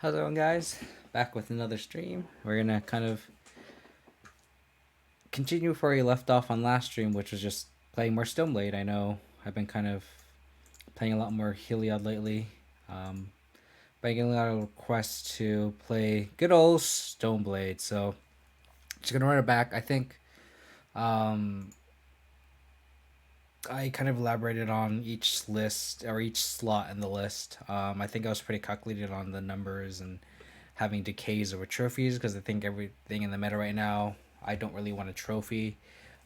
How's it going, guys? Back with another stream. We're gonna kind of continue where we left off on last stream, which was just playing more Stoneblade. I know I've been kind of playing a lot more Heliod lately, but I get a lot of requests to play good old Stoneblade. So just gonna run it back. I think I kind of elaborated on each list or each slot in the list. I think I was pretty calculated on the numbers and having decays over trophies because I think everything in the meta right now, I don't really want a trophy.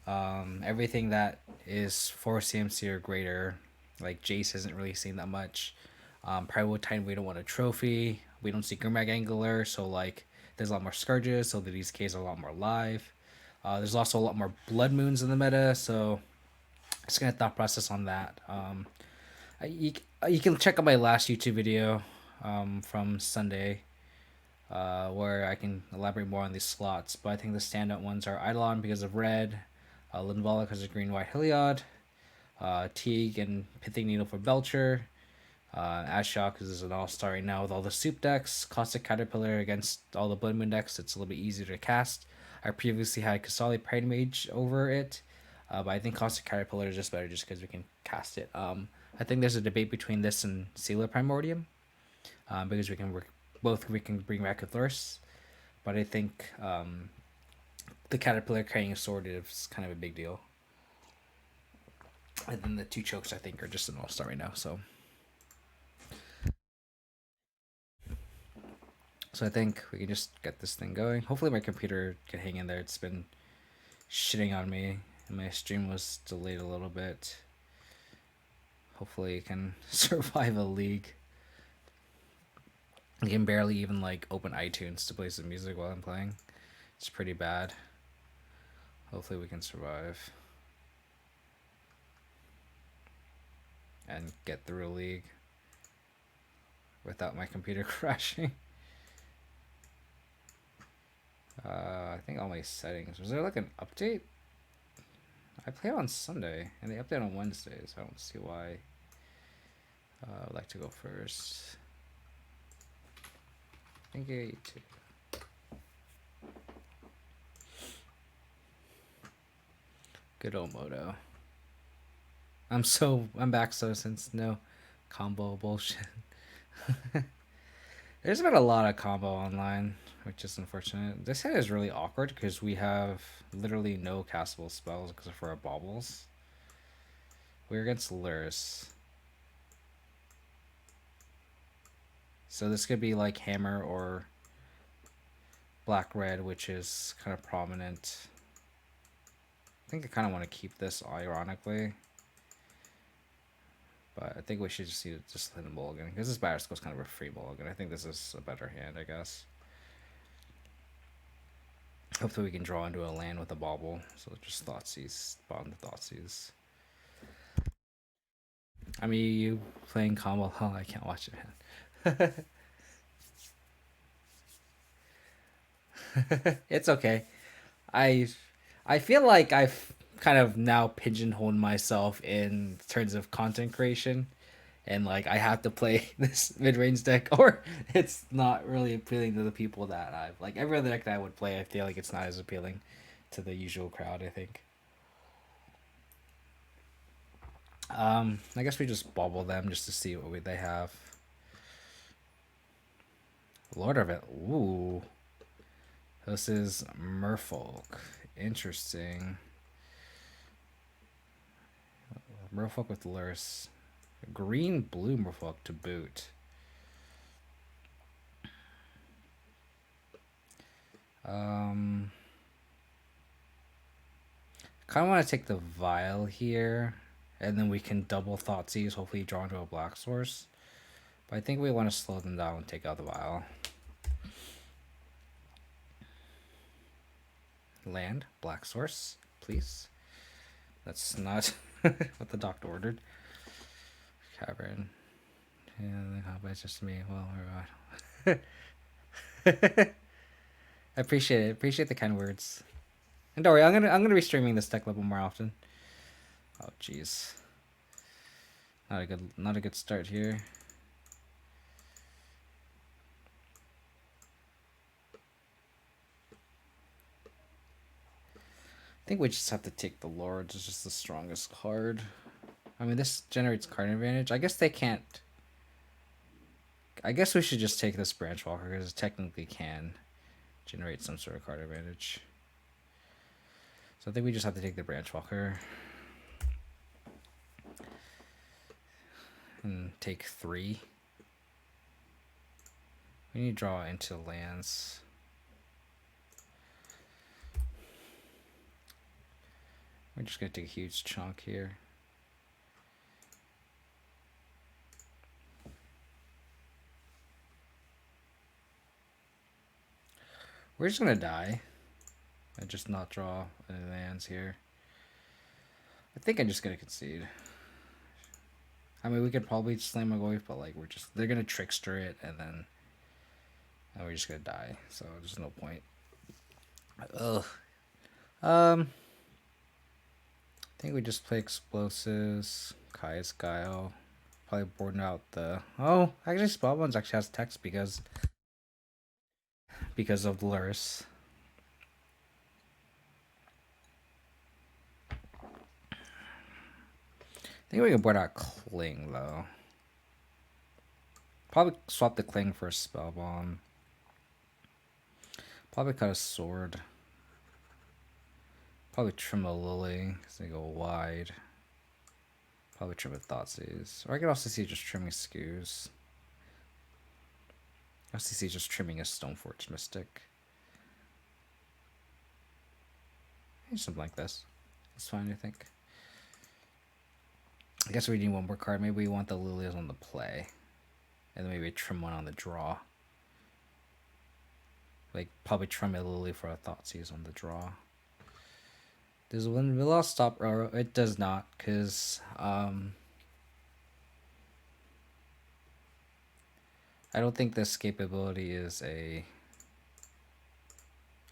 Everything that is 4 CMC or greater, like Jace hasn't really seen that much. Primal Titan, we don't want a trophy. We don't see Grimag Angler, so like there's a lot more Scourges, so these Ks are a lot more live. There's also a lot more Blood Moons in the meta, so just gonna thought process on that. You can check out my last YouTube video from Sunday where I can elaborate more on these slots. But I think the standout ones are Eidolon because of red, Linvala because of green white Heliod, Teague and Pithing Needle for Belcher, Ashok because is an all-star right now with all the soup decks, Caustic Caterpillar against all the Blood Moon decks. It's a little bit easier to cast. I previously had Kasali Pride Mage over it, but I think Caustic Caterpillar is just better just because we can cast it. I think there's a debate between this and Sealer Primordium because we can bring back a Thirst, but I think the Caterpillar carrying a sword is kind of a big deal. And then the two chokes I think are just an all-star right now. So I think we can just get this thing going. Hopefully my computer can hang in there. It's been shitting on me and my stream was delayed a little bit. Hopefully it can survive a league. I can barely even like open iTunes to play some music while I'm playing. It's pretty bad. Hopefully we can survive and get through a league without my computer crashing. I think all my settings. Was there like an update? I play on Sunday and they update on Wednesdays. I don't see why. I'd like to go first. Engage. Good old Moto. I'm back since no combo bullshit. There's been a lot of combo online, which is unfortunate. This set is really awkward because we have literally no castable spells except for our baubles. We're against Lurrus. So this could be like Hammer or Black-Red, which is kind of prominent. I think I kind of want to keep this ironically. But I think we should just need to just hit a mulligan. Because this Batterskull is kind of a free mulligan. I think this is a better hand, I guess. Hopefully we can draw into a land with a bauble. So just Thoughtseize, spawn the Thoughtseize. I mean, you playing combo. Oh, I can't watch it, man. It's okay. I feel like I've kind of now pigeonholed myself in terms of content creation. And like I have to play this mid-range deck or it's not really appealing to the people that I've like every other deck that I would play. I feel like it's not as appealing to the usual crowd, I think. I guess we just bobble them just to see what they have. Lord of it. Ooh. This is Merfolk. Interesting. Merfolk with Lurrus. Green blue Merfolk to boot. Kind of want to take the Vial here, and then we can double Thoughtseize, hopefully draw into a black source. But I think we want to slow them down and take out the Vial. Land, black source, please. That's not what the doctor ordered. Cavern. And the combat's just me. Well, we're I appreciate it. Appreciate the kind words. And don't worry, I'm gonna be streaming this deck level more often. Oh jeez. Not a good start here. think we just have to take the Lords. It's just the strongest card. I mean, this generates card advantage. I guess they can't. I guess we should just take this Branchwalker because it technically can generate some sort of card advantage. So I think we just have to take the Branchwalker and take 3. We need to draw into lands. We're just gonna take a huge chunk here. We're just gonna die and just not draw any lands here. I think I'm just gonna concede. I mean, we could probably slam a Goif, but like they're gonna trickster it and we're just gonna die. So there's no point. Ugh. I think we just play explosives, Kai's Guile, probably boarding out the. Oh, actually, Spellbones actually has text because of Lurrus. I think we can board out Cling though. Probably swap the Cling for a Spellbomb. Probably cut a Sword. Probably trim a Lily because they go wide. Probably trim a Thoughtseize. Or I could also see just trimming Skews. I also see just trimming a Stoneforge Mystic. Maybe something like this. That's fine, I think. I guess we need one more card. Maybe we want the Lilies on the play. And then maybe trim one on the draw. Like, probably trim a Lily for a Thoughtseize on the draw. Does Will stop? Or it does not, because I don't think the escape ability is a.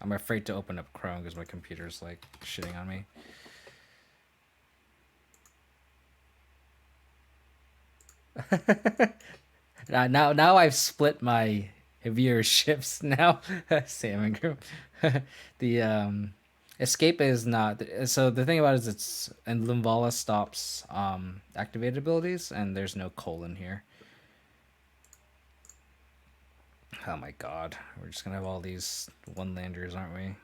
I'm afraid to open up Chrome because my computer's like shitting on me. Now I've split my viewerships now. Salmon group. The escape is not. So the thing about it is it's and Limvala stops activated abilities and there's no colon here. Oh my god, we're just gonna have all these one-landers, aren't we?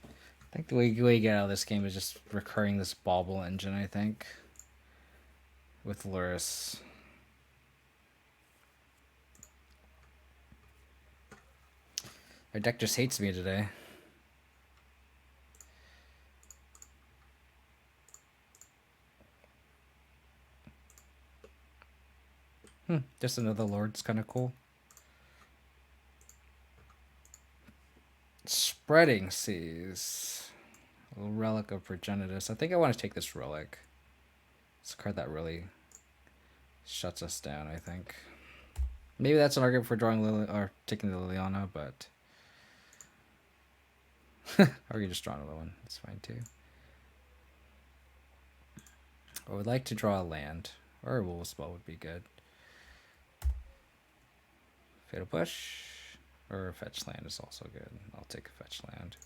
I think the way you get out of this game is just recurring this Bauble engine, I think. With Lurrus. Our deck just hates me today. Just another Lord's kind of cool. Spreading Seas. A little Relic of Progenitus. I think I want to take this Relic. It's a card that really shuts us down, I think. Maybe that's an argument for drawing Lily or taking the Liliana, but or you just draw another one. That's fine too. I would like to draw a land, or a Wolf Spell would be good. Fatal Push or a fetch land is also good. I'll take a fetch land.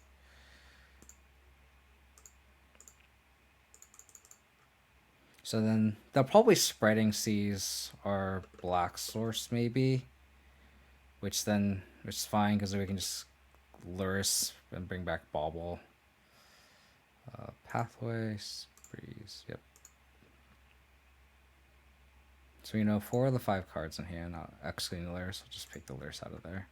So then they'll probably Spreading Seas or Black Source maybe, which is fine because we can just Lurrus and bring back Bauble. Pathway, Breeze, yep. So 4 of the 5 cards in hand, excluding Lurrus. I'll just pick the Lurrus out of there.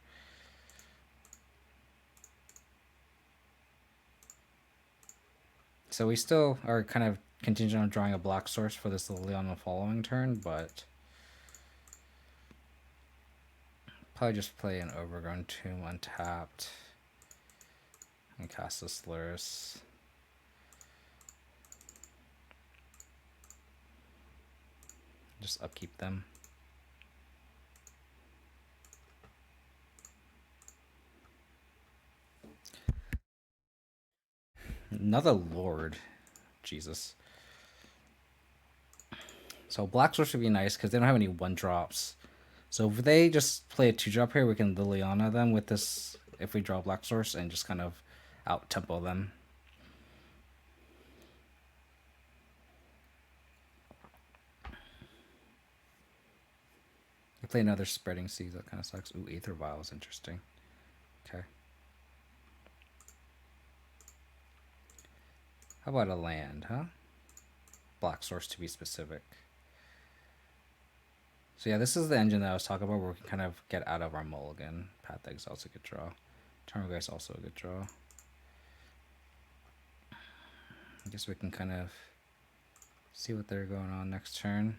So we still are kind of contingent on drawing a Black Source for this Lily on the following turn, but probably just play an Overgrown Tomb untapped and cast this Lurrus. Just upkeep them. Another Lord. Jesus. So black source would be nice because they don't have any 1-drops. So if they just play a 2-drop here, we can Liliana them with this if we draw black source and just kind of out tempo them. They play another Spreading Seas, that kind of sucks. Ooh, Aether Vial is interesting. Okay. How about a land, huh? Black source to be specific. So yeah, this is the engine that I was talking about where we can kind of get out of our mulligan. Path Exile is a good draw. Tarmogoyf is also a good draw. I guess we can kind of see what they're going on next turn.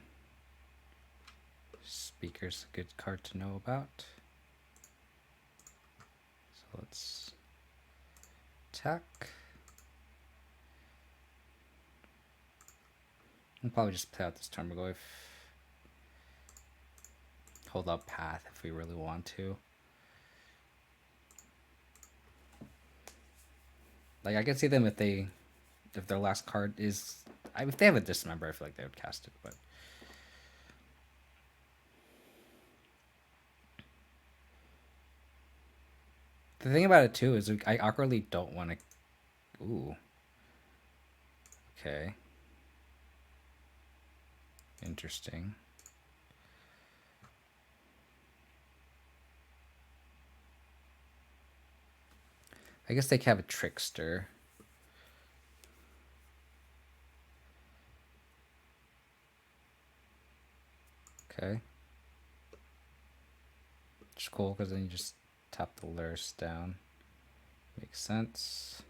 Speaker's a good card to know about. So let's attack. We'll probably just play out this Tarmogoyf. Hold up Path if we really want to. Like I can see them if their last card is, if they have a Dismember, I feel like they would cast it, but the thing about it too is I awkwardly don't want to. Ooh. Okay. Interesting. I guess they could have a Trickster. Okay. Which is cool because then you just tap the Lurrus down. Makes sense.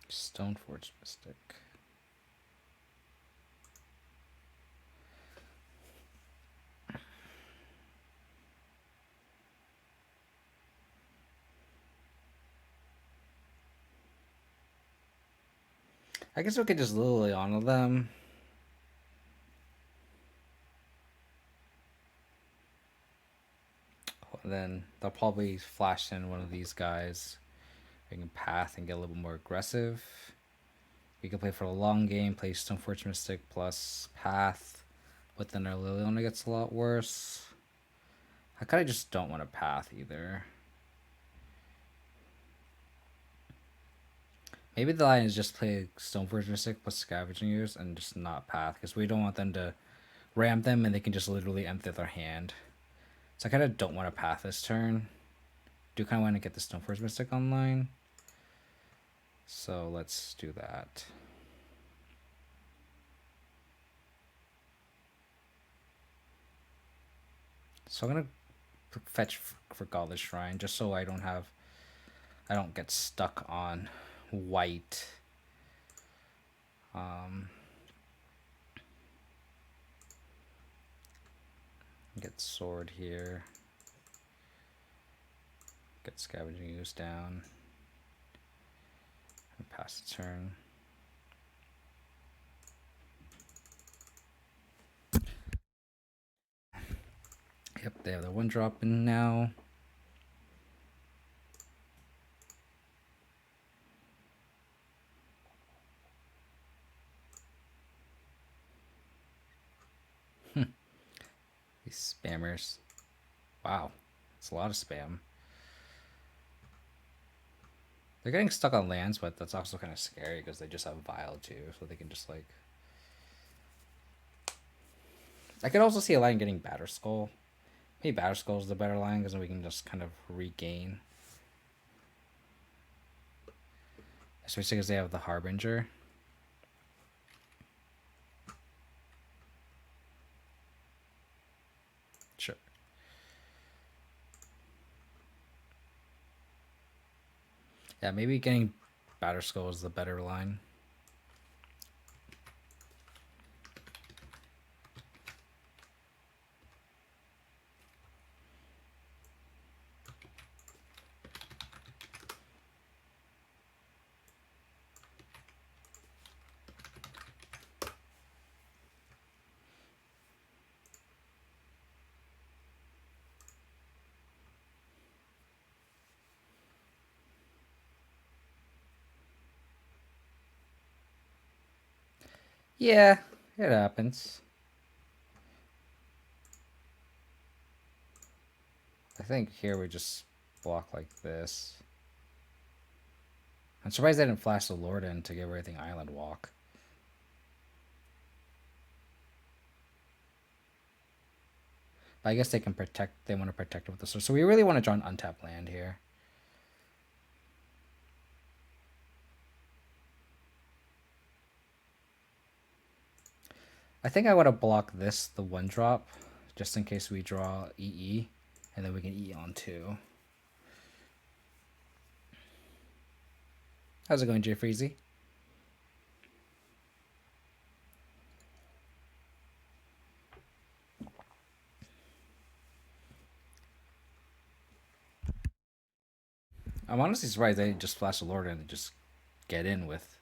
Stoneforge Mystic. I guess we could just Liliana them. Then they'll probably flash in one of these guys. We can Path and get a little bit more aggressive. We can play for a long game, play Stoneforge Mystic plus Path, but then our Liliana gets a lot worse. I kind of just don't want a Path either. Maybe the line is just play Stoneforge Mystic plus Scavenging Ooze and just not Path, because we don't want them to ram them and they can just literally empty their hand. So I kind of don't want to Path this turn. Do kind of want to get the Stoneforge Mystic online. So let's do that. So I'm gonna fetch for Godless Shrine just so I don't get stuck on white. Get sword here. Get Scavenging Ooze down. And pass the turn. Yep, they have the 1-drop in now. These spammers. Wow, it's a lot of spam. They're getting stuck on lands, but that's also kind of scary because they just have Vial too, so they can just like. I could also see a line getting Batterskull. Maybe Batterskull is the better line because then we can just kind of regain. Especially because they have the Harbinger. Sure. Yeah, maybe getting Batterskull is the better line. Yeah, it happens. I think here we just block like this. I'm surprised they didn't flash the Lord in to give everything Island Walk. But I guess they can protect. They want to protect it with the sword. So we really want to draw an untapped land here. I think I want to block this, the 1-drop, just in case we draw EE, and then we can E on 2. How's it going, Jay Freezy? I'm honestly surprised they didn't just flash the Lord and just get in with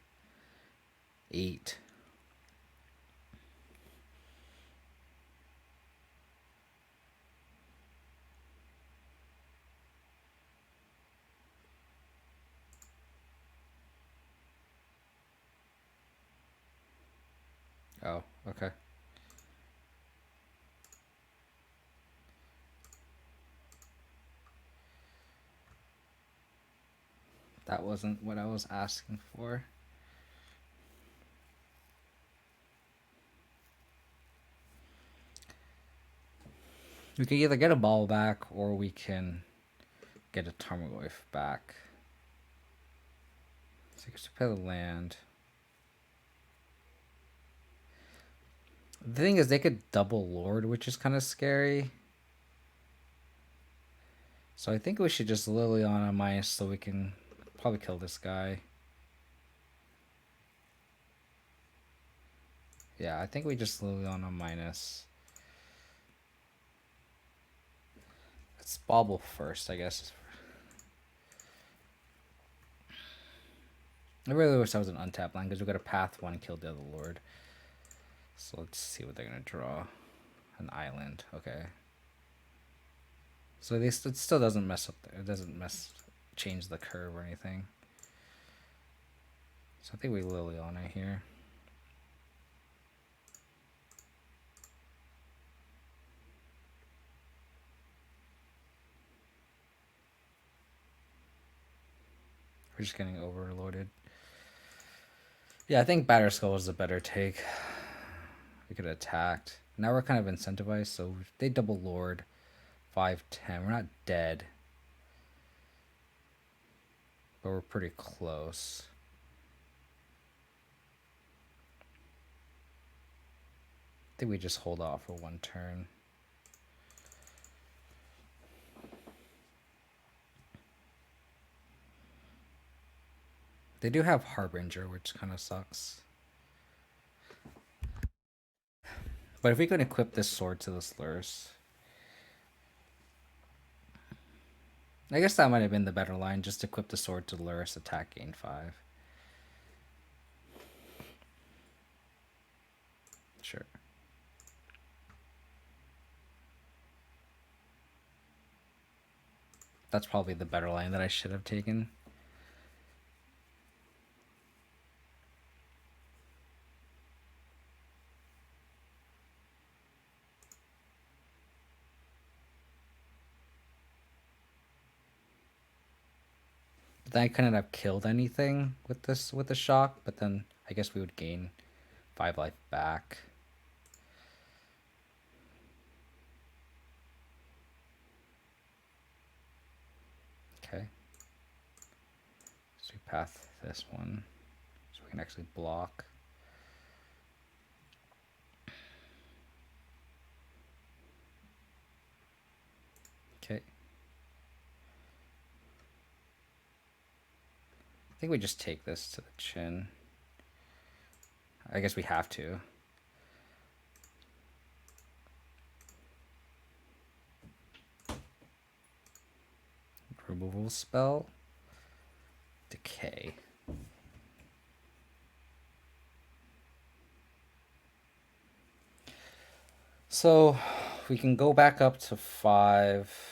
8. Oh, okay. That wasn't what I was asking for. We can either get a ball back or we can get a Tarmogoyf back. So I guess we play the land. The thing is, they could double Lord, which is kind of scary. So I think we should just Liliana minus so we can probably kill this guy. Yeah, I think we just Liliana minus. Let's Bauble first, I guess. I really wish that was an untapped line because we got a path 1 and killed the other Lord. So let's see what they're going to draw. An island, okay. So this it still doesn't mess up there. It doesn't change the curve or anything. So I think we Liliana here. We're just getting overloaded. Yeah, I think Batterskull was the better take. We could have attacked. Now we're kind of incentivized, so they double Lord. 5-10. We're not dead. But we're pretty close. I think we just hold off for 1 turn. They do have Harbinger, which kind of sucks. But if we can equip this sword to this Lurrus, I guess that might have been the better line. Just equip the sword to Lurrus, attack, gain 5. Sure. That's probably the better line that I should have taken. Then I couldn't have killed anything with this with the shock, but then I guess we would gain 5 life back. Okay. So we path this one. So we can actually block. Okay. I think we just take this to the chin. I guess we have to. Removal spell. Decay. So we can go back up to 5.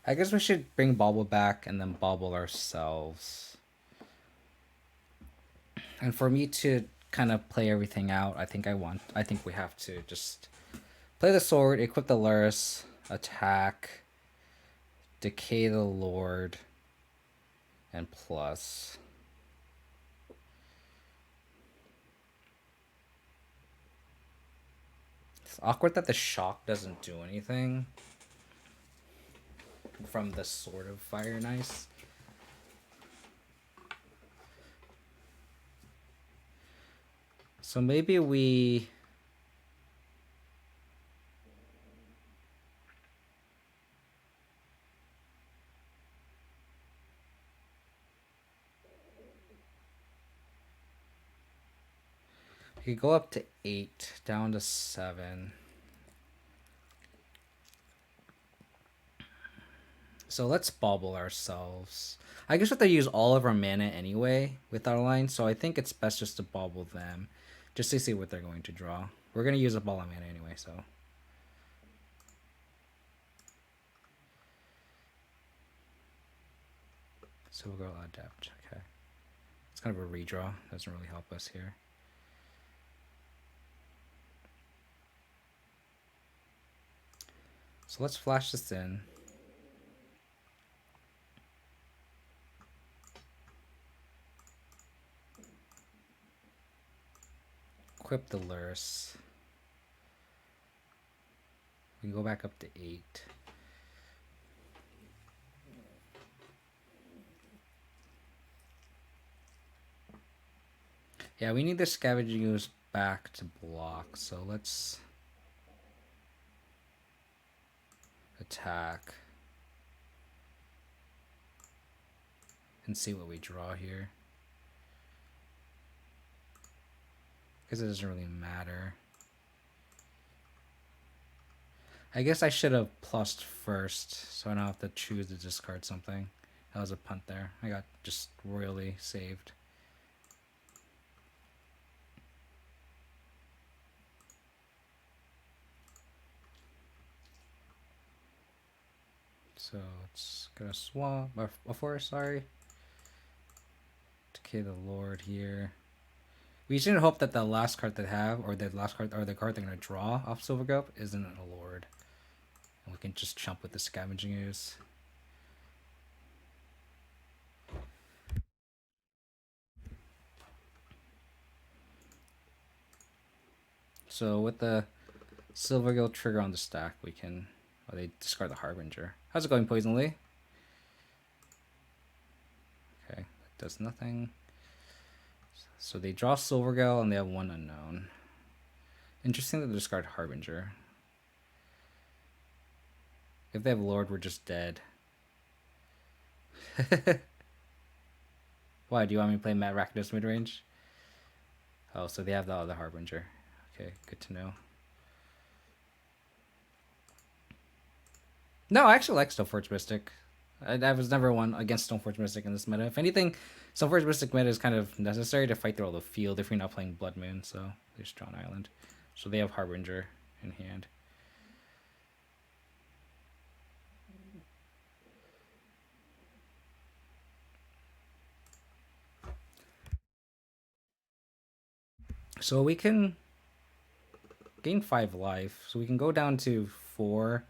I guess we should bring Bauble back and then Bauble ourselves. And for me to kind of play everything out, I think we have to just play the sword, equip the Lurrus, attack, decay the Lord, and plus. It's awkward that the shock doesn't do anything from the Sword of Fire and Ice. So maybe we... We could go up to 8, down to 7. So let's bauble ourselves. I guess we have to use all of our mana anyway with our line, so I think it's best just to bauble them, just to see what they're going to draw. We're going to use a ball of mana anyway, so... So we'll go Adept, okay. It's kind of a redraw, doesn't really help us here. So let's flash this in. Equip the Lurrus. We can go back up to 8. Yeah, we need the Scavenging Ooze back to block, so let's attack and see what we draw here. Because it doesn't really matter. I guess I should have plussed first, so I don't have to choose to discard something. That was a punt there. I got just royally saved. So it's gonna swamp, or a forest, sorry. Decay the Lord here. We shouldn't hope that the last card they have, or the last card, or the card they're gonna draw off Silvergulp isn't a Lord. And we can just chump with the Scavenging Ooze. So with the Silvergulp trigger on the stack, we can... Oh, they discard the Harbinger. How's it going, Poison Lee? Okay, that does nothing. So they draw Silvergulp and they have 1 unknown. Interesting that they discard Harbinger. If they have Lord, we're just dead. Why, do you want me to play Matt Rakdos midrange? Oh, so they have the other Harbinger. Okay, good to know. No, I actually like Stoneforge Mystic. I was never one against Stoneforge Mystic in this meta. If anything, Stoneforge Mystic meta is kind of necessary to fight through all the field if you're not playing Blood Moon, so they just draw an island. So they have Harbinger in hand. So we can gain 5 life. So we can go down to 4,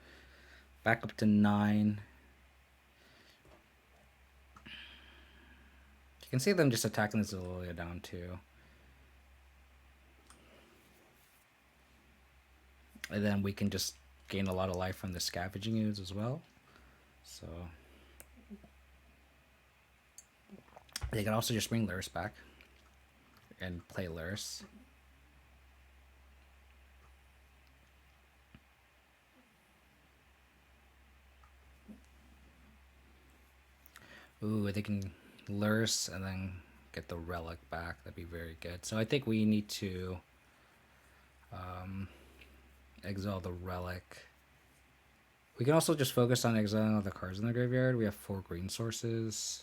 back up to 9. You can see them just attacking the Zillia down too. And then we can just gain a lot of life from the Scavenging Ooze as well. So they can also just bring Lurrus back and play Lurrus. Ooh, they can Lurrus and then get the relic back. That'd be very good. So I think we need to exile the relic. We can also just focus on exiling all the cards in the graveyard. We have 4 green sources.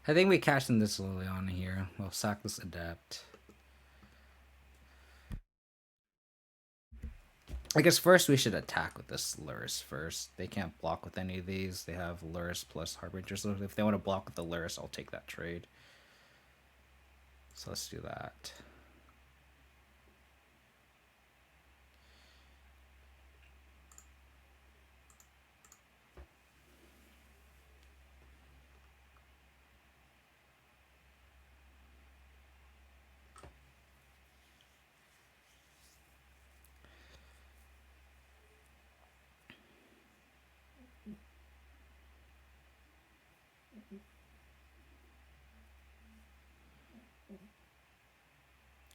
I think we cashed in this Liliana here. Well, sack this Adept. I guess first we should attack with this Lurrus first. They can't block with any of these. They have Lurrus plus Harbinger. So if they want to block with the Lurrus, I'll take that trade. So let's do that.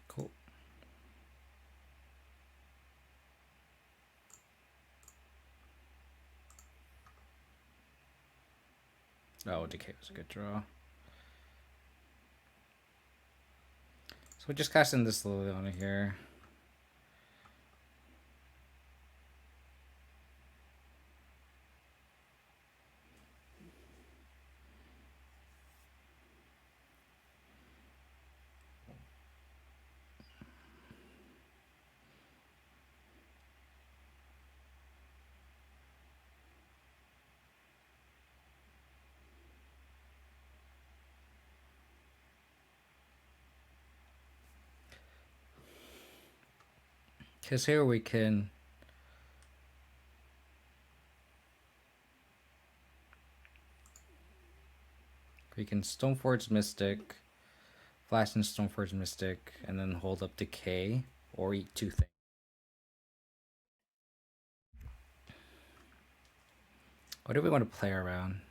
Cool. Oh, Decay was a good draw. So we just cast in this Liliana here. Because here we can Stoneforge Mystic, Flash and Stoneforge Mystic, and then hold up Decay or eat two things. What do we want to play around?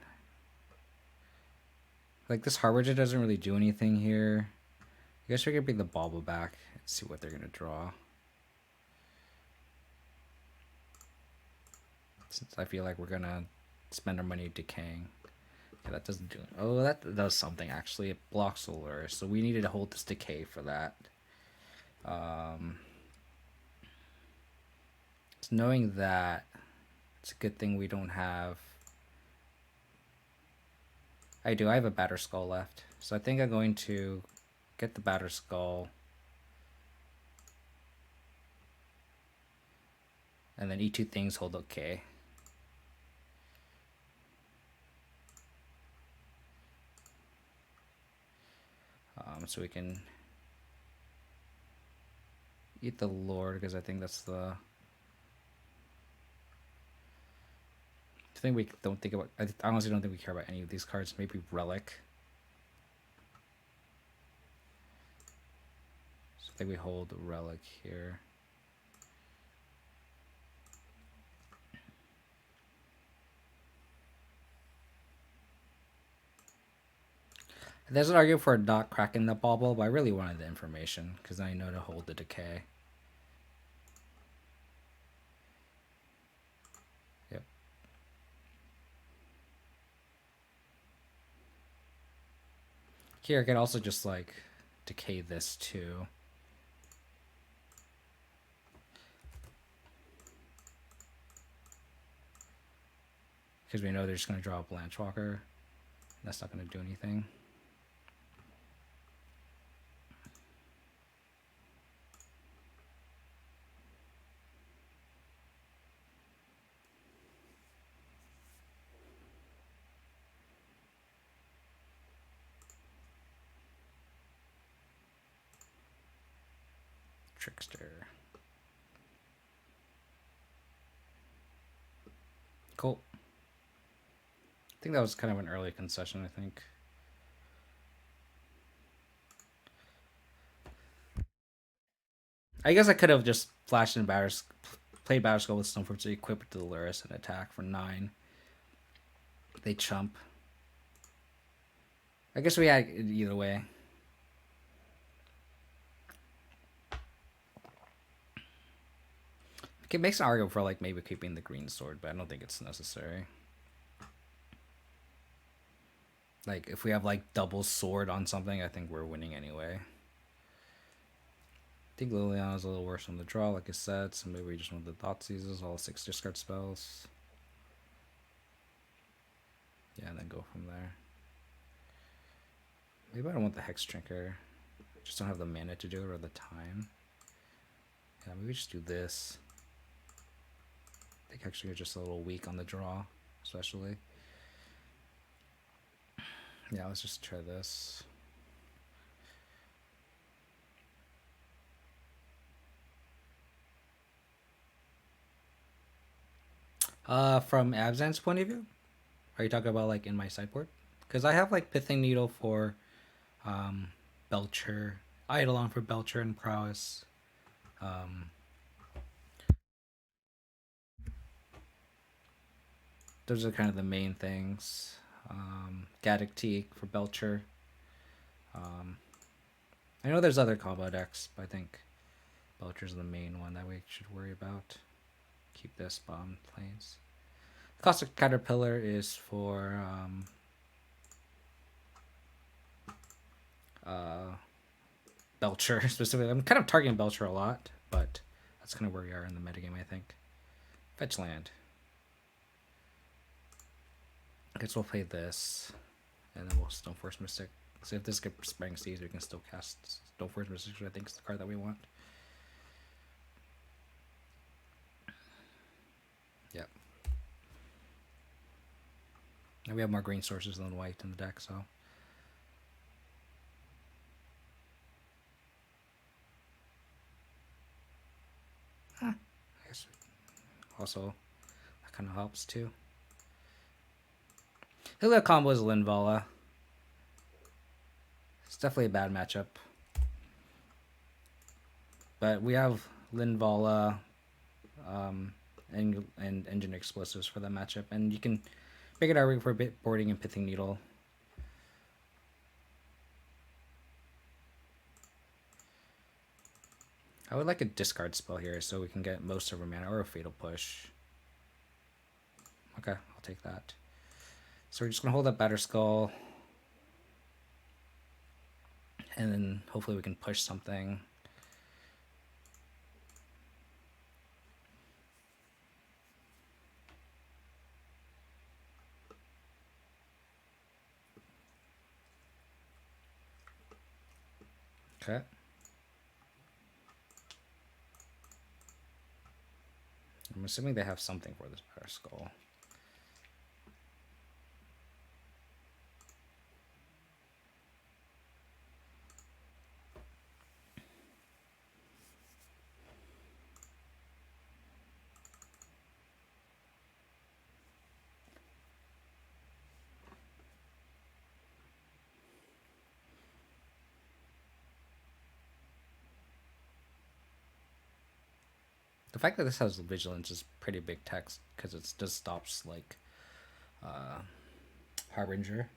Like this Harbinger doesn't really do anything here. I guess we're gonna bring the Bauble back and see what they're gonna draw. Since I feel like we're gonna spend our money decaying. Yeah, that doesn't do it. Oh, that does something actually. It blocks the lure, so we needed to hold this decay for that. So knowing that, it's a good thing we don't have. I do. I have a Batter Skull left, so I think I'm going to get the Batter Skull, and then eat two things. Hold okay. So we can eat the Lord because I think that's the. I think we don't think about. I honestly don't think we care about any of these cards. Maybe Relic. So I think we hold Relic here. There's an argument for not cracking the bauble, but I really wanted the information because I know to hold the decay. Yep. Here I can also just like decay this too. Because we know they're just going to draw a Blanchwalker. That's not going to do anything. Trickster. Cool. I think that was kind of an early concession, I think. I guess I could have just flashed in Batters, played Batter Skull with Stoneforge to equip it to the Lurrus and attack for 9. They chump. I guess we had it either way. It makes an argument for like maybe keeping the green sword, but I don't think it's necessary. Like if we have like double sword on something, I think we're winning anyway. I think Liliana's a little worse on the draw, like I said, so maybe we just want the Thoughtseizes, all 6 discard spells. Yeah, and then go from there. Maybe I don't want the Hex Drinker. Just don't have the mana to do it or the time. Yeah, maybe just do this. I think Hex Drinker is just a little weak on the draw, especially. Yeah, let's just try this. From Abzan's point of view, are you talking about like in my sideboard? Because I have like Pithing Needle for Belcher, Eidolon for Belcher and Prowess. Those are kind of the main things. Gaddock Teak for Belcher. I know there's other combo decks, but I think Belcher's the main one that we should worry about. Keep this bomb planes. Caustic Caterpillar is for Belcher specifically. I'm kind of targeting Belcher a lot, but that's kind of where we are in the metagame, I think. Fetch land. I guess we'll play this, and then we'll Stoneforge Mystic. So if this gets Spreading Seas, we can still cast Stoneforge Mystic, which I think is the card that we want. Yep. And we have more green sources than white in the deck, so. I guess also that kind of helps too. The combo is Linvala. It's definitely a bad matchup. But we have Linvala and Engine Explosives for that matchup. And you can make it our for boarding and Pithing Needle. I would like a discard spell here so we can get most of our mana, or a Fatal Push. Okay, I'll take that. So we're just going to hold up Batterskull. And then hopefully we can push something. Okay. I'm assuming they have something for this Batterskull. The fact that this has Vigilance is pretty big text because it just stops like Harbinger.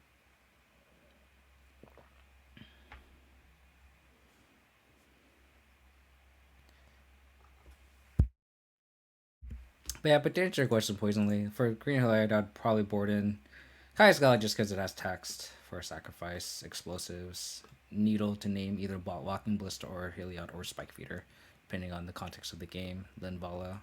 But yeah, but to answer your question poisonally, for Green Hillard, I'd probably board in Kai's God just because it has text for sacrifice, explosives, needle to name either Walking Blister or Heliod or Spike Feeder, depending on the context of the game. Then Vala.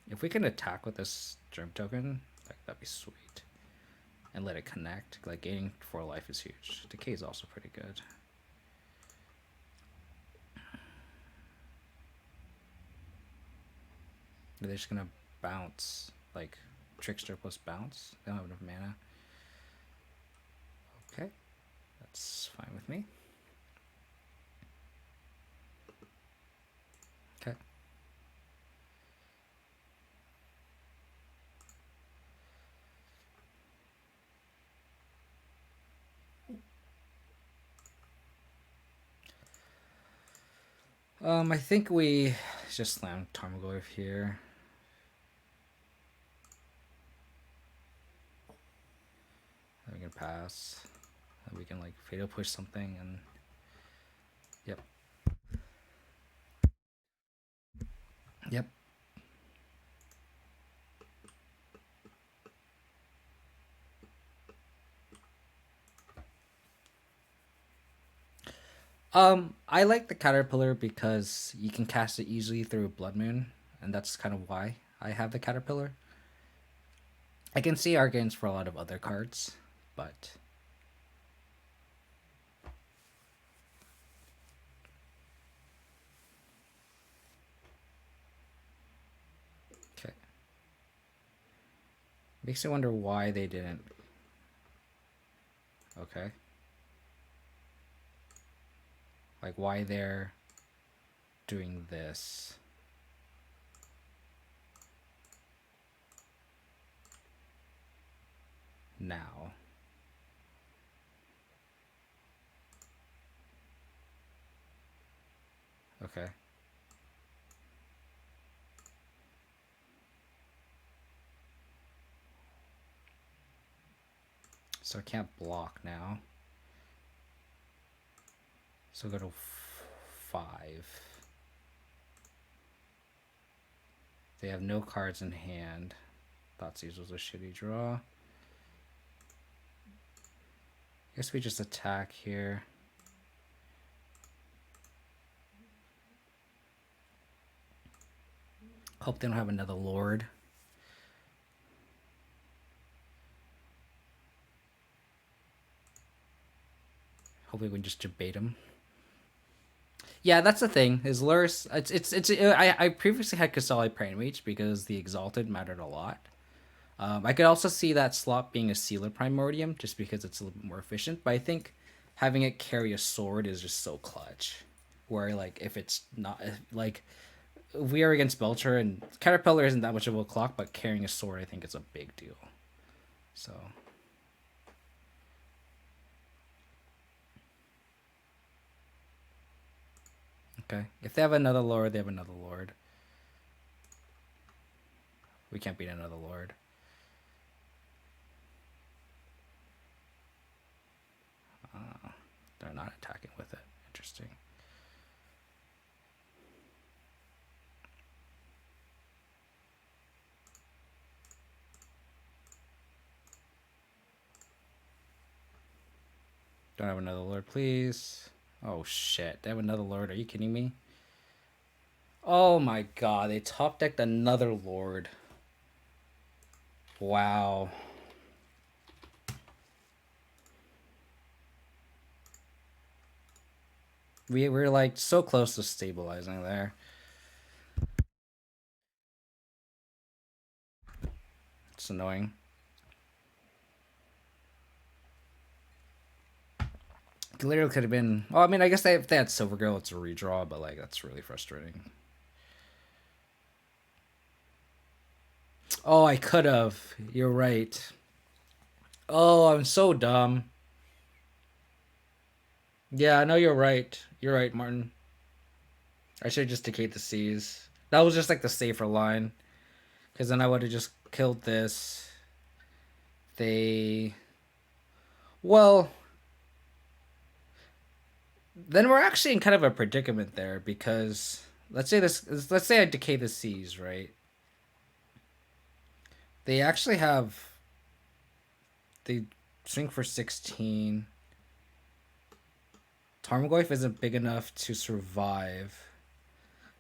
If we can attack with this Germ Token, like that'd be sweet. And let it connect. Like gaining 4 life is huge. Decay is also pretty good. They're just gonna bounce, like Trickster plus bounce. They don't have enough mana. Okay, that's fine with me. Okay. I think we just slam Tarmogoyf here. We can pass. And we can like Fatal Push something and yep. Yep. I like the Caterpillar because you can cast it easily through Blood Moon, and that's kind of why I have the Caterpillar. I can see arguments for a lot of other cards, but okay. Makes me wonder why they didn't. Okay. Like why they're doing this. Now. Okay. So I can't block now. So go to 5. They have no cards in hand. Thoughtseize was a shitty draw. Guess we just attack here. Hope they don't have another Lord. Hopefully we can just debate him. Yeah, that's the thing. Is Lurrus? I previously had Kasali Praying Mage because the Exalted mattered a lot. I could also see that slot being a Sealer Primordium just because it's a little bit more efficient. But I think having it carry a sword is just so clutch. Where like if it's not like if we are against Belcher and Caterpillar isn't that much of a clock, but carrying a sword I think is a big deal. So. Okay. If they have another Lord, they have another Lord. We can't beat another Lord. They're not attacking with it. Interesting. Don't have another Lord, please. Oh shit. They have another Lord. Are you kidding me? Oh my god. They top decked another Lord. Wow. We're like so close to stabilizing there. It's annoying. It literally could have been. Well, I mean, I guess if they had Silver Girl, it's a redraw, but like that's really frustrating. Oh, I could have. You're right. Oh, I'm so dumb. Yeah, I know you're right. You're right, Martin. I should just decayed the seas. That was just like the safer line. Because then I would have just killed this. They. Well. Then we're actually in kind of a predicament there because let's say I decay the seas, right? They actually have. They swing for 16. Tarmogoyf isn't big enough to survive.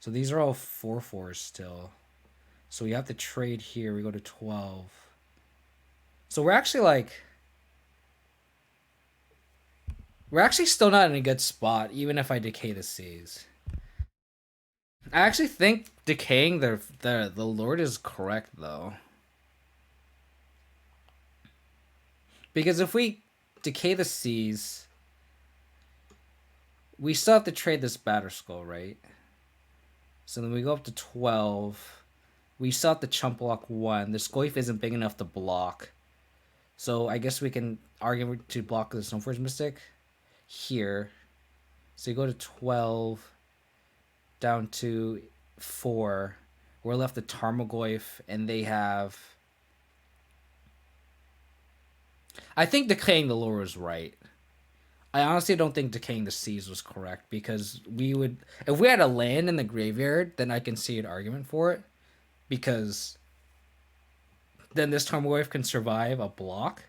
So these are all 4/4s still. So we have to trade here. We go to 12. So we're actually still not in a good spot, even if I decay the seas. I actually think decaying the Lord is correct though. Because if we decay the seas, we still have to trade this Batterskull, right? So then we go up to 12. We still have to chump block 1. This Goyf isn't big enough to block. So I guess we can argue to block the Stoneforge Mystic here. So you go to 12 down to 4. We're left with Tarmogoyf, and they have. I think decaying the lore is right. I honestly don't think decaying the seas was correct because we would, if we had a land in the graveyard, then I can see an argument for it because then this Tarmogoyf can survive a block.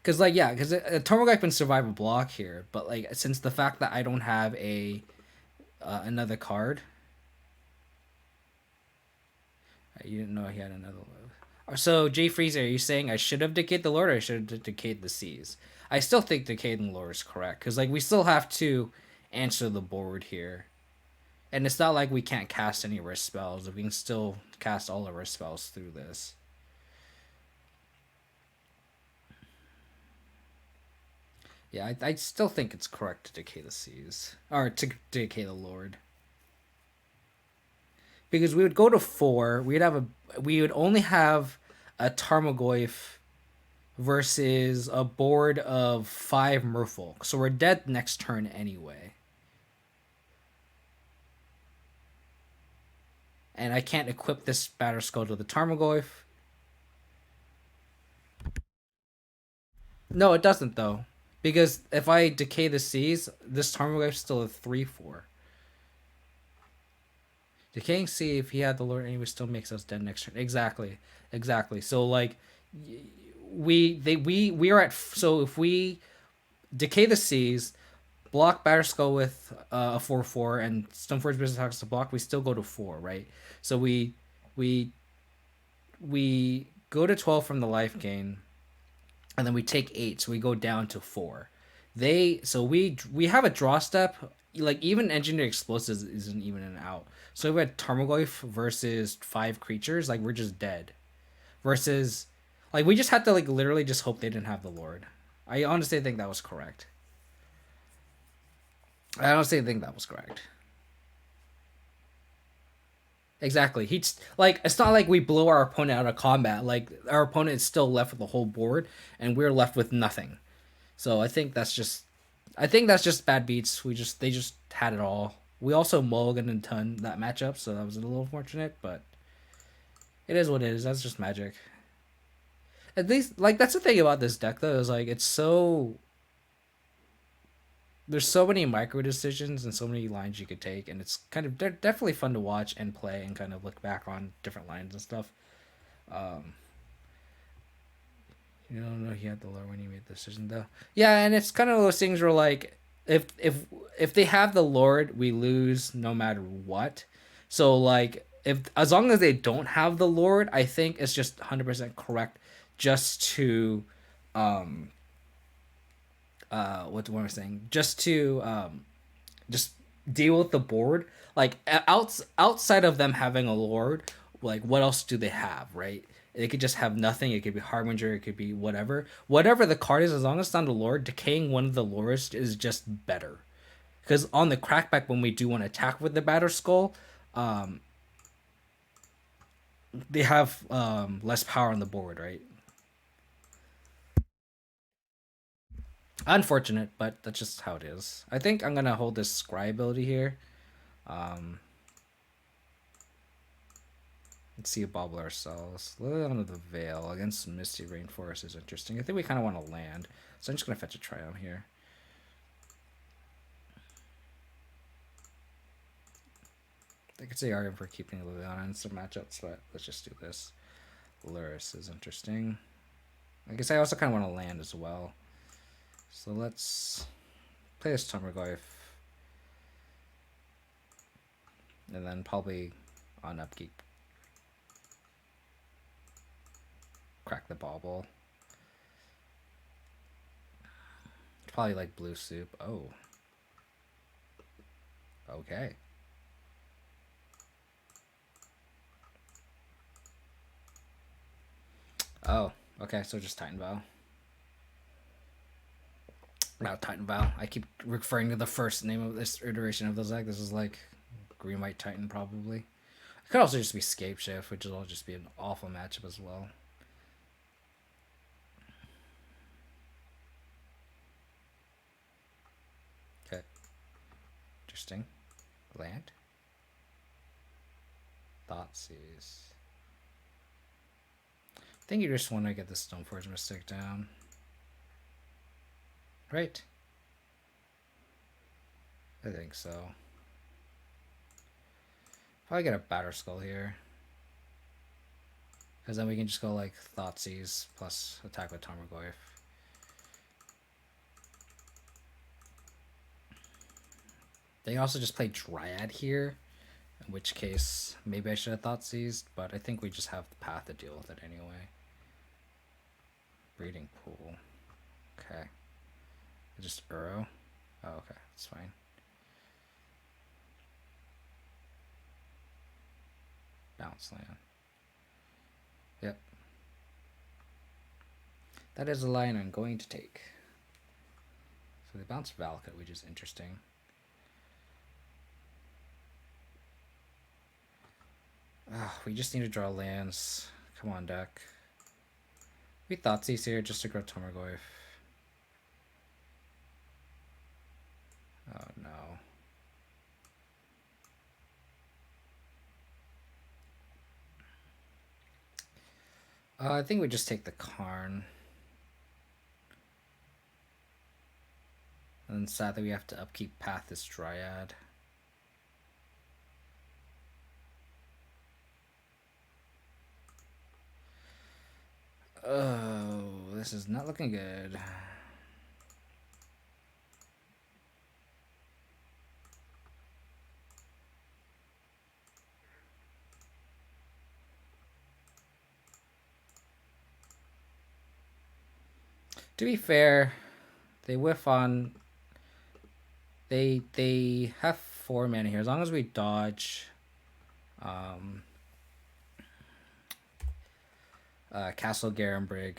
Because because a Tarmogoyf can survive a block here, but like since the fact that I don't have a another card, You didn't know he had another Love. So, Jay Freezer, are you saying I should have decayed the Lord or I should have decayed the Seas? I still think decayed the Lord is correct because like we still have to answer the board here, and it's not like we can't cast any risk spells. We can still cast all of our spells through this. Yeah, I still think it's correct to decay the Seas or to decay the Lord because we would go to 4. We would only have a Tarmogoyf versus a board of 5 Merfolk. So we're dead next turn anyway. And I can't equip this Batter Skull to the Tarmogoyf. No, it doesn't though. Because if I decay the Seas, this Tarmogoyf's still a 3/4. Decaying Sea, if he had the Lord anyway, still makes us dead next turn. Exactly. So like, we are at, so if we decay the Seas, block Batterskull with a 4/4, and Stoneforge Business attacks to block, we still go to 4, right? So we we go to 12 from the life gain, and then we take 8, so we go down to 4. We have a draw step. Like even engineered explosives isn't even an out. So we had Tarmogoyf versus 5 creatures, like we're just dead. Versus, like we just had to like literally just hope they didn't have the Lord. I honestly think that was correct. I honestly think that was correct. Exactly. He's like, it's not like we blow our opponent out of combat. Like our opponent is still left with the whole board, and we're left with nothing. So I think that's just bad beats. They just had it all. We also mulliganed and ton that matchup, so that was a little unfortunate, but it is what it is. That's just magic. At least, like that's the thing about this deck though, is like it's so, there's so many micro decisions and so many lines you could take, and it's kind of they're definitely fun to watch and play and kind of look back on different lines and stuff. Um, you don't know he had the lower when he made the decision though. Yeah, and it's kind of those things where like if they have the Lord, we lose no matter what. So like if as long as they don't have the Lord, I think it's just 100% correct just to um what am I saying? Just deal with the board. Like outside of them having a Lord, like what else do they have, right? They could just have nothing. It could be Harbinger. It could be whatever. Whatever the card is, as long as it's not a Lord, decaying one of the Lords is just better. Because on the crackback, when we do want to attack with the Batter Skull, um, they have less power on the board, right? Unfortunate, but that's just how it is. I think I'm gonna hold this Scry ability here. Um, let's see a Bauble ourselves. Liliana of the Veil against Misty Rainforest is interesting. I think we kind of want to land, so I'm just gonna fetch a Triumph here. I could say argument for keeping Liliana in some matchups, but let's just do this. Lurrus is interesting. I guess I also kind of want to land as well. So let's play this Tarmogoyf. And then probably on upkeep crack the Bauble. Probably like blue soup. Oh. Okay. Oh, okay, so just Titan Vow. Not Titan Vow. I keep referring to the first name of this iteration of this deck. This is like Green White Titan, probably. It could also just be Scape Shift, which will just be an awful matchup as well. Okay. Interesting. Land. Thoughtseize. I think you just want to get the Stoneforge Mystic down. Right. I think so. Probably get a Batter Skull here. Because then we can just go like Thoughtseize plus attack with Tarmogoyf. They also just play Dryad here. In which case, maybe I should have thought seized, but I think we just have the path to deal with it anyway. Breeding pool. Okay. Just Uro. Oh, okay. That's fine. Bounce land. Yep. That is a line I'm going to take. So they bounce Valakut, which is interesting. We just need to draw lands. Come on, deck. We Thoughtseize here just to grow Tarmogoyf. Oh no. I think we just take the Karn. And then sadly we have to upkeep Path this Dryad. Oh, this is not looking good. To be fair, they whiff on. They have 4 mana here. As long as we dodge, Castle Garenbrig.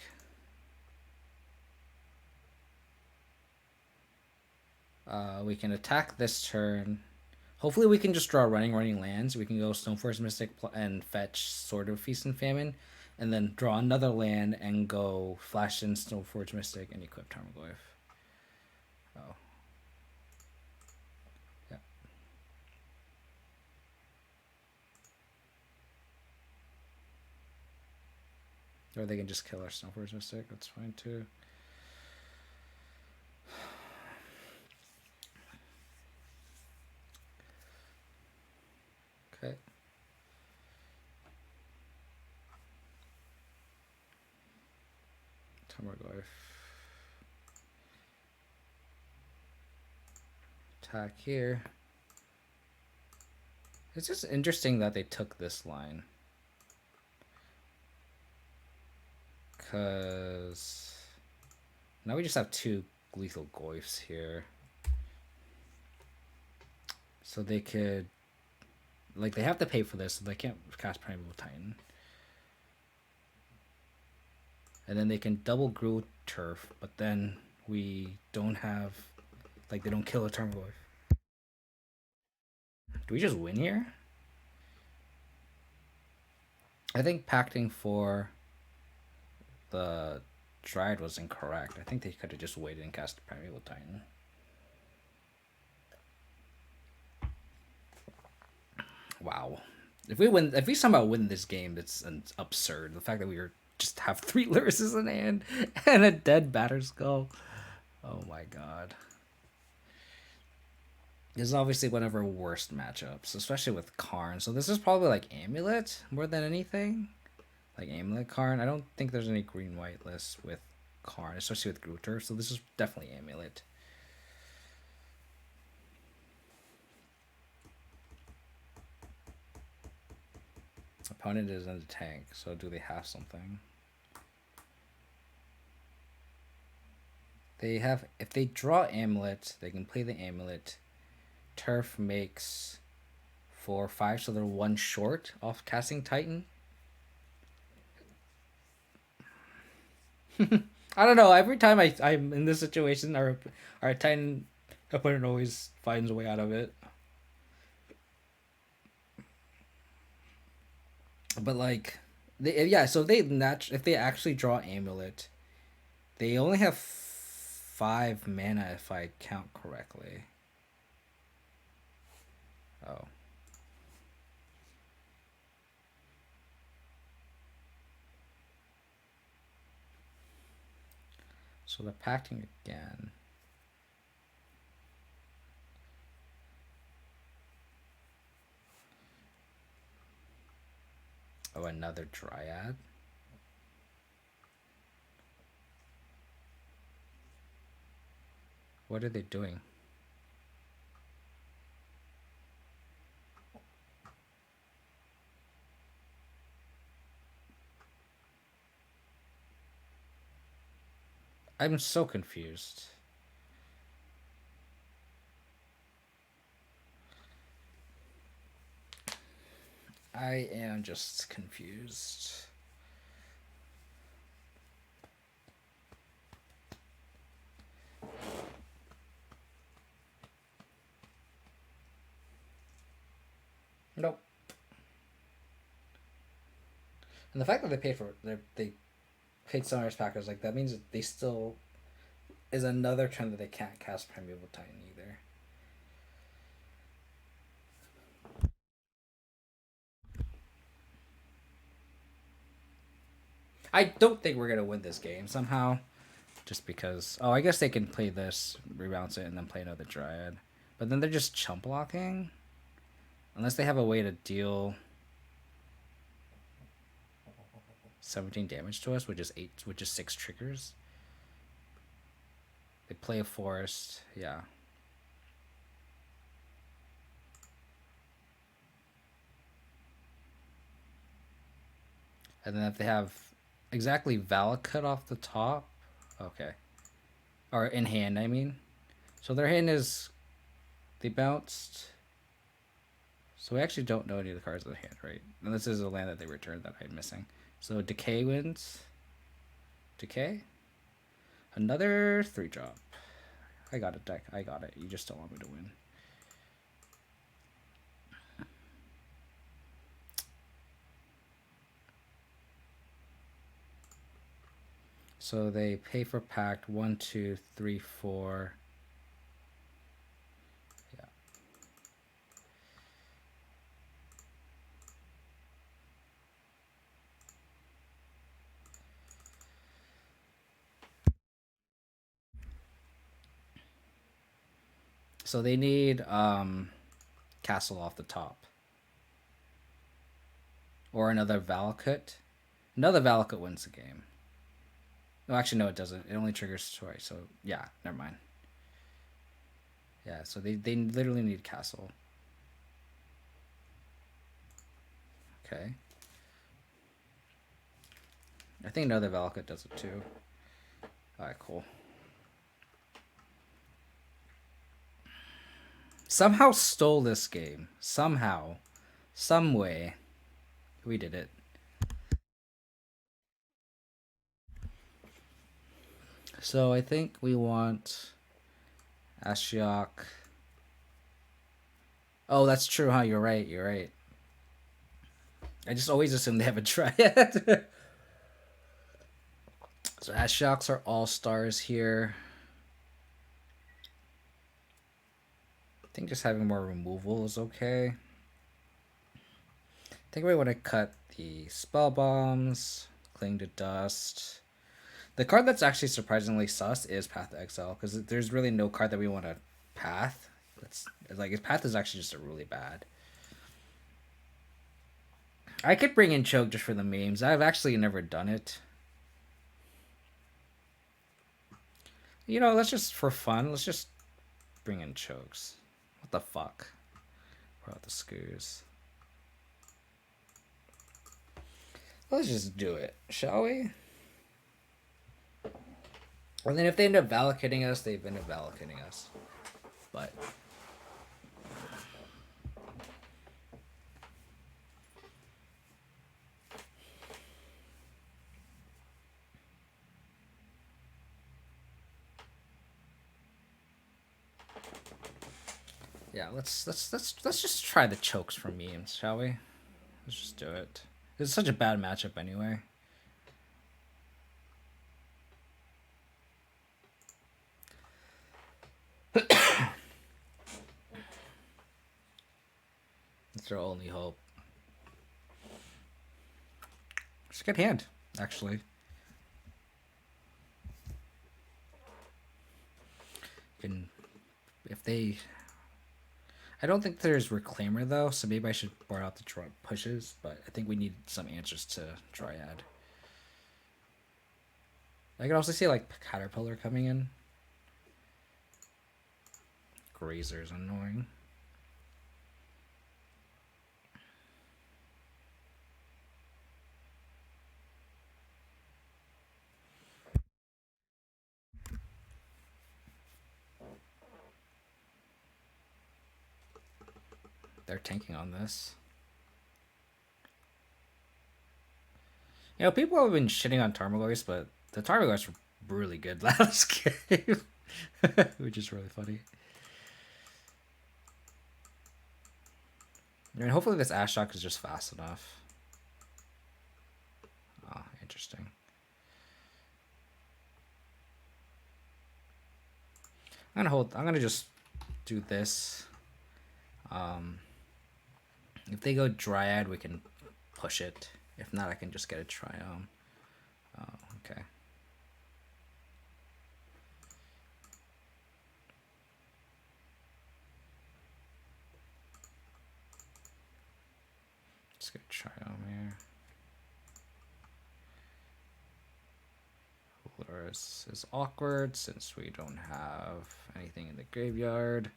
We can attack this turn. Hopefully we can just draw running lands. We can go Stoneforge Mystic and fetch Sword of Feast and Famine, and then draw another land and go flash in Stoneforge Mystic and equip Tarmogoyf. Oh. Yeah. Or they can just kill our Stoneforge Mystic. That's fine too. Okay. Tarmogoyf. Attack here. It's just interesting that they took this line. Because now we just have 2 lethal Goyfs here. So they could, like, they have to pay for this, so they can't cast Primeval Titan. And then they can double Groot Turf, but then we don't have, like, they don't kill a Tarmogoyf. Do we just win here? I think pacting for the Dryad was incorrect. I think they could have just waited and cast Primeval Titan. Wow. If we somehow win this game, it's absurd. The fact that we just have 3 Lurruses in hand and a dead Batterskull. Oh my god. This is obviously one of our worst matchups, especially with Karn. So this is probably like Amulet more than anything. Like Amulet Karn. I don't think there's any green-white lists with Karn, especially with Gruter. So this is definitely Amulet. Opponent is in the tank, so do they have something? They have, if they draw Amulet, they can play the Amulet. Turf makes 4/5, so they're 1 short off casting Titan. I don't know. Every time I'm in this situation, our Titan opponent always finds a way out of it. But like, so if they actually draw Amulet, they only have 5 mana if I count correctly. Oh. So they're pacting again. Oh, another Dryad. What are they doing? I'm so confused. I am just confused. Nope. And the fact that they paid for they paid Sunrise Packers, like that means that they still is another trend that they can't cast Primeval Titan either. I don't think we're gonna win this game somehow. Just because, oh, I guess they can play this, rebounce it, and then play another Dryad. But then they're just chump blocking. Unless they have a way to deal 17 damage to us, which is 6 triggers. They play a forest, yeah. And then if they have exactly Valakut off the top, okay. Or in hand, I mean. So their hand is, they bounced. So we actually don't know any of the cards in the hand, right? And this is a land that they returned that I'm missing. So Decay wins. Decay? Another 3-drop. I got it, deck. I got it. You just don't want me to win. So they pay for pact 1, 2, 3, 4. Yeah. So they need castle off the top. Or another Valakut. Another Valakut wins the game. No, actually, no, it doesn't. It only triggers twice. So, yeah, never mind. Yeah, so they literally need castle. Okay. I think another Valakut does it too. Alright, cool. Somehow stole this game. Somehow. Some way. We did it. So I think we want Ashiok. Oh, that's true, huh? You're right. You're right. I just always assume they have a Triad. So Ashioks are all stars here. I think just having more removal is okay. I think we want to cut the spell bombs, cling to dust. The card that's actually surprisingly sus is Path to Exile, because there's really no card that we want to path. That's like, his path is actually just a really bad. I could bring in Choke just for the memes. I've actually never done it. You know, let's just, for fun, let's just bring in Chokes. What the fuck? We're out the scoos. Let's just do it, shall we? And then if they end up Valakutting us, they've ended up Valakutting us. But yeah, let's just try the Chokes for memes, shall we? Let's just do it. It's such a bad matchup anyway. It's our only hope. It's a good hand, actually. Can, if they, I don't think there's Reclaimer though, so maybe I should board out the pushes. But I think we need some answers to Dryad. I can also see like Caterpillar coming in. Grazer's annoying. they're tanking on this. You know, people have been shitting on Tarmogoyfs, but the Tarmogoyfs were really good last game, which is really funny. I mean, hopefully this Ashok is just fast enough. Oh, interesting. I'm gonna just do this. If they go Dryad, we can push it. If not, I can just get a Triome. Oh, okay. Let's get a Triome here. Lurrus is awkward since we don't have anything in the graveyard.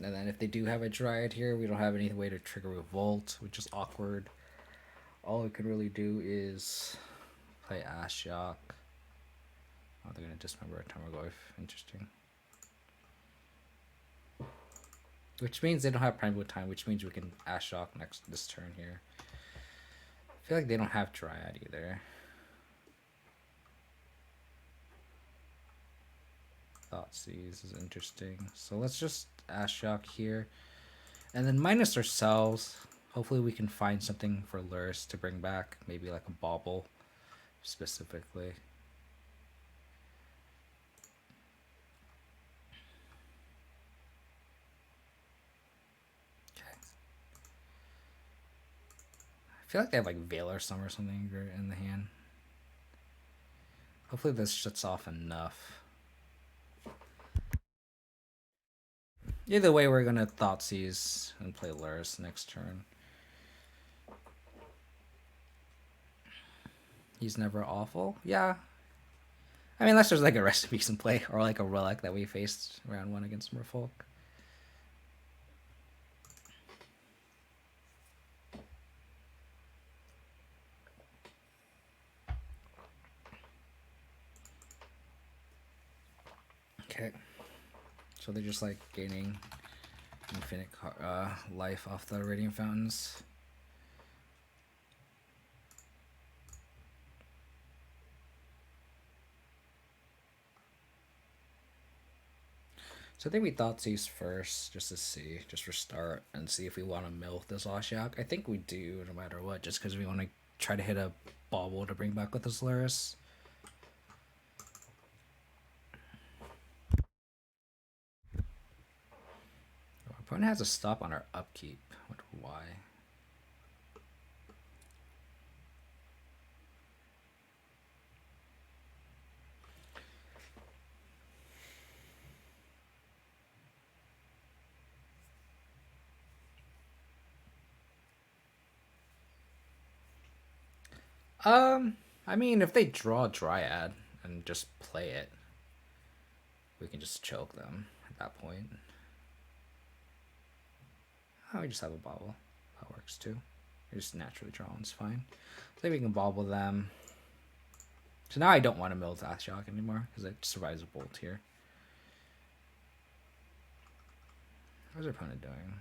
And then if they do have a Dryad here, we don't have any way to trigger Revolt, which is awkward. All we can really do is play Ashiok. Oh, they're going to dismember a Tarmogoyf. Interesting. Which means they don't have Primeval Time, which means we can Ashiok this turn here. I feel like they don't have Dryad either. Thoughtseize is interesting. So let's just Ashiok here. And then minus ourselves. Hopefully we can find something for Lurrus to bring back. Maybe like a Bauble specifically. Okay. I feel like they have like Veil or Sum or something in the hand. Hopefully this shuts off enough. Either way, we're going to Thoughtseize and play Lurrus next turn. He's never awful. Yeah. I mean, unless there's like a Recipes in play or like a Relic that we faced round 1 against Merfolk. Okay. So they're just like gaining infinite life off the Radiant Fountains. So I think we Thoughtseize first, just to see, just restart and see if we want to milk this Ashiok. I think we do, no matter what, just because we want to try to hit a Bauble to bring back with this Lurrus. Our opponent has a stop on our upkeep. I wonder why. I mean, if they draw Dryad and just play it, we can just choke them at that point. Oh, we just have a Bauble. That works too. We just naturally draw one's fine. I think we can Bauble them. So now I don't want to mill Ashiok anymore because it survives a bolt here. What's our opponent doing?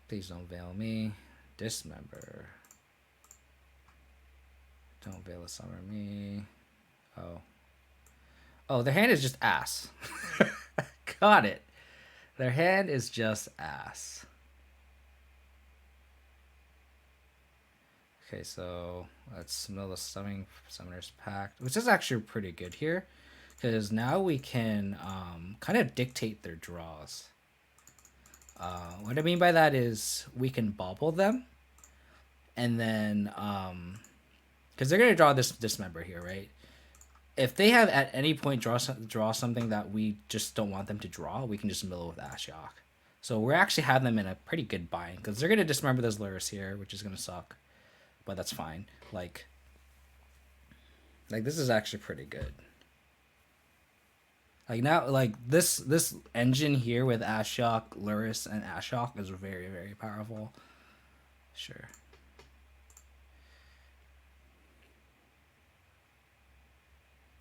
Please don't veil me. Dismember. Don't veil a summer me. Oh. Oh, their hand is just ass. Got it. Their hand is just ass. Okay, so let's mill the Summoner's Pact, which is actually pretty good here, because now we can kind of dictate their draws. What I mean by that is we can Bauble them, and then because they're gonna draw this Dismember here, right? If they have at any point draw something that we just don't want them to draw, we can just mill it with Ashiok. So we're actually have them in a pretty good bind, because they're gonna Dismember this Lurrus here, which is gonna suck, but that's fine. Like this is actually pretty good. Like now, like this engine here with Ashiok, Lurrus, and Ashiok is very, very powerful. Sure.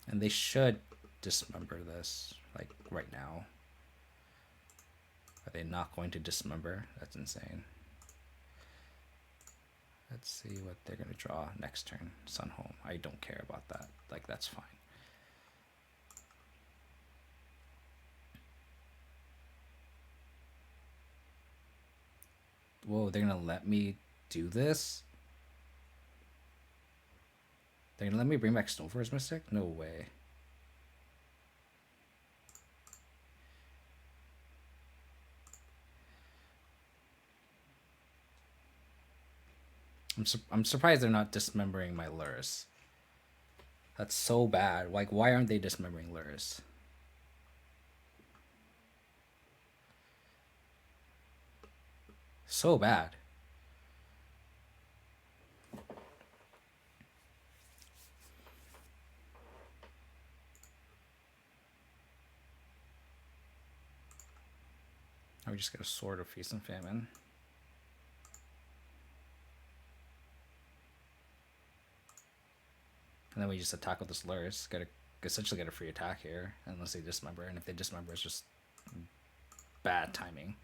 And they should dismember this, like, right now. Are they not going to dismember? That's insane. Let's see what they're going to draw next turn. Sun Home. I don't care about that. Like, that's fine. Whoa, they're going to let me do this? They're going to let me bring back Stoneforge Mystic? No way. I'm surprised they're not dismembering my Lurrus. That's so bad. Like, why aren't they dismembering Lurrus? So bad. Or we just get a Sword of Feast and Famine. And then we just attack with this Lurrus. Essentially get a free attack here, unless they dismember. And if they dismember, it's just bad timing.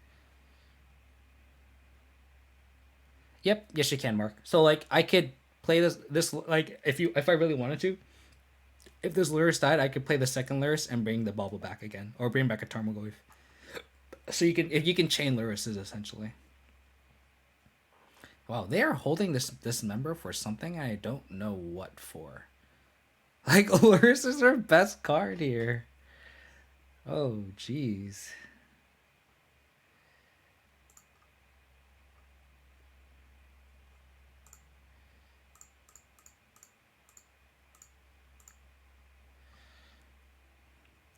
Yep, yes you can, Mark. So like I could play this like if I really wanted to. If this Lurrus died, I could play the second Lurrus and bring the Bauble back again, or bring back a Tarmogoyf. So you can chain Lurruses essentially. Wow, they are holding this member for something I don't know what for. Like, Lurrus is their best card here. Oh, jeez.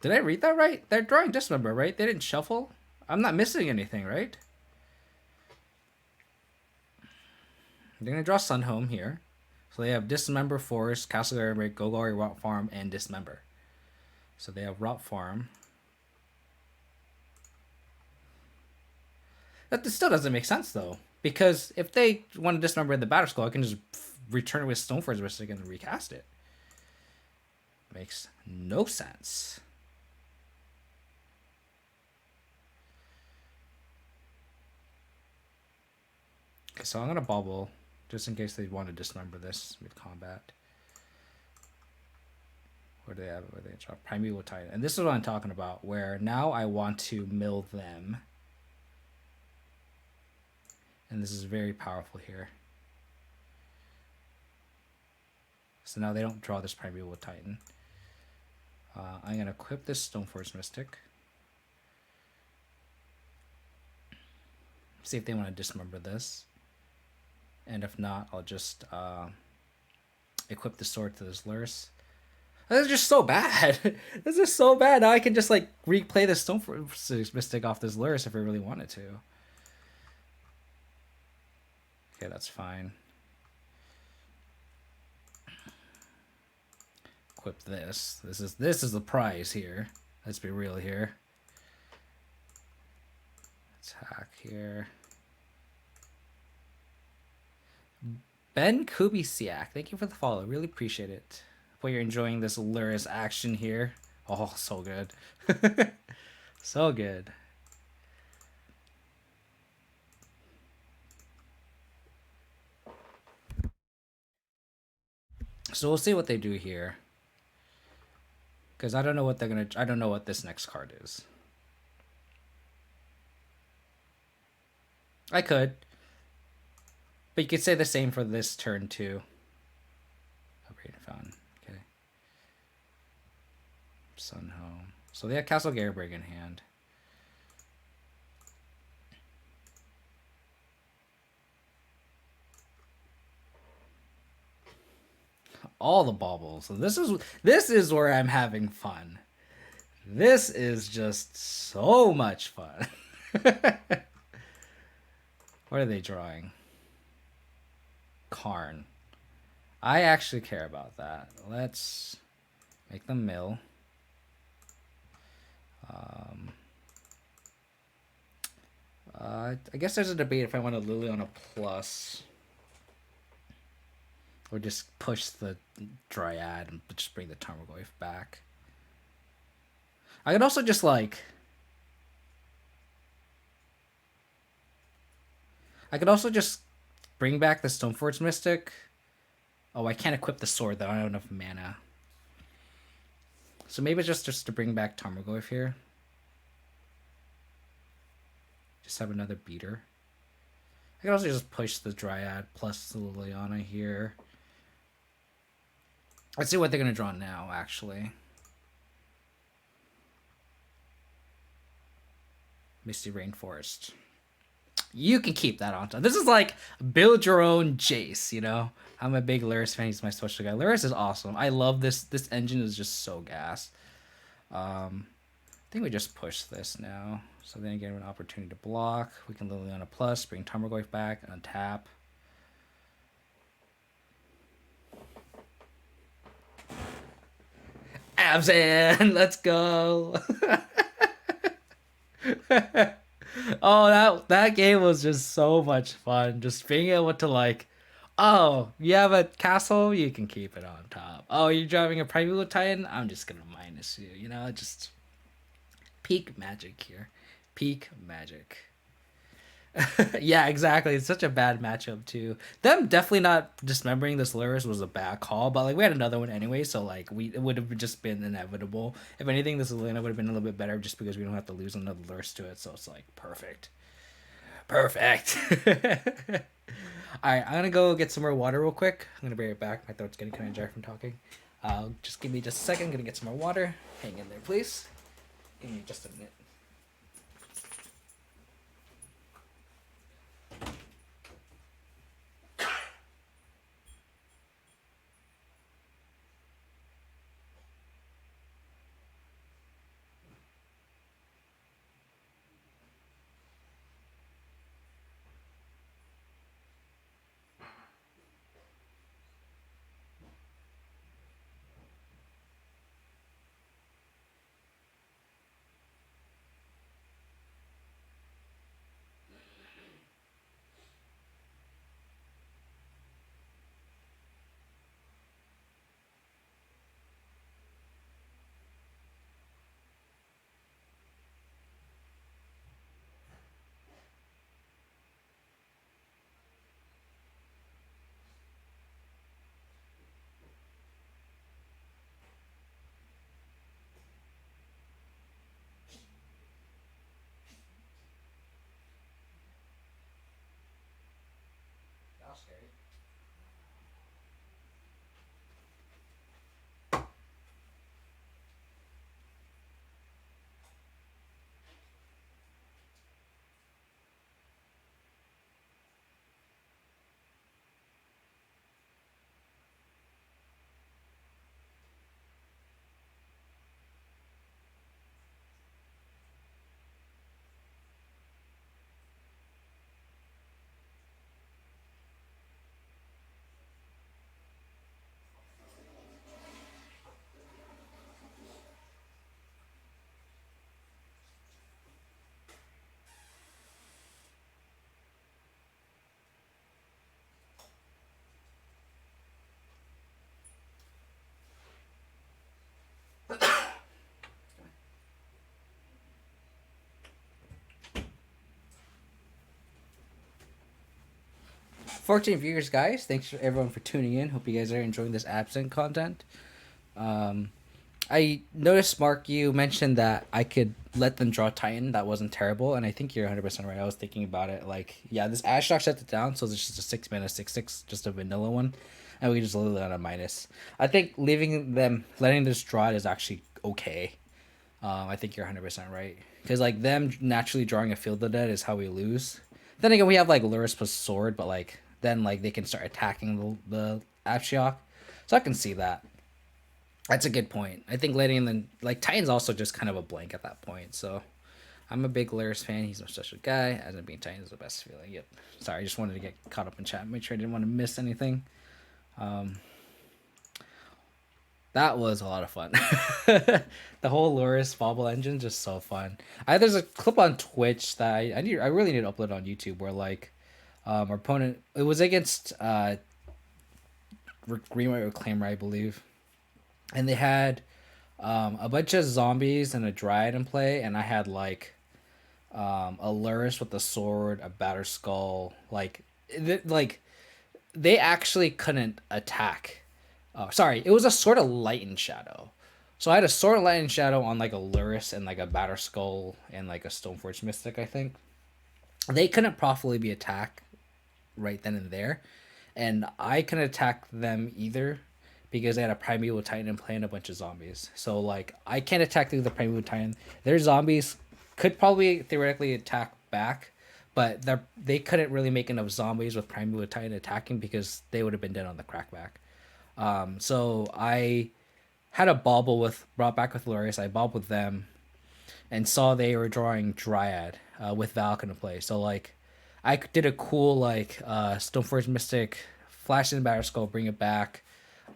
Did I read that right? They're drawing Dismember, right? They didn't shuffle? I'm not missing anything, right? They're going to draw Sunhome here. So they have Dismember, Forest, Castle Airbreak, Golgari, Rot Farm, and Dismember. So they have Rot Farm. That still doesn't make sense, though. Because if they want to Dismember in the Battle Skull, I can just return it with Stoneforge Mystic and recast it. Makes no sense. Okay, so I'm going to Bauble, just in case they want to Dismember this mid-combat. What do they have? What do they draw? Primeval Titan. And this is what I'm talking about, where now I want to mill them. And this is very powerful here. So now they don't draw this Primeval Titan. I'm going to equip this Stoneforge Mystic. See if they want to Dismember this. And if not, I'll just equip the sword to this Lurrus. This is just so bad. This is so bad. Now I can just like replay the Stoneforge Mystic off this Lurrus if I really wanted to. Okay, that's fine. Equip this. This is the prize here. Let's be real here. Attack here. Ben Kubisiak, thank you for the follow. Really appreciate it. Hope you're enjoying this Lurrus action here. Oh, so good. So good. So we'll see what they do here. Because I don't know what they're gonna. I don't know what this next card is. I could. But you could say the same for this turn too. Operating Fountain. Okay. Sun Home. So they have Castle Garibrig in hand. All the baubles. So this is where I'm having fun. This is just so much fun. What are they drawing? Karn. I actually care about that. Let's make them mill. I guess there's a debate if I want a Lily on a plus. Or just push the Dryad and just bring the Tarmogoyf back. I could also just like... I could also just bring back the Stoneforge Mystic. Oh, I can't equip the sword though. I don't have enough mana. So maybe it's just to bring back Tarmogoyf here. Just have another beater. I can also just push the Dryad plus the Liliana here. Let's see what they're going to draw now, actually. Misty Rainforest. You can keep that on top. This is like build your own Jace, you know? I'm a big Lurrus fan. He's my special guy. Lurrus is awesome. I love this. This engine is just so gas. I think we just push this now. So then again, an opportunity to block. We can Liliana plus, bring Tarmogoyf back, untap. Abzan, let's go. Oh, that game was just so much fun. Just being able to like, oh, you have a castle, you can keep it on top. Oh, you're driving a Primeval Titan, I'm just gonna minus you. You know, just peak magic here, peak magic. Yeah, exactly. It's such a bad matchup too. Them definitely not dismembering this Lurrus was a bad call, but like we had another one anyway, so like it would have just been inevitable. If anything, this Elena would have been a little bit better just because we don't have to lose another Lurrus to it. So it's like perfect, perfect. All right, I'm gonna go get some more water real quick. I'm gonna bring it back. My throat's getting kind of dry from talking. Just give me just a second. I'm gonna get some more water. Hang in there, please. Give me just a minute. 14 viewers, guys. Thanks for everyone for tuning in. Hope you guys are enjoying this absent content. I noticed, Mark, you mentioned that I could let them draw Titan. That wasn't terrible, and I think you're 100% right. I was thinking about it. Like, yeah, this Ashdok shuts it down, so it's just a 6 mana 6/6, just a vanilla one, and we can just leave it on a minus. I think letting them just draw it is actually okay. I think you're 100% right. Because, like, them naturally drawing a Field of Dead is how we lose. Then again, we have, like, Lurrus plus Sword, but, like, then, like, they can start attacking the Ashiok. So I can see that. That's a good point. I think letting them... Like, Titan's also just kind of a blank at that point, so... I'm a big Lurrus fan. He's my special guy. As in being Titan is the best feeling. Yep. Sorry, I just wanted to get caught up in chat. Make sure I didn't want to miss anything. That was a lot of fun. The whole Lurrus Bauble engine just so fun. There's a clip on Twitch that I really need to upload on YouTube where like our opponent, it was against Green White Reclaimer, I believe, and they had a bunch of zombies and a dryad in play, and I had like a Lurrus with a sword, a batter skull, like they actually couldn't attack. Sorry, it was a Sword of Light and Shadow. So I had a Sword of Light and Shadow on like a Lurrus and like a batter skull and like a Stoneforge Mystic, I think. They couldn't properly be attacked right then and there, and I couldn't attack them either because they had a Primeval Titan and playing a bunch of zombies. So like I can't attack through the Primeval Titan. Their zombies could probably theoretically attack back, but they couldn't really make enough zombies with Primeval Titan attacking because they would have been dead on the crackback. So I had a bauble with brought back with Lurius. I baubled with them and saw they were drawing Dryad with Valken to play. So like I did a cool like Stoneforge Mystic, flash in the Batter Skull, bring it back,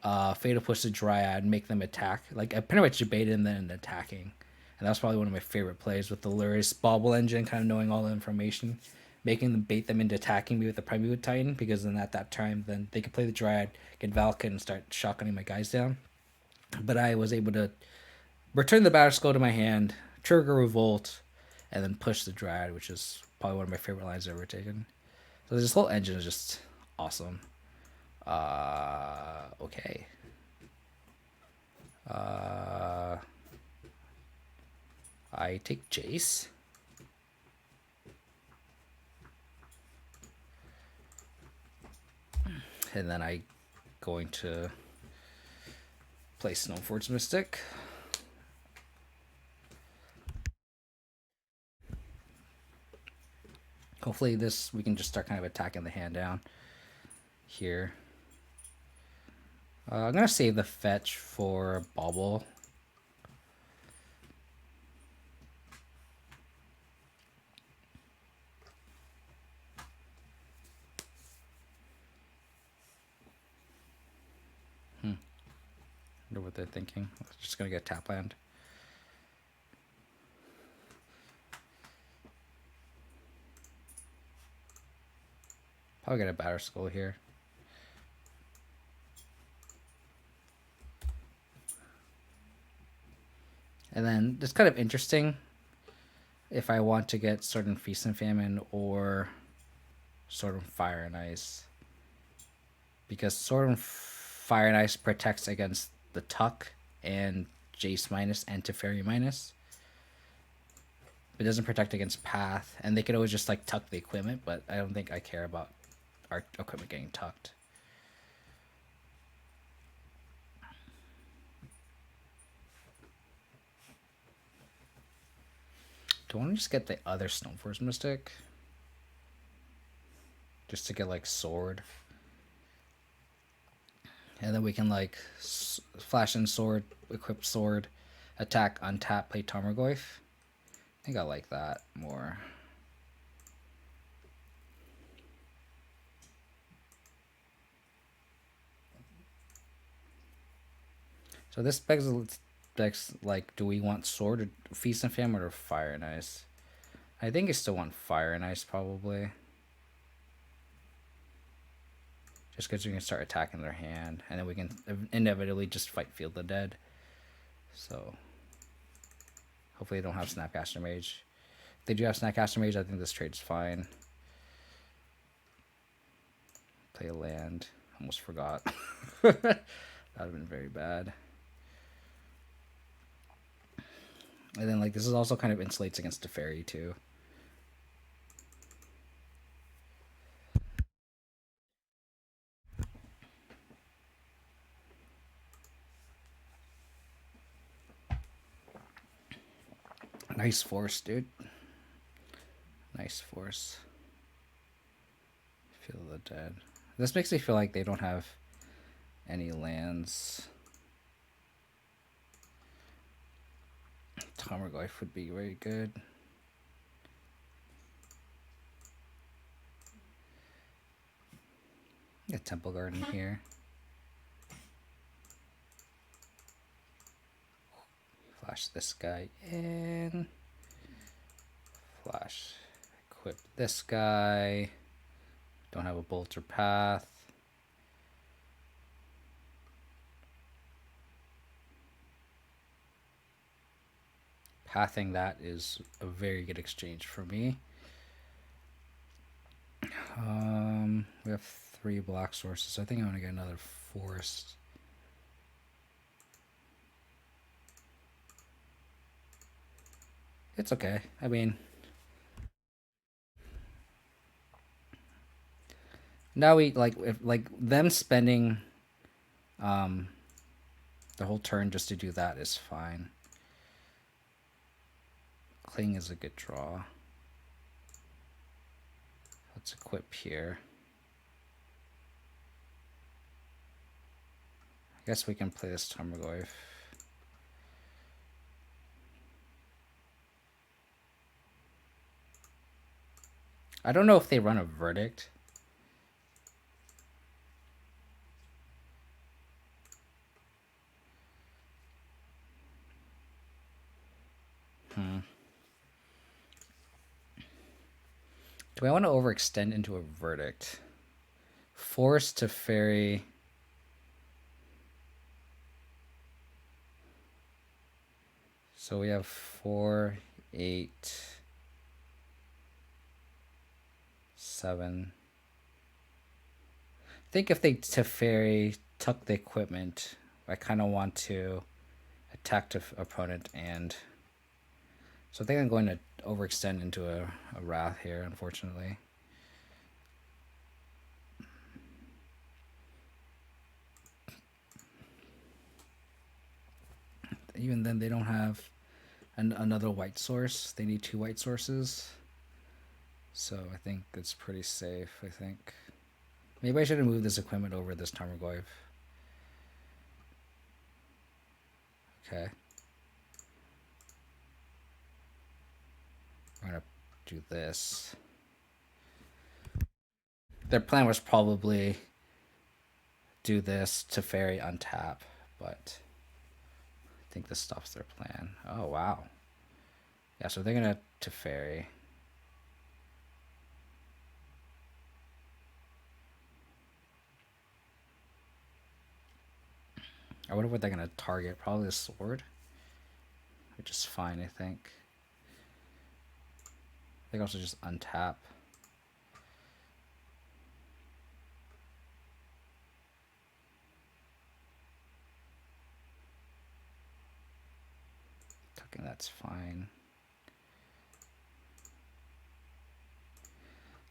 Fatal Push the Dryad, make them attack. Like I pretty much debated and then attacking. And that's probably one of my favorite plays with the Lurrus Bauble engine, kind of knowing all the information, making them bait them into attacking me with the Primeval Titan, because then at that time then they could play the Dryad, get Valken, and start shotgunning my guys down. But I was able to return the Batter Skull to my hand, trigger Revolt, and then push the Dryad, which is probably one of my favorite lines I've ever taken. So this whole engine is just awesome. Okay. I take Jace. And then I going to play Stoneforge Mystic. Hopefully this we can just start kind of attacking the hand down here. I'm gonna save the fetch for Bauble. Wonder what they're thinking. Just gonna get tap land. Probably get a Batter Skull here. And then it's kind of interesting if I want to get Sword and Feast and Famine or Sword and Fire and Ice. Because Sword and Fire and Ice protects against the Tuck and Jace minus and Teferi minus. It doesn't protect against Path, and they could always just like tuck the equipment, but I don't think I care about our equipment getting tucked. Do I want to just get the other Stoneforge Mystic? Just to get like Sword. And then we can like flash in Sword, equip Sword, attack, untap, play Tarmogoyf. I think I like that more. So this begs like, do we want Sword or Feast and Famine or Fire and Ice? I think I still want Fire and Ice probably. Just because we can start attacking their hand, and then we can inevitably just fight Field of the Dead. So hopefully they don't have Snapcaster Mage. If they do have Snapcaster Mage, I think this trade's fine. Play a land. Almost forgot. That would have been very bad. And then like this is also kind of insulates against Teferi too. Nice force, dude. Nice force. Feel the Dead. This makes me feel like they don't have any lands. Tarmogoyf would be very good. Get Temple Garden here. Flash this guy in. Flash. Equip this guy. Don't have a Bolter Path. Pathing that is a very good exchange for me. We have 3 black sources. I think I want to get another forest. It's okay. I mean, now we like them spending the whole turn just to do that is fine. Cling is a good draw. Let's equip here. I guess we can play this Transmogrify. I don't know if they run a verdict. Do I want to overextend into a verdict? Force to fairy. So we have 4, 8, 7. I think if they Teferi tuck the equipment, I kind of want to attack the opponent, and so I think I'm going to overextend into a Wrath here, unfortunately. Even then, they don't have another white source. They need 2 white sources. So I think it's pretty safe, I think. Maybe I should have moved this equipment over this Transmogrify. Okay. I'm going to do this. Their plan was probably do this to fairy untap, but I think this stops their plan. Oh, wow. Yeah, so they're going to fairy. I wonder what they're going to target. Probably the sword, which is fine, I think. They can also just untap. Tucking, that's fine.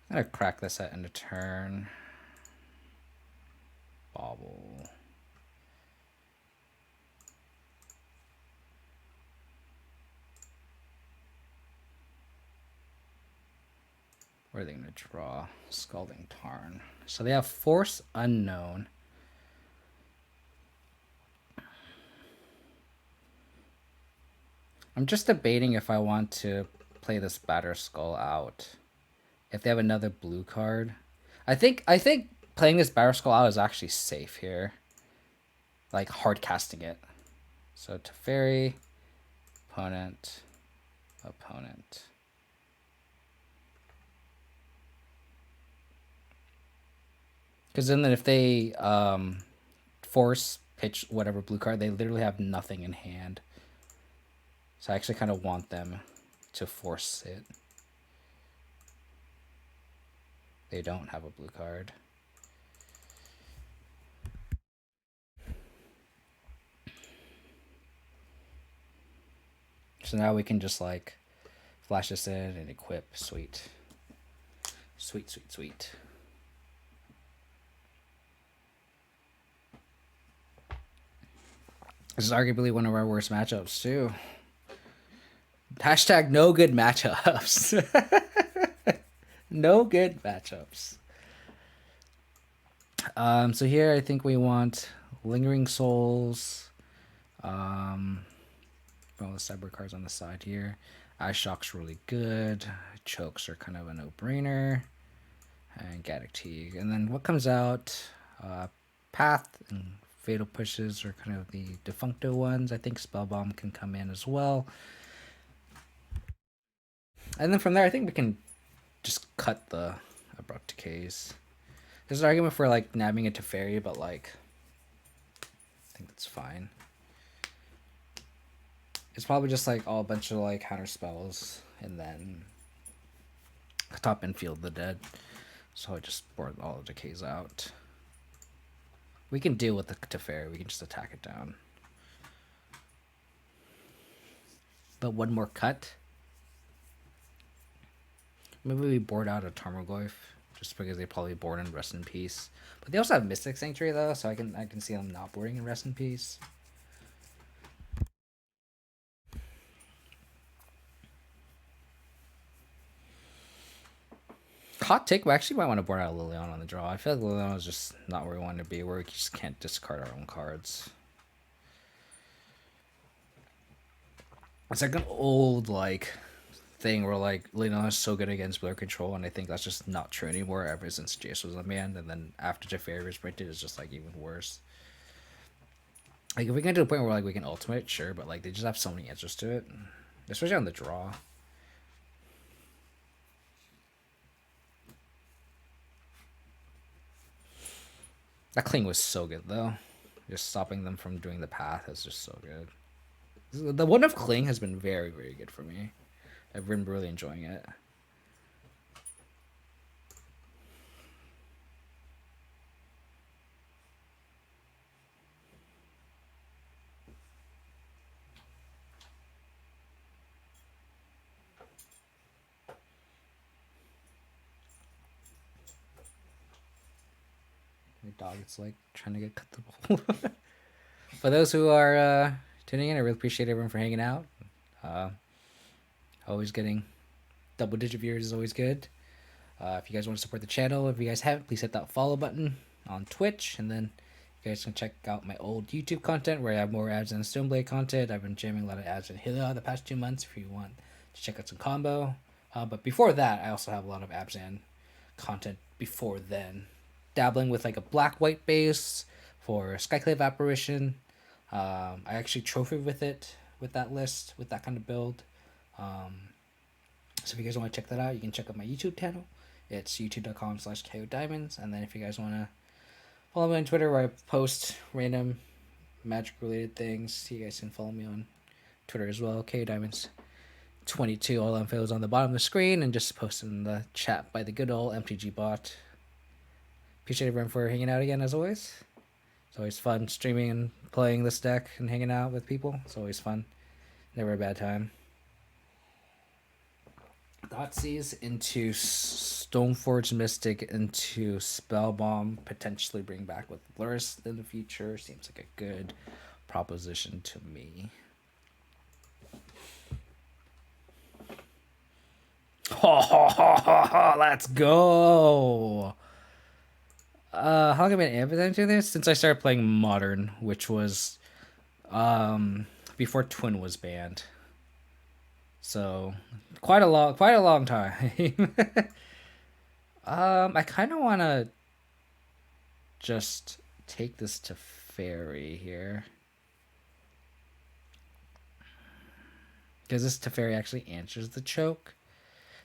I'm going to crack this at end of turn. Bauble. Where are they going to draw? Scalding Tarn. So they have Force Unknown. I'm just debating if I want to play this Batter Skull out. If they have another blue card. I think playing this Batter Skull out is actually safe here. Like hard casting it. So Teferi, opponent, opponent. Because then if they force pitch whatever blue card, they literally have nothing in hand. So I actually kind of want them to force it. They don't have a blue card. So now we can just like flash this in and equip. Sweet. Sweet, sweet, sweet. This is arguably one of our worst matchups too. Hashtag no good matchups. No good matchups. So here I think we want Lingering Souls. All the cyber cards on the side here. Eye Shock's really good. Chokes are kind of a no-brainer. And Gaddock Teague. And then what comes out? Path and Fatal Pushes are kind of the defuncto ones. I think Spellbomb can come in as well. And then from there, I think we can just cut the Abrupt Decays. There's an argument for like nabbing it to Fairy, but like I think that's fine. It's probably just like all a bunch of like counter spells and then top infield the dead. So I just board all the decays out. We can deal with the Teferi. We can just attack it down. But one more cut. Maybe we board out a Tarmogoyf, just because they probably board in Rest in Peace. But they also have Mystic Sanctuary though, so I can see them not boarding in Rest in Peace. Hot take, we actually might want to board out Liliana on the draw. I feel like Liliana is just not where we want to be, where we just can't discard our own cards. It's like an old like thing where like Liliana is so good against blur control, and I think that's just not true anymore ever since Jace was a man, and then after Teferi was printed, it's just like even worse. Like if we get to the point where like we can ultimate, sure, but like they just have so many answers to it, especially on the draw. That cling was so good though. Just stopping them from doing the path is just so good. The one of Cling has been very, very good for me. I've been really enjoying it. My dog is like trying to get comfortable. For those who are tuning in, I really appreciate everyone for hanging out. Always getting double-digit viewers is always good. If you guys want to support the channel, if you guys haven't, please hit that follow button on Twitch, and then you guys can check out my old YouTube content where I have more Abzan Stoneblade content. I've been jamming a lot of Abzan Hila the past 2 months if you want to check out some combo. But before that, I also have a lot of Abzan content before then. Dabbling with like a black-white base for Skyclave Apparition. I actually trophied with it, with that list, with that kind of build. So if you guys want to check that out, you can check out my YouTube channel. It's youtube.com/KODiamonds. And then if you guys want to follow me on Twitter where I post random magic-related things, you guys can follow me on Twitter as well, KODiamonds22. All info is on the bottom of the screen and just posted in the chat by the good old MTG bot. Appreciate everyone for hanging out again, as always. It's always fun streaming and playing this deck and hanging out with people. It's always fun. Never a bad time. Thoughtseize into Stoneforge Mystic into Spellbomb, potentially bring back with Lurrus in the future. Seems like a good proposition to me. Let's go! How long have I been doing this? Since I started playing Modern, which was before Twin was banned. So quite a long time. I kind of want to just take this to Teferi here, because this Teferi actually answers the choke.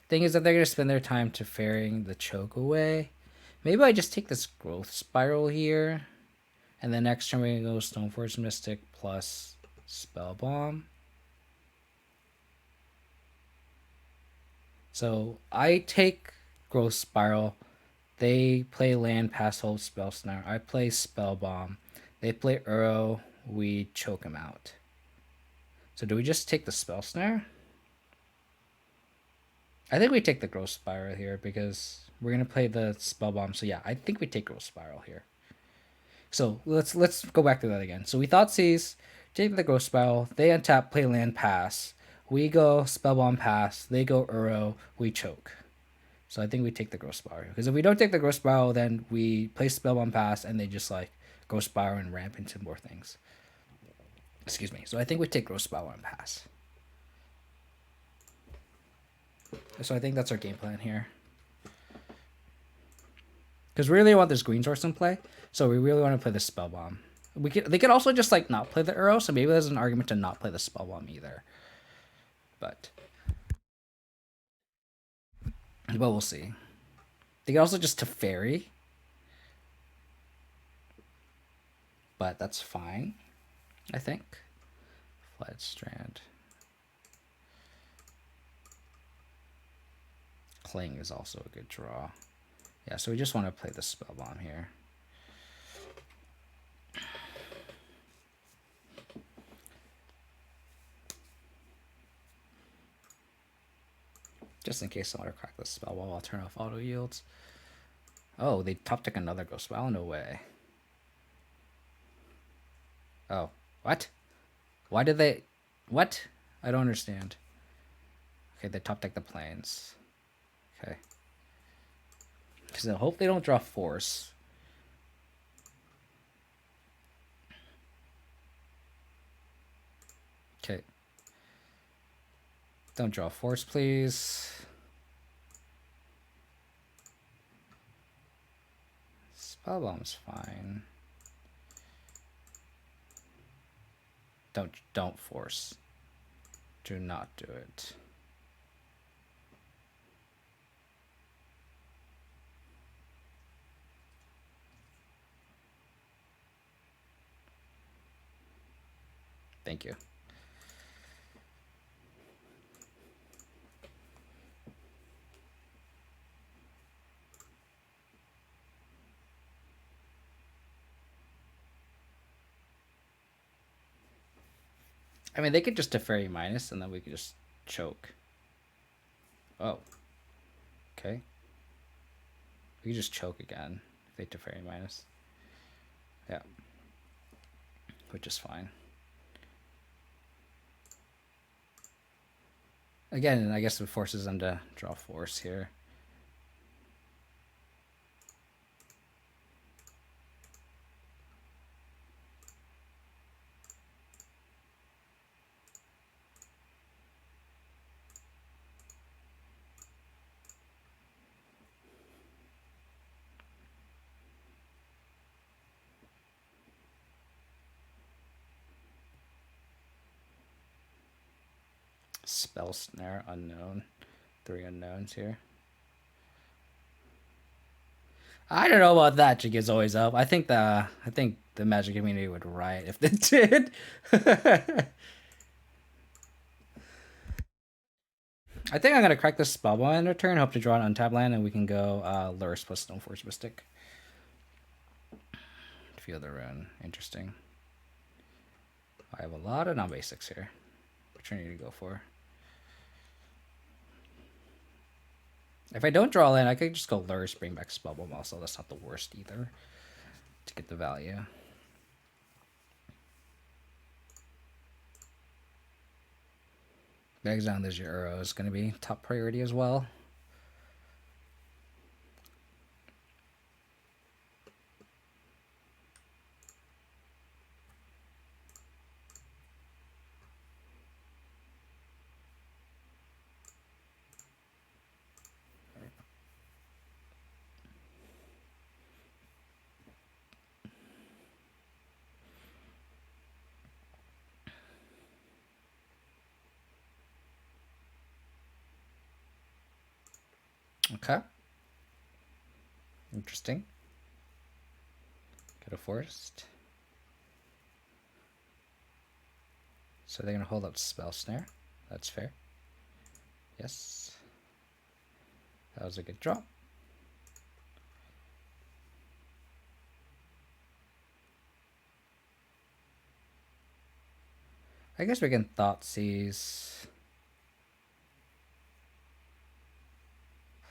Thing is that they're gonna spend their time Teferiing the choke away. Maybe I just take this growth spiral here, and then next turn we go Stoneforge Mystic plus Spellbomb. So I take Growth Spiral. They play Land, Pass, Hold, Spell Snare. I play Spellbomb. They play Uro. We choke them out. So do we just take the Spell Snare? I think we take the Growth Spiral here because we're gonna play the Spellbomb. So yeah, I think we take Growth Spiral here. So let's go back to that again. So we Thoughtseize, take the Growth Spiral. They untap, play Land, Pass. We go Spellbomb, Pass. They go Uro. We choke. So I think we take the Growth Spiral. Because if we don't take the Growth Spiral, then we play Spellbomb, Pass, and they just like Growth Spiral and ramp into more things. Excuse me. So I think we take Growth Spiral and Pass. So I think that's our game plan here. Because we really want this green source in play. So we really want to play the Spellbomb. They could also just like not play the Uro. So maybe there's an argument to not play the Spellbomb either. But we'll see. They can also just Teferi. But that's fine, I think. Flight Strand. playing is also a good draw. Yeah, so we just want to play the spell bomb here. Just in case I want to crack the spell bomb, I'll turn off auto yields. Oh, they top deck another ghost spell. No way. Oh, what? Why did they? What? I don't understand. Okay, they top deck the planes. Okay. Because I hope they don't draw force. Okay. Don't draw force, please. Spell bomb's fine. Don't force. Do not do it. Thank you. I mean, they could just Teferi minus, and then we could just choke. Oh. Okay. We could just choke again if they Teferi minus. Yeah. Which is fine. Again, I guess it forces them to draw force here. Spell snare unknown. 3 unknowns here. I don't know about that. Jiggy's always up. I think the Magic community would riot if they did. I think I'm gonna crack this spell bomb in return. Hope to draw an untap land, and we can go Lurrus plus Stoneforge Mystic. Feel the rune. Interesting. I have a lot of non-basics here. Which one do you need to go for? If I don't draw land, I could just go Lurrus, bring back spell bomb. Also, that's not the worst either. To get the value. Bags down, there's your Uro is going to be top priority as well. Okay. Interesting. Get a forest. So they're going to hold up Spell Snare. That's fair. Yes. That was a good draw. I guess we can Thoughtseize.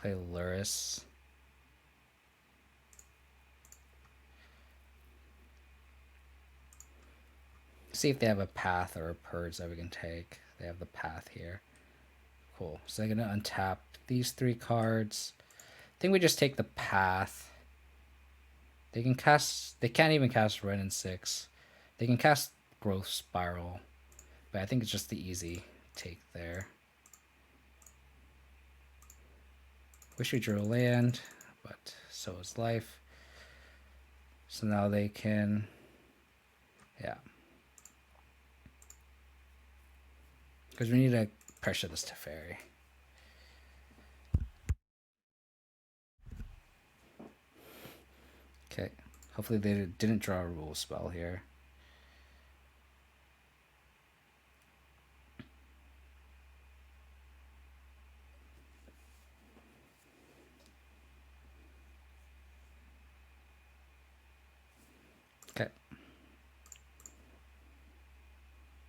Play Lurrus. See if they have a path or a purge that we can take. They have the path here. Cool. So they're going to untap these 3 cards. I think we just take the path. They can cast... They can't even cast Ren and 6. They can cast Growth Spiral. But I think it's just the easy take there. Wish we drew a land, but so is life. So now they can... Yeah. Because we need to pressure this Teferi. Okay. Hopefully they didn't draw a rule spell here.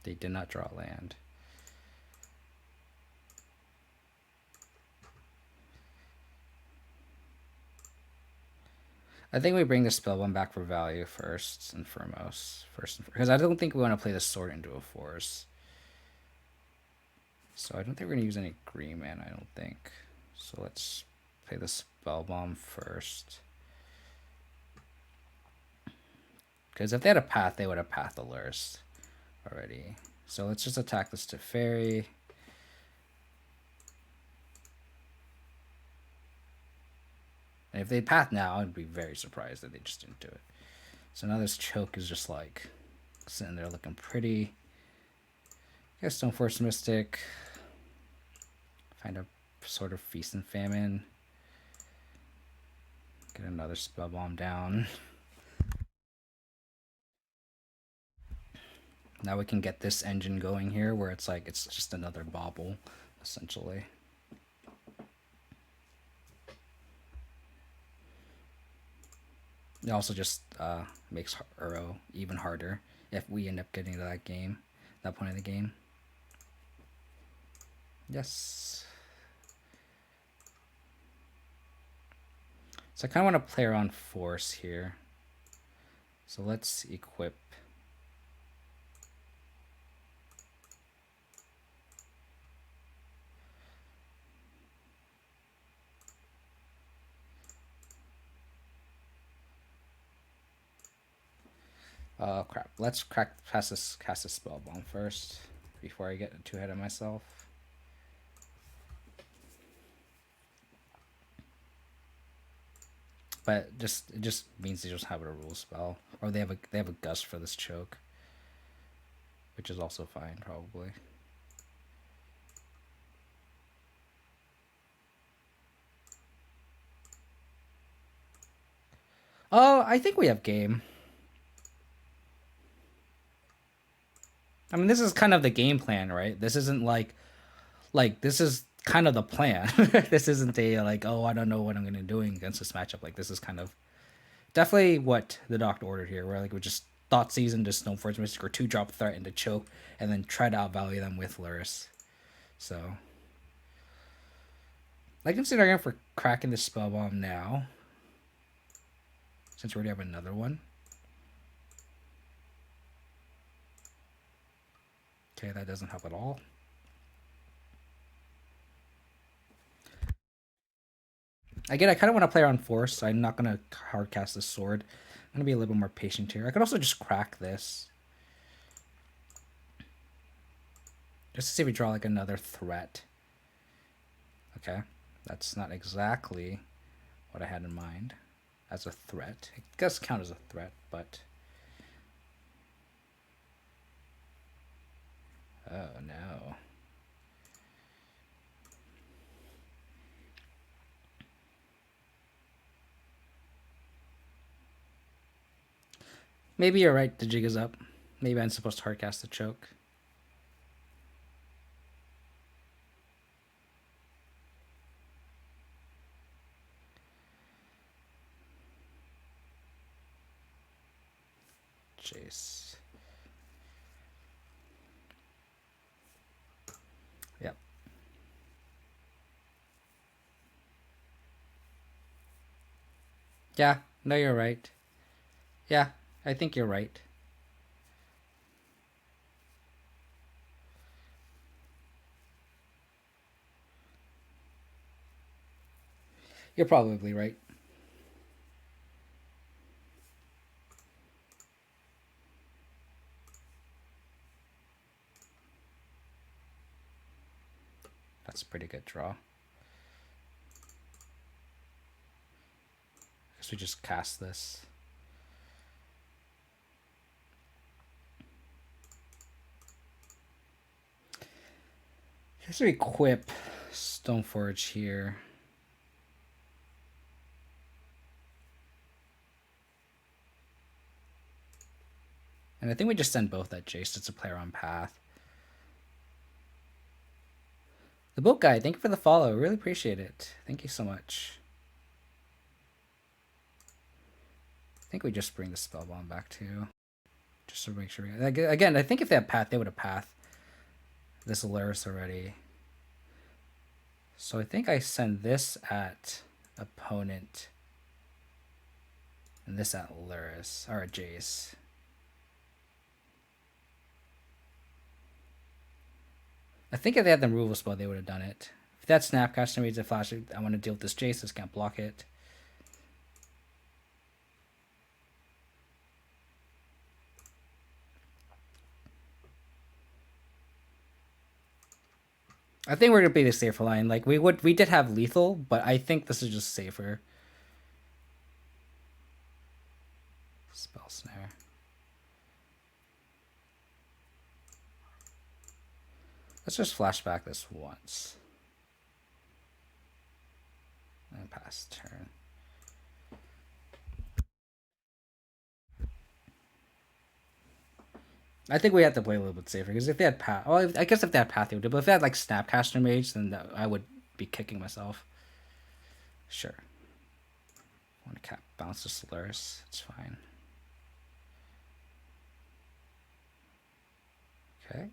They did not draw land. I think we bring the Spellbound back for value first and foremost. Because I don't think we want to play the sword into a force. So I don't think we're going to use any green mana, I don't think. So let's play the Spellbomb first. Because if they had a path, they would have Path the Lurrus already. So let's just attack this to Fairy. And if they path now, I'd be very surprised that they just didn't do it. So now this choke is just like sitting there looking pretty. Guess Stoneforge Mystic. Find a sort of Feast and Famine. Get another Spellbomb down. Now we can get this engine going here where it's like it's just another bauble, essentially. It also just makes Uro even harder if we end up getting to that game, that point of the game. Yes. So I kind of want to play around force here. So let's equip. Oh crap! Let's cast this Spellbomb first before I get too ahead of myself. But it just means they just have a rule spell, or they have a gust for this choke, which is also fine probably. Oh, I think we have game. I mean, this is kind of the game plan, right? This isn't like this is kind of the plan. This isn't a like, oh, I don't know what I'm gonna do against this matchup. Like this is kind of definitely what the doctor ordered here, where like we just thought season to Stoneforge Mystic or 2-drop threat into choke, and then try to outvalue them with Lurrus. So I consider again for cracking the Spellbomb now, since we already have another one. Okay, that doesn't help at all. Again, I kind of want to play around force, so I'm not going to hard cast the sword. I'm going to be a little bit more patient here. I could also just crack this. Just to see if we draw like another threat. Okay, that's not exactly what I had in mind as a threat. It does count as a threat, but... Oh no. Maybe you're right, the jig is up. Maybe I'm supposed to hardcast the choke. Chase. Yep. Yeah, no, you're right. Yeah, I think you're right. You're probably right. That's a pretty good draw. Guess we just cast this. Guess we equip Stoneforge here. And I think we just send both at Jace. It's a player on path. The boat guy, thank you for the follow. Really appreciate it. Thank you so much. I think we just bring the Spellbomb back too. just to make sure. Again, I think if they had path, they would have path this Lurrus already. So I think I send this at opponent and this at Lurrus or at Jace. I think if they had the removal spell, they would have done it. If that Snapcaster means a flash, I want to deal with this Jace. This can't block it. I think we're gonna be the safer line. Like we did have lethal, but I think this is just safer. Spell snare. Let's just flashback this once. And pass turn. I think we have to play a little bit safer because if they had path, well, I guess if they had path, they would do. But if they had like Snapcaster Mage, then I would be kicking myself. Sure. I want to cap bounce to Solaris. It's fine. Okay.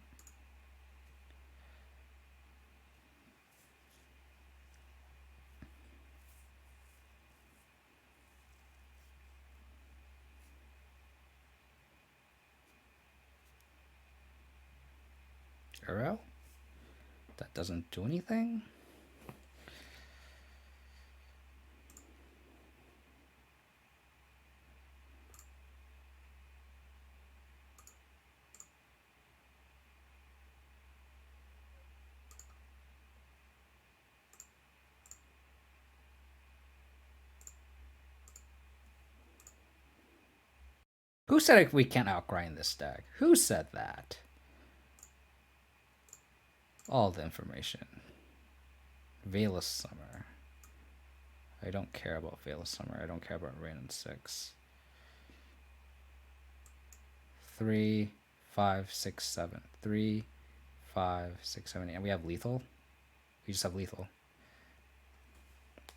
Arrow. That doesn't do anything. Who said we can't outgrind this deck? Who said that? All the information. Veil of Summer. I don't care about Veil of Summer. I don't care about Rain and 6. 3, 5, 6, 7. 3, 5, 6, 7, 8. And we have lethal. We just have lethal.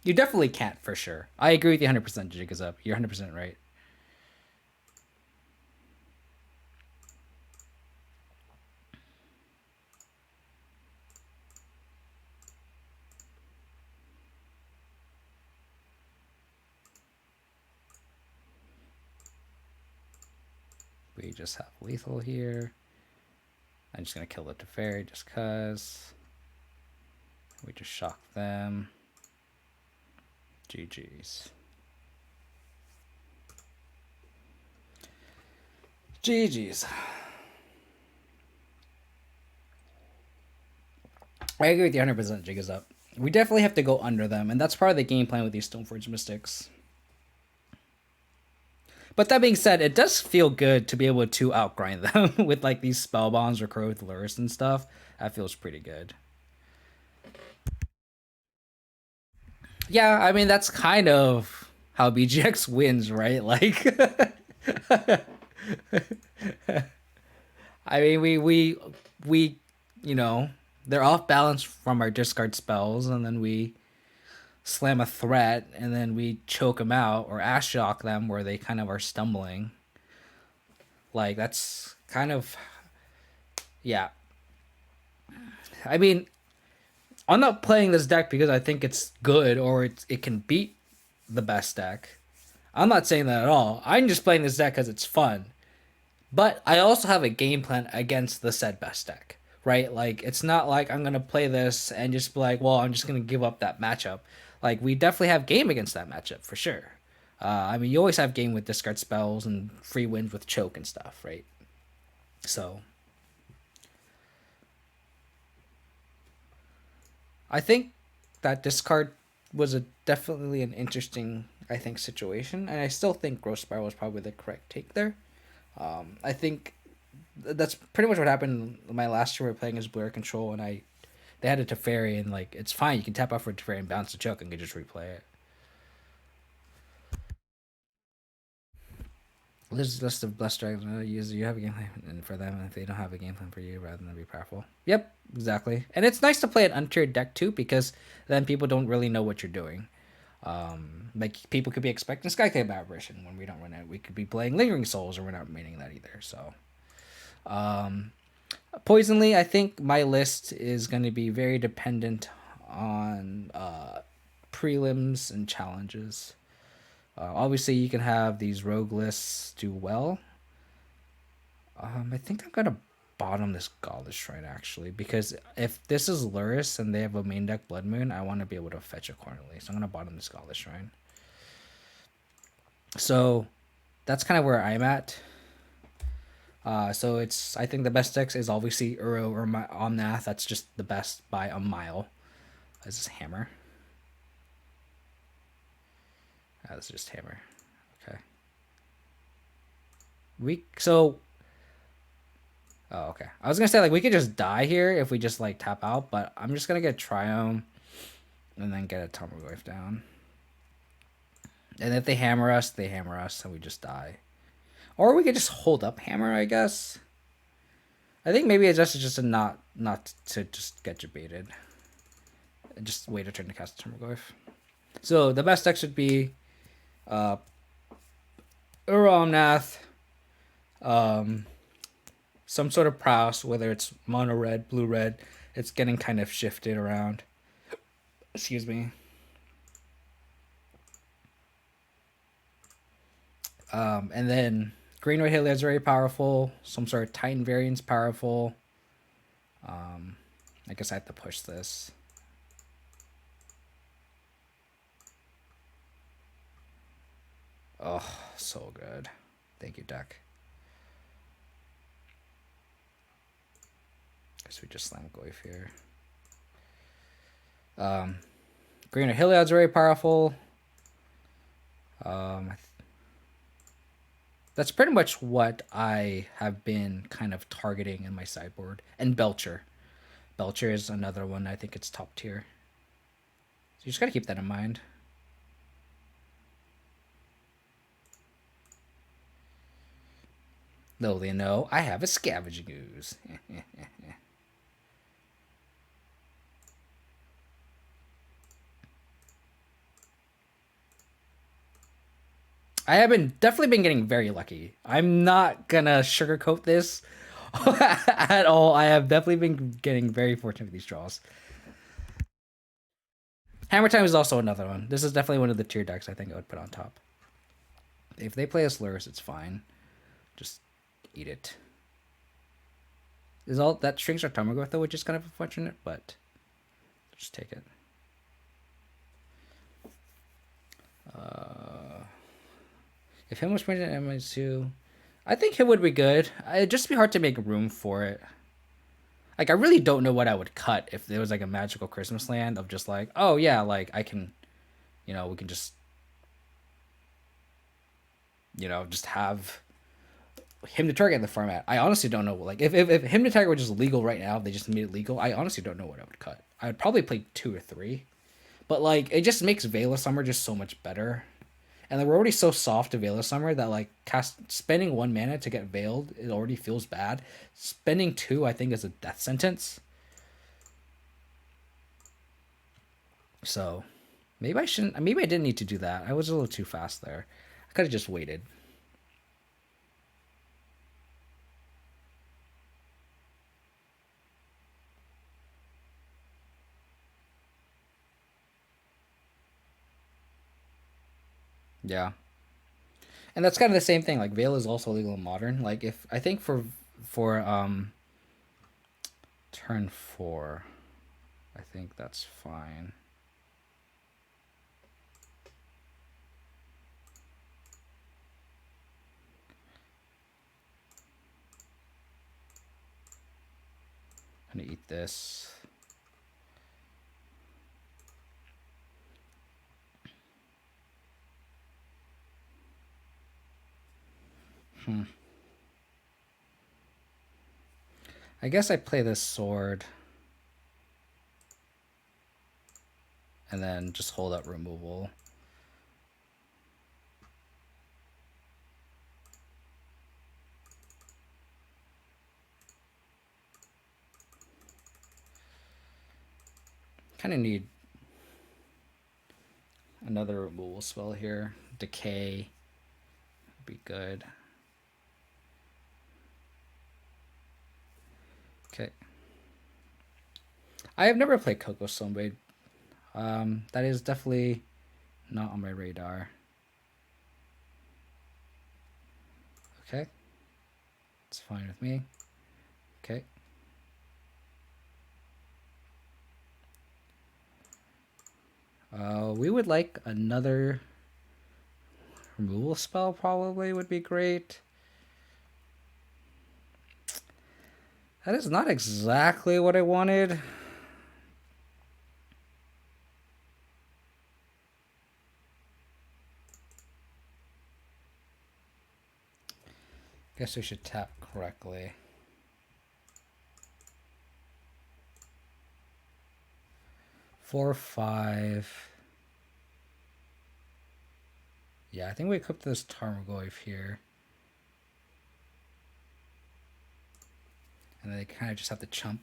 You definitely can't for sure. I agree with you 100%. Jig is up. You're 100% right. We just have lethal here. I'm just going to kill the Teferi just because. We just shock them. GG's. GG's. I agree with you 100%. Jig is up. We definitely have to go under them, and that's part of the game plan with these Stoneforge Mystics. But that being said, it does feel good to be able to outgrind them with like these spell bombs or Crow with Lurrus and stuff. That feels pretty good. Yeah, I mean that's kind of how BGX wins, right? Like I mean we you know, they're off balance from our discard spells, and then we slam a threat, and then we choke them out or ash shock them where they kind of are stumbling. Like that's kind of, yeah. I mean, I'm not playing this deck because I think it's good or it can beat the best deck. I'm not saying that at all. I'm just playing this deck because it's fun. But I also have a game plan against the said best deck, right? Like, it's not like I'm going to play this and just be like, well, I'm just going to give up that matchup. Like, we definitely have game against that matchup, for sure. I mean, you always have game with discard spells and free wins with choke and stuff, right? So, I think that discard was definitely an interesting, I think, situation. And I still think Growth Spiral was probably the correct take there. I think that's pretty much what happened my last year we were playing as Blur Control, and they had a Teferi, and like it's fine, you can tap out for a Teferi and bounce the choke and can just replay it. List of blessed dragons you have a game plan for them, and if they don't have a game plan for you, rather than be powerful. Yep, exactly. And it's nice to play an untiered deck too, because then people don't really know what you're doing. Like people could be expecting Skyclave Aberration when we don't run it. We could be playing Lingering Souls, or we're not meaning that either. So, Poisonly, I think my list is going to be very dependent on prelims and challenges. Obviously, you can have these rogue lists do well. I think I'm gonna bottom this Godless Shrine actually, because if this is Lurrus and they have a main deck Blood Moon, I want to be able to fetch accordingly. So I'm gonna bottom this Godless Shrine. So that's kind of where I'm at. So it's, I think the best decks is obviously Uro or Omnath. That's just the best by a mile. This is Hammer. This is just Hammer. Okay. Oh, okay. I was gonna say like we could just die here if we just like tap out, but I'm just gonna get Triome and then get a Tarmogoyf down. And if they hammer us, and we just die. Or we could just hold up hammer, I guess. I think maybe it's just a not to just get debated. Just wait a turn to cast a Tarmogoyf. So the best deck should be Uramnath, some sort of Prouse, whether it's mono red, blue red. It's getting kind of shifted around. Excuse me. And then Green Red Heliod's very powerful. Some sort of Titan variant's powerful. I guess I have to push this. Oh, so good. Thank you, deck. Guess we just slam Goyf here. Green Red Heliod's very powerful. That's pretty much what I have been kind of targeting in my sideboard. And Belcher. Belcher is another one. I think it's top tier. So you just got to keep that in mind. Little they know, I have a Scavenging Ooze. I have definitely been getting very lucky. I'm not gonna sugarcoat this at all. I have definitely been getting very fortunate with these draws. Hammer Time is also another one. This is definitely one of the tier decks I think I would put on top. If they play us Lurrus, it's fine. Just eat it. Is all that strings our Tarmogoyf though, which is kind of unfortunate, but just take it. If him was printed in MI2, I think him would be good. It'd just be hard to make room for it. Like, I really don't know what I would cut if there was like a magical Christmas land of just like, oh yeah, like I can, we can just, just have him to target in the format. I honestly don't know. Like, if him to target were just legal right now, if they just made it legal, I honestly don't know what I would cut. I would probably play 2 or 3. But like, it just makes Veil of Summer just so much better. And like, we're already so soft to Veil of Summer that like spending 1 mana to get veiled, it already feels bad. Spending 2, I think, is a death sentence. So maybe I shouldn't. Maybe I didn't need to do that. I was a little too fast there. I could have just waited. Yeah. And that's kind of the same thing. Like Veil is also legal in Modern. Like if I think for turn 4, I think that's fine. I'm gonna eat this. I guess I play this sword and then just hold up removal. Kind of need another removal spell here. Decay would be good. Okay. I have never played Coco Stoneblade. That is definitely not on my radar. Okay. It's fine with me. Okay. We would like another removal spell probably would be great. That is not exactly what I wanted. Guess we should tap correctly. 4, 5. Yeah, I think we equipped this Tarmogoyf here. And then they kind of just have to chump.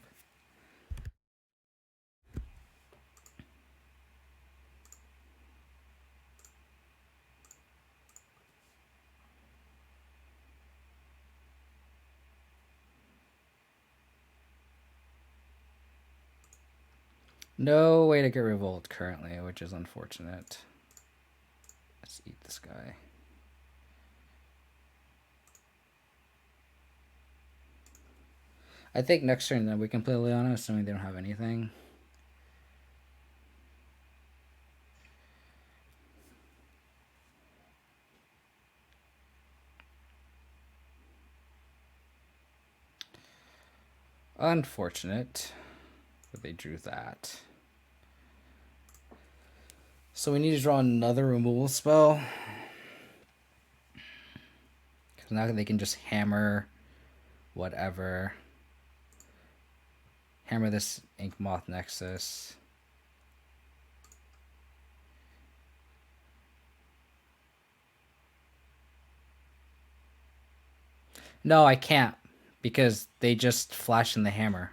No way to get Revolt currently, which is unfortunate. Let's eat this guy. I think next turn then we can play Leona, assuming they don't have anything. Unfortunate that they drew that. So we need to draw another removal spell. Because now they can just hammer whatever. Hammer this Ink Moth Nexus. No, I can't. Because they just flash in the hammer.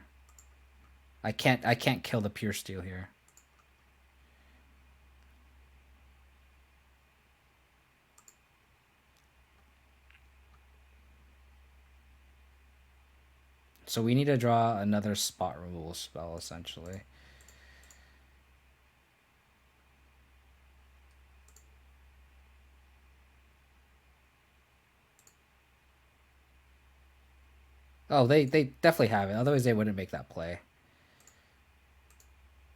I can't kill the pure steel here. So we need to draw another spot removal spell, essentially. Oh, they definitely have it. Otherwise, they wouldn't make that play.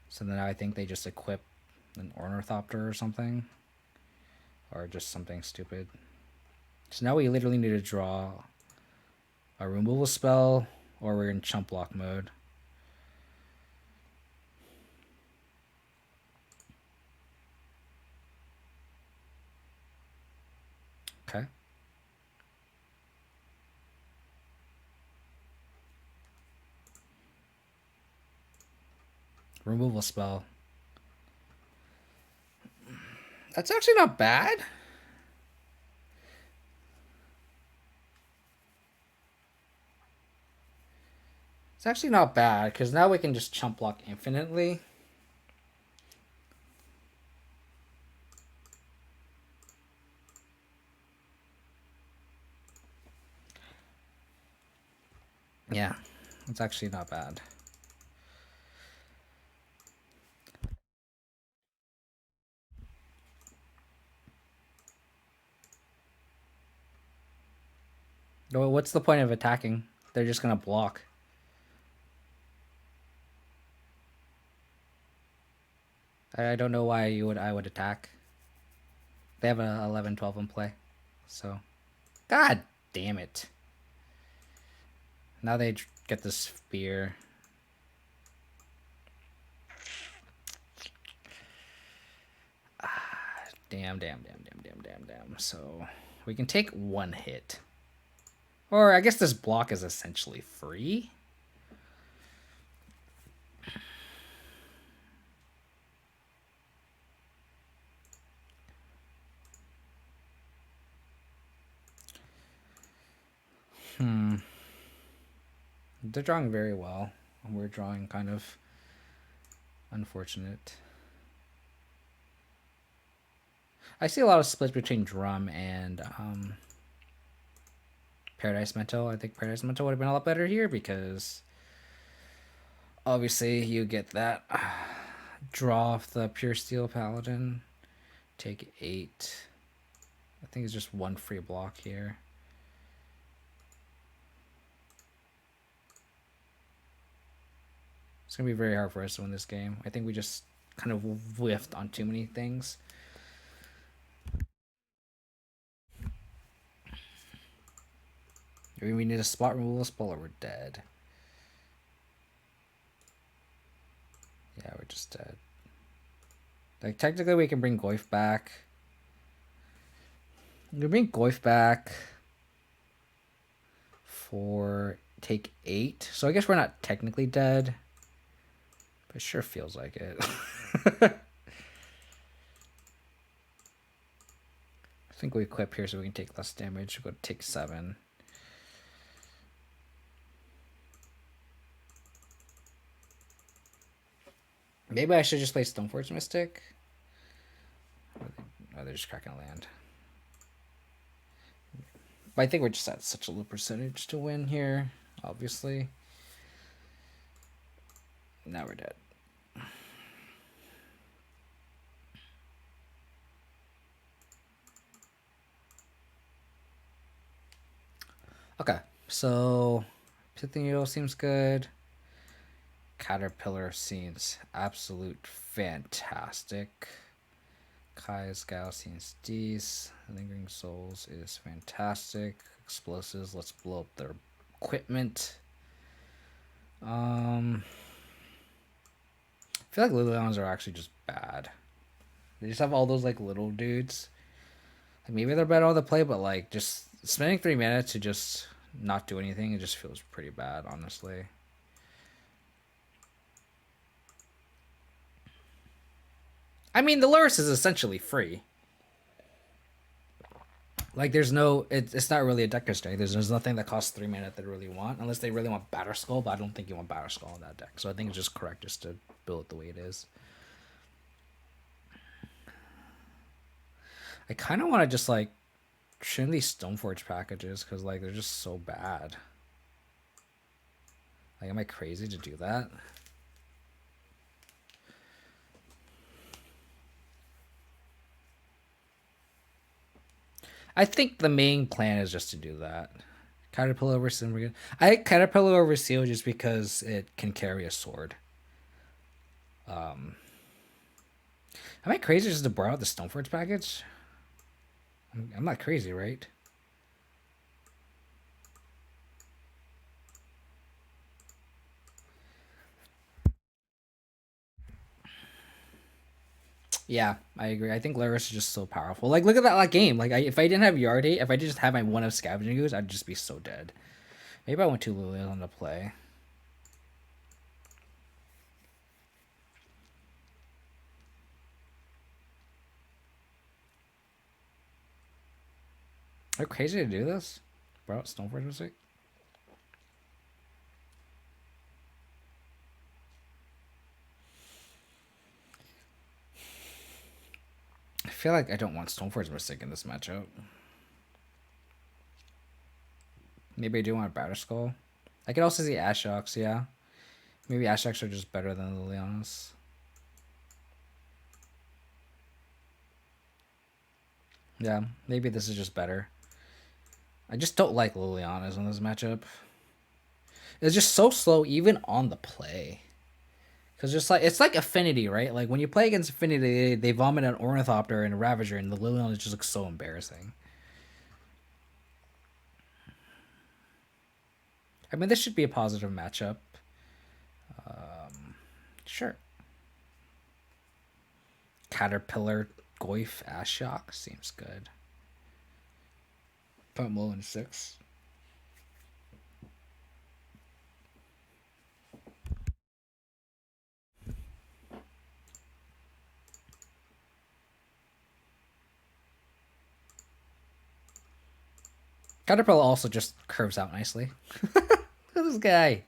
So then I think they just equip an Ornithopter or something. Or just something stupid. So now we literally need to draw a removal spell, or we're in chump block mode. Okay. Removal spell. That's actually not bad. It's actually not bad, because now we can just chump block infinitely. Yeah, it's actually not bad. What's the point of attacking? They're just gonna block. I don't know why I would attack. They have a 11-12 in play. So, god damn it. Now they get the spear. Damn. So, we can take one hit. Or I guess this block is essentially free. They're drawing very well. We're drawing kind of unfortunate. I see a lot of splits between Drum and Paradise Mental. I think Paradise Mental would have been a lot better here because obviously you get that draw off the Pure Steel Paladin. Take 8. I think it's just one free block here. It's going to be very hard for us to win this game. I think we just kind of whiffed on too many things. We need a spot removal spell or we're dead. Yeah, we're just dead. Like, technically we can bring Goyf back. We can bring Goyf back for take 8. So I guess we're not technically dead. But it sure feels like it. I think we equip here so we can take less damage. We'll go take 7. Maybe I should just play Stoneforge Mystic. Oh, they're just cracking a land. But I think we're just at such a low percentage to win here, obviously. Now we're dead. Okay, so Pithing Needle seems good. Caterpillar seems absolute fantastic. Kai's Gal seems decent. Lingering Souls is fantastic. Explosives, let's blow up their equipment. I feel like Lilians are actually just bad. They just have all those like little dudes. Like, maybe they're better on the play, but like just spending 3 minutes to just not do anything, it just feels pretty bad, honestly. I mean, the Lurrus is essentially free. Like, there's no... It's not really a deck constraint. There's nothing that costs 3 mana that they really want. Unless they really want Batterskull, but I don't think you want Batterskull in that deck. So I think it's just correct just to build it the way it is. I kind of want to just, like, trim these Stoneforge packages, because, like, they're just so bad. Like, am I crazy to do that? I think the main plan is just to do that. Caterpillar over Silver. I like Caterpillar over Seal just because it can carry a sword. Am I crazy just to borrow out the Stoneforge package? I'm not crazy, right? Yeah, I agree. I think Lurrus is just so powerful. Like, look at that game. Like, if I didn't have Yardate, if I just had my one of Scavenging Ooze, I'd just be so dead. Maybe I went too Lilian on the play. Are you crazy to do this? Bro, Stoneforge Mystic? I feel like I don't want Stoneforge Mystic in this matchup. Maybe I do want Batterskull. I could also see Ashox, yeah. Maybe Ashox are just better than Lilianas. Yeah, maybe this is just better. I just don't like Lilianas in this matchup. It's just so slow even on the play. Because just like it's like Affinity, right? Like when you play against Affinity, they vomit an Ornithopter and a Ravager, and the Lilianas just looks so embarrassing. I mean, this should be a positive matchup. Sure. Caterpillar, Goyf, Ashock seems good. Put him low in 6. Caterpillar also just curves out nicely. Look at this guy.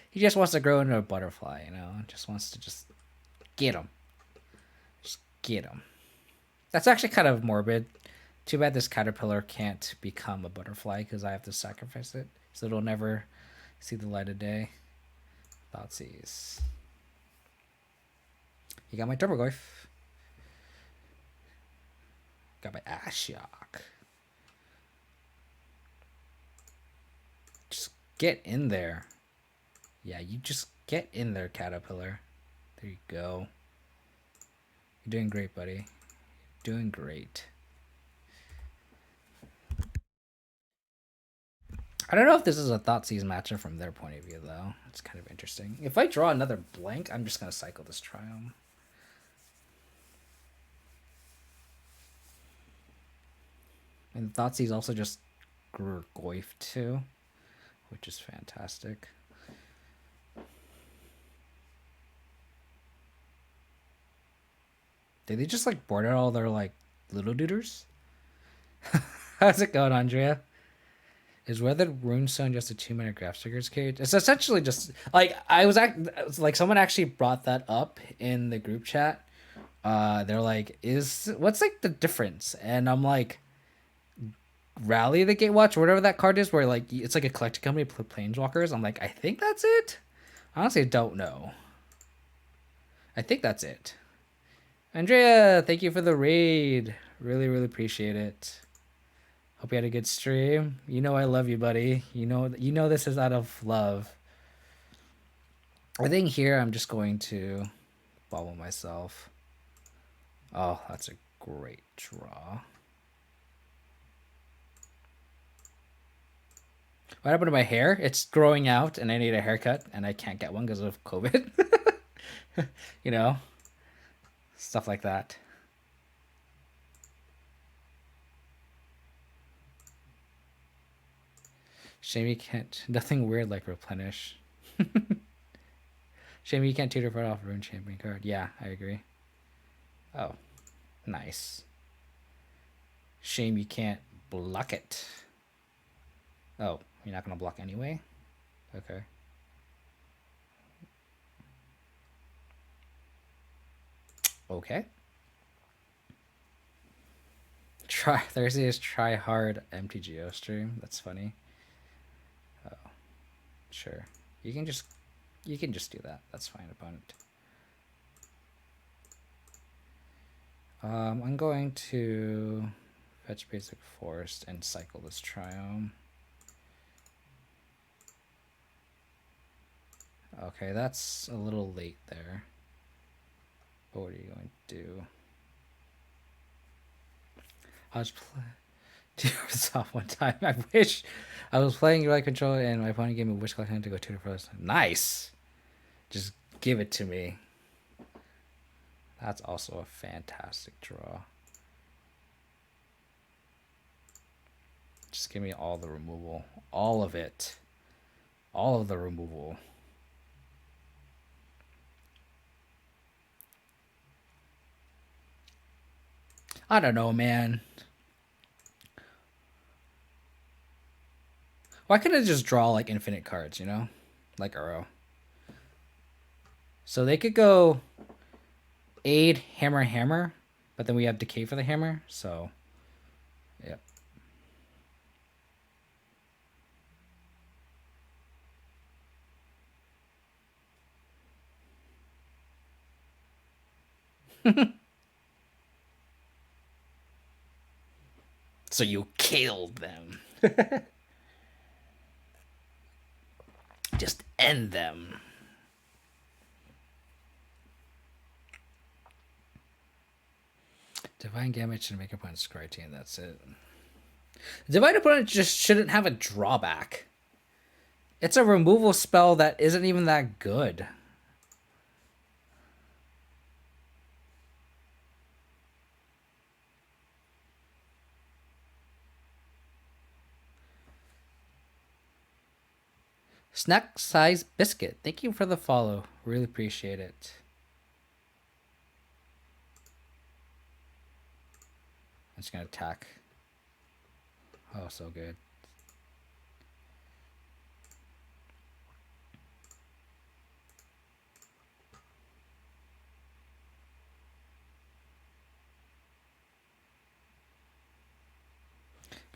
He just wants to grow into a butterfly, you know? Just wants to just get him. Just get him. That's actually kind of morbid. Too bad this caterpillar can't become a butterfly because I have to sacrifice it, so it'll never see the light of day. Thoughtseize. You got my Turbogoyf. Got my Ashiok. Just get in there. Yeah, you just get in there, caterpillar. There you go. You're doing great, buddy. You're doing great. I don't know if this is a Thoughtseize matchup from their point of view, though. It's kind of interesting. If I draw another blank, I'm just going to cycle this Triumph. And Thoughtseize also just grew Goyf too, which is fantastic. Did they just like board out all their like little duders? How's it going, Andrea? Is Weathered Runestone just a 2-minute graph stickers cage? It's essentially just like like someone actually brought that up in the group chat. They're like, what's like the difference? And I'm like, Rally the Gatewatch, or whatever that card is, where like it's like a collecting company for Planeswalkers. I'm like, I think that's it. Honestly, I don't know. I think that's it. Andrea, thank you for the raid. Really, really appreciate it. Hope you had a good stream. You know I love you, buddy. You know this is out of love. I think here I'm just going to bubble myself. Oh, that's a great draw. What happened to my hair? It's growing out and I need a haircut and I can't get one because of COVID. You know, stuff like that. Shame you can't. Nothing weird like replenish. Shame you can't tutor for off Rune Champion card. Yeah, I agree. Oh, nice. Shame you can't block it. Oh, you're not gonna block anyway? Okay. Okay. Thursday is try hard MTGO stream. That's funny. Oh, sure. You can just do that. That's fine, opponent. I'm going to fetch basic forest and cycle this Triome. Okay, that's a little late there. But what are you going to do? I was playing off one time. I wish I was playing Light Control and my opponent gave me Wish Collection to go tutor first. Nice. Just give it to me. That's also a fantastic draw. Just give me all the removal. All of it. All of the removal. I don't know, man. Why couldn't I just draw like infinite cards, you know? Like Uro. So they could go aid, hammer, hammer, but then we have decay for the hammer, so yep. So you killed them. Just end them. Divine Gambit should make opponent scry and that's it. Divine Opponent just shouldn't have a drawback. It's a removal spell that isn't even that good. Snack Size Biscuit, thank you for the follow. Really appreciate it. I'm just gonna attack. Oh, so good.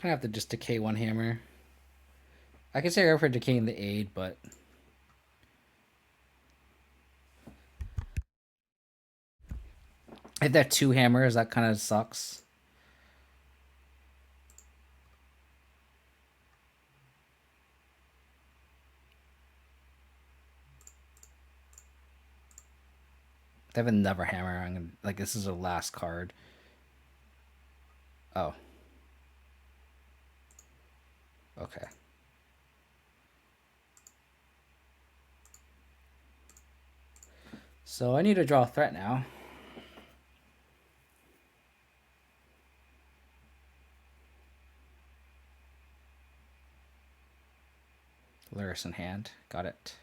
gonna have to just decay one hammer. I can say go for decaying the aid, but if that 2 hammers, that kind of sucks. They have another hammer. I'm gonna, like, this is the last card. Oh. Okay. So I need to draw a threat now. Lurrus in hand. Got it.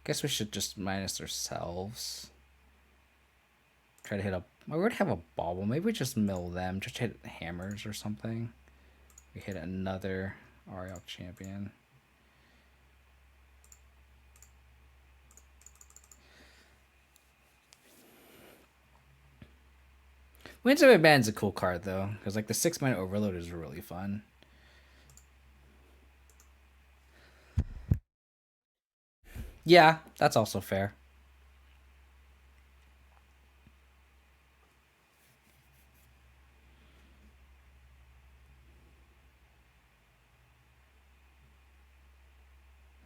Guess we should just minus ourselves. Try to hit a... We already have a bauble. Maybe we just mill them. Just hit hammers or something. We hit another RL champion. Winds of Abandon's a cool card, though. Because, like, the 6-minute overload is really fun. Yeah, that's also fair.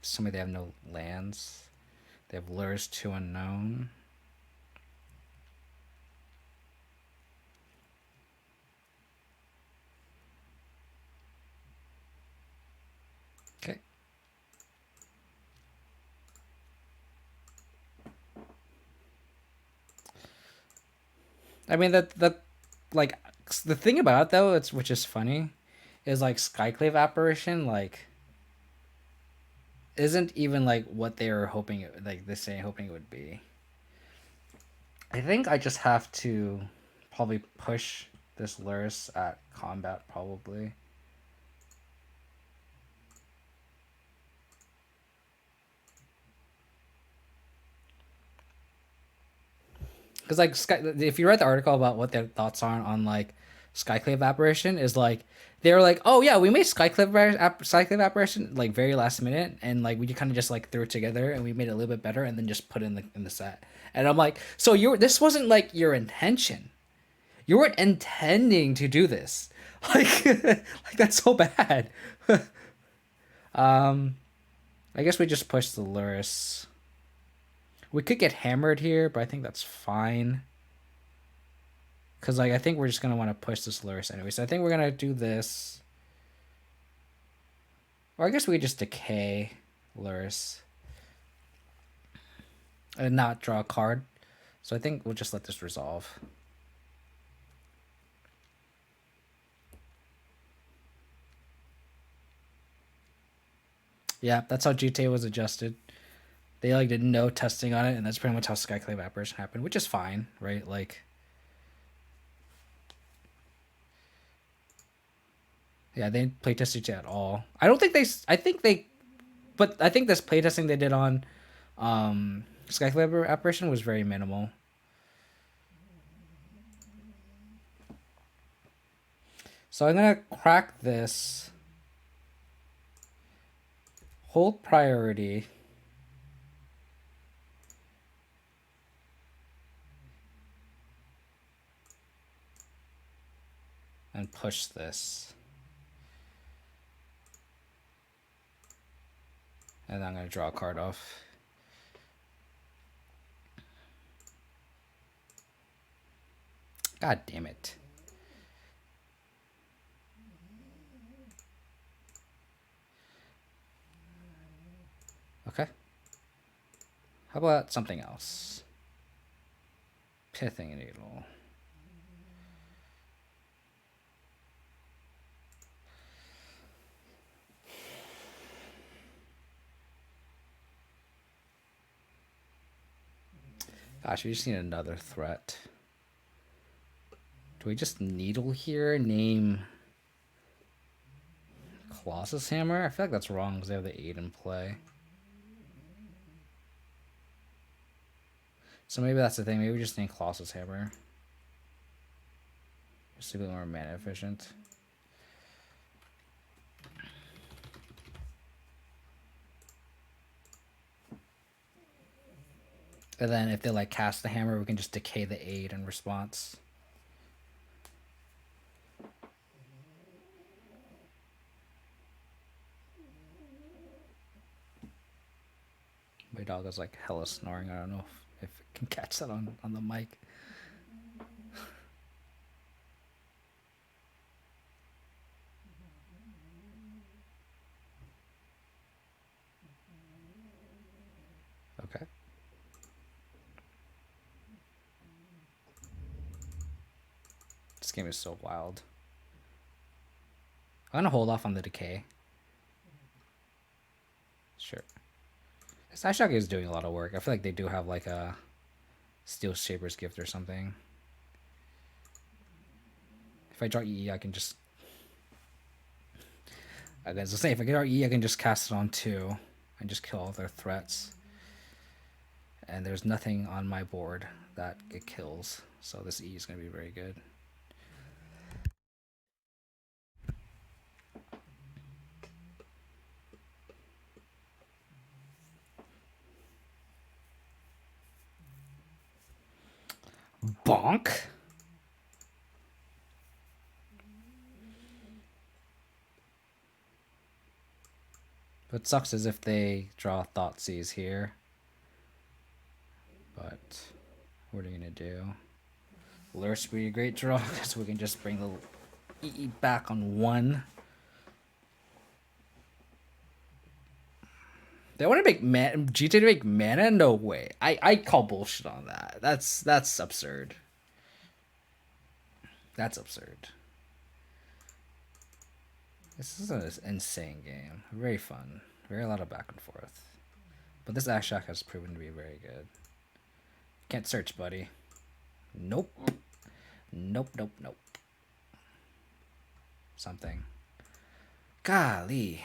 Somebody, they have no lands. They have Lures to Unknown. Okay. I mean, that like, the thing about it, though, it's, which is funny, is, like, Skyclave Apparition, like, isn't even, like, what they were hoping it, like, they say hoping it would be. I think I just have to probably push this Lurrus at combat, probably. Because, like, if you read the article about what their thoughts are on, like, Skyclave Apparition, is, like, they were like, oh yeah, we made Skyclave Apparition, like, very last minute, and, like, we kind of just, like, threw it together and we made it a little bit better and then just put it in the set. And I'm like, so this wasn't, like, your intention. You weren't intending to do this. Like, like, that's so bad. I guess we just push the Lurrus. We could get hammered here, but I think that's fine. Because, like, I think we're just going to want to push this Lurrus anyway. So I think we're going to do this. Or I guess we could just decay Lurrus. And not draw a card. So I think we'll just let this resolve. Yeah, that's how GTA was adjusted. They, like, did no testing on it, and that's pretty much how Skyclave Apparition happened, which is fine, right? Like, yeah, they didn't playtest it at all. I don't think they... I think they... But I think this playtesting they did on Skyclave Apparition was very minimal. So I'm going to crack this. Hold priority. And push this. And then I'm going to draw a card off. God damn it. Okay. How about something else? Pithing Needle. Gosh, we just need another threat. Do we just needle here? Name Colossus Hammer? I feel like that's wrong because they have the 8 in play. So maybe that's the thing. Maybe we just name Colossus Hammer. Just to be more mana efficient. And then if they like cast the hammer, we can just decay the 8 in response. My dog is like hella snoring. I don't know if it can catch that on the mic. Okay. This game is so wild. I'm gonna hold off on the decay. Sure. This Ashok is doing a lot of work. I feel like they do have like a Steel Shaper's Gift or something. If I draw EE, I can just... I was gonna say, if I draw EE, I can just cast it on 2 and just kill all their threats. And there's nothing on my board that it kills. So this E is gonna be very good. Bonk. What sucks is if they draw Thoughtseize here. But what are you gonna do? Lurrus would be a great draw, so we can just bring the EE back on 1. They want to make GTA to make mana? No way. I call bullshit on that. That's absurd. That's absurd. This is an insane game. Very fun. Very a lot of back and forth. But this Ashok has proven to be very good. Can't search, buddy. Nope. Nope, nope, nope. Something. Golly.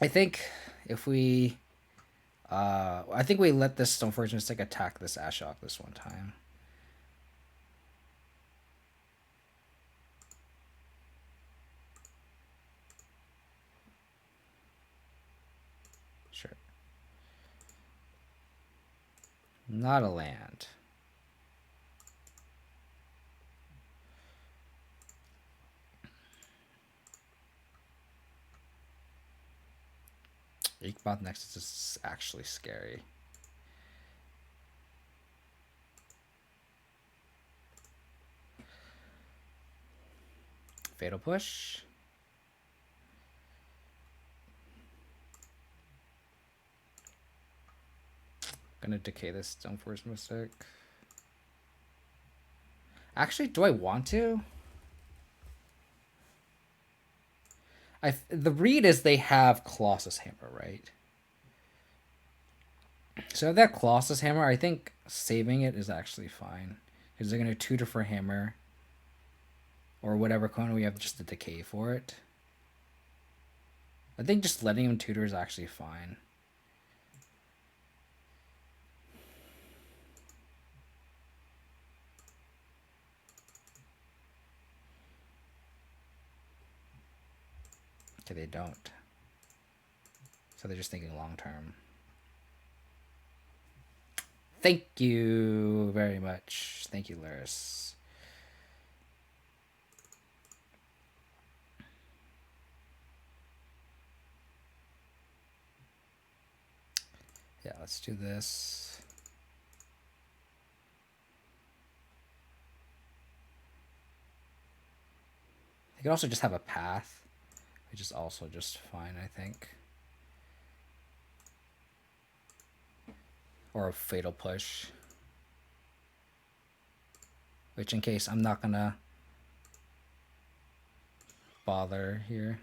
I think if we... I think we let this Stoneforge Mystic attack this Ashok this one time. Sure. Not a land. Inkbot Nexus is actually scary. Fatal Push. Gonna decay this Stoneforge Mystic. Actually, do I want to? The read is they have Colossus Hammer, right? So if that Colossus Hammer, I think saving it is actually fine. Because they're going to tutor for Hammer. Or whatever coin we have just to decay for it. I think just letting him tutor is actually fine. Okay, they don't. So they're just thinking long term. Thank you very much. Thank you, Lurrus. Yeah, let's do this. You could also just have a path, which is also just fine, I think. Or a fatal push. Which, in case I'm not gonna bother here.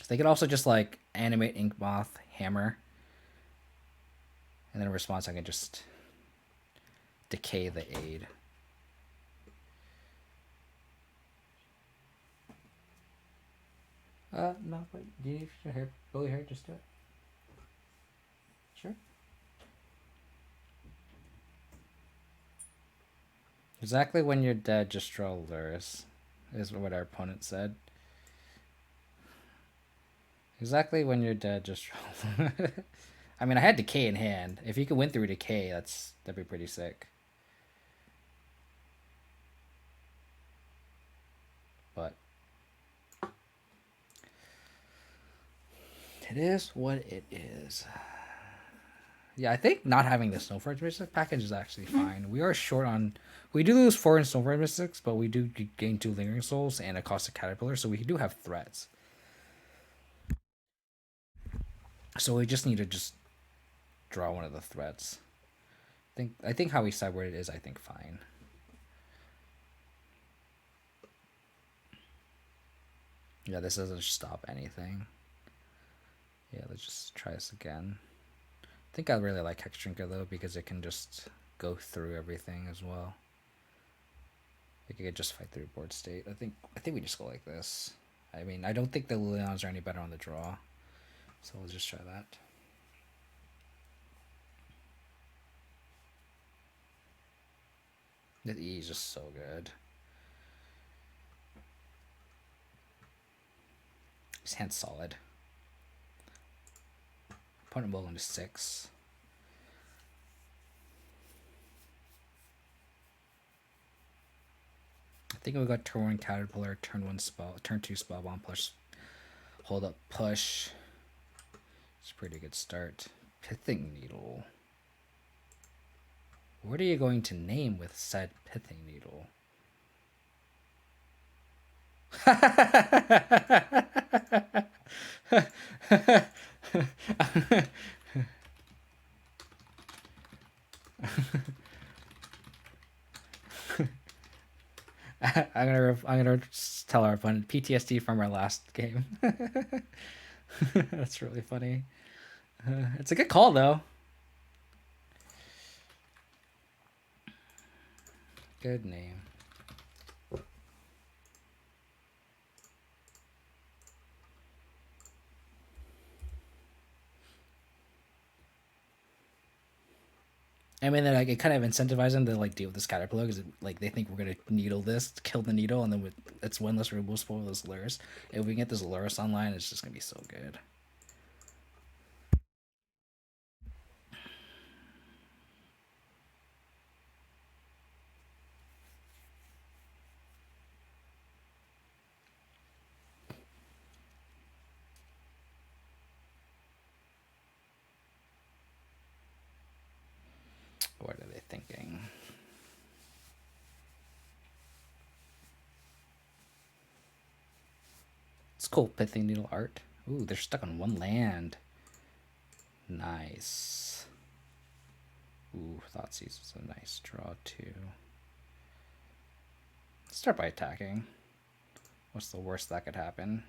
They could also just like animate Ink Moth, Hammer, and then in response I can just decay the aid. No, but do you need your hair? Blow your hair, just do it. Sure. Exactly when you're dead, just draw Lurrus, is what our opponent said. Exactly when you're dead, just draw. I mean, I had Decay in hand. If you could win through Decay, that'd be pretty sick. But it is what it is. Yeah, I think not having the Stoneforge Mystic package is actually fine. We are short on... We do lose 4 in Stoneforge Mystics, but we do gain 2 Lingering Souls and a Caustic Caterpillar, so we do have threats. So we just need to just draw one of the threats. I think how we sideboard it is, I think, fine. Yeah, this doesn't stop anything. Yeah, let's just try this again. I think I really like Hex Drinker though, because it can just go through everything as well. Like it could just fight through board state. I think we just go like this. I mean, I don't think the Lilians are any better on the draw. So let's just try that. The E is just so good. His hand's solid. Opponent will go into 6. I think we got turn 1 Caterpillar, turn 2 Spellbomb, plus hold up push. It's a pretty good start. Pithing Needle. What are you going to name with said Pithing Needle? I'm gonna tell our opponent PTSD from our last game. That's really funny. It's a good call though. Good name. I mean, like it kind of incentivizes them to like deal with this Caterpillar because like they think we're gonna needle this, kill the needle, and then it's winless removal spell with this Lurrus. If we can get this Lurrus online, it's just gonna be so good. What are they thinking? It's cool, Pithing Needle art. Ooh, they're stuck on 1 land. Nice. Ooh, Thoughtseize was a nice draw too. Start by attacking. What's the worst that could happen?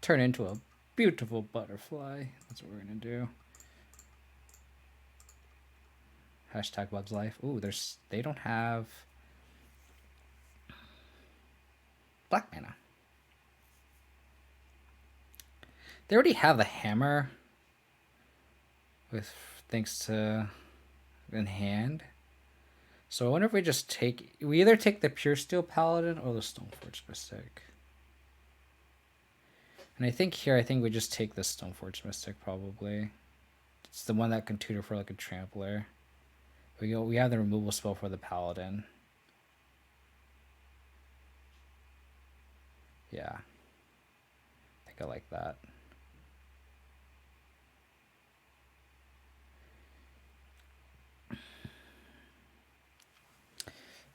Turn into a beautiful butterfly. That's what we're gonna do. Hashtag Bugs Life. Ooh, they don't have black mana. They already have the hammer with thanks to in hand. So I wonder if we either take the Pure Steel Paladin or the Stoneforge Mystic. And I think we just take the Stoneforge Mystic probably. It's the one that can tutor for like a trampler. We have the removal spell for the Paladin. Yeah. I think I like that.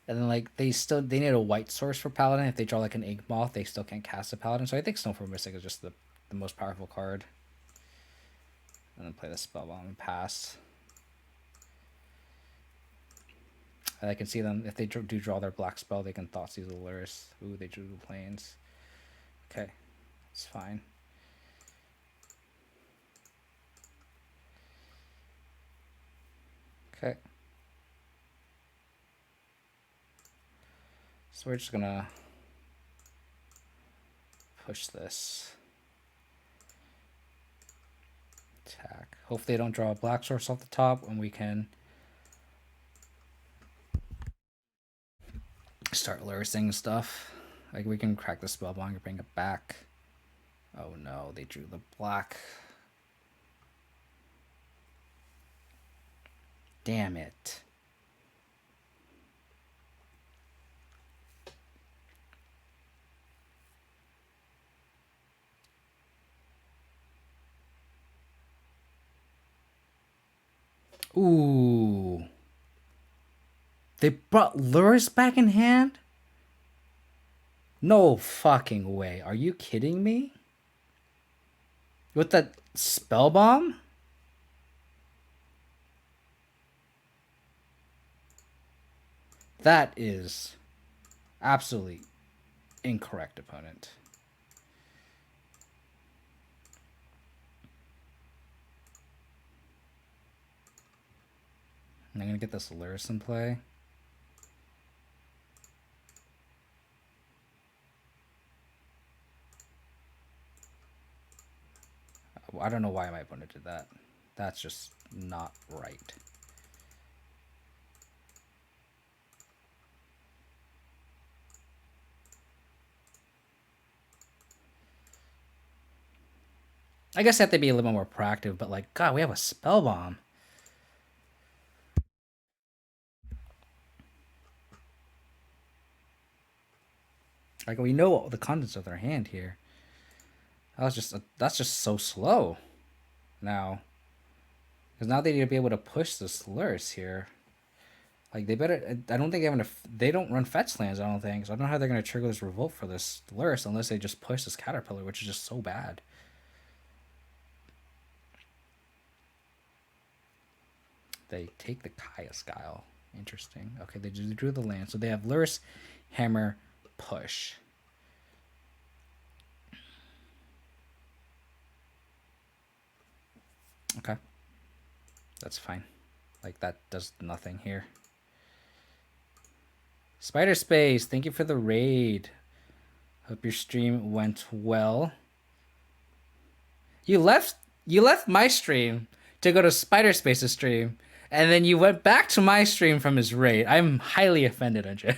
And then like they need a white source for Paladin. If they draw like an Ink Moth, they still can't cast a Paladin. So I think Stoneforge Mystic is just the most powerful card. And then play the Spellbomb and pass. And I can see them, if they do draw their black spell, they can Thoughtseize the Lurrus. Ooh, they drew the Plains. Okay, it's fine. Okay. So we're just gonna push this. Attack. Hopefully they don't draw a black source off the top, and we can start lurrusing stuff. Like we can crack the spellbomb and bring it back. Oh no, they drew the black. Damn it. Ooh. They brought Lurrus back in hand? No fucking way. Are you kidding me? With that spell bomb? That is absolutely incorrect, opponent. I'm gonna get this Lurrus in play. I don't know why my opponent did that. That's just not right. I guess I have to be a little bit more proactive, but like, God, we have a spell bomb. Like, we know the contents of their hand here. That's just so slow. Now, because now they need to be able to push this Lurrus here. Like they better. I don't think they have enough. They don't run fetch lands. I don't think. So I don't know how they're gonna trigger this revolt for this Lurrus unless they just push this Caterpillar, which is just so bad. They take the Kaya Skyle. Interesting. Okay, they just drew the land, so they have Lurrus, Hammer, push. Okay, that's fine. Like that does nothing here. Spider Space, thank you for the raid. Hope your stream went well. You left my stream to go to Spider Space's stream, and then you went back to my stream from his raid. I'm highly offended, Andre.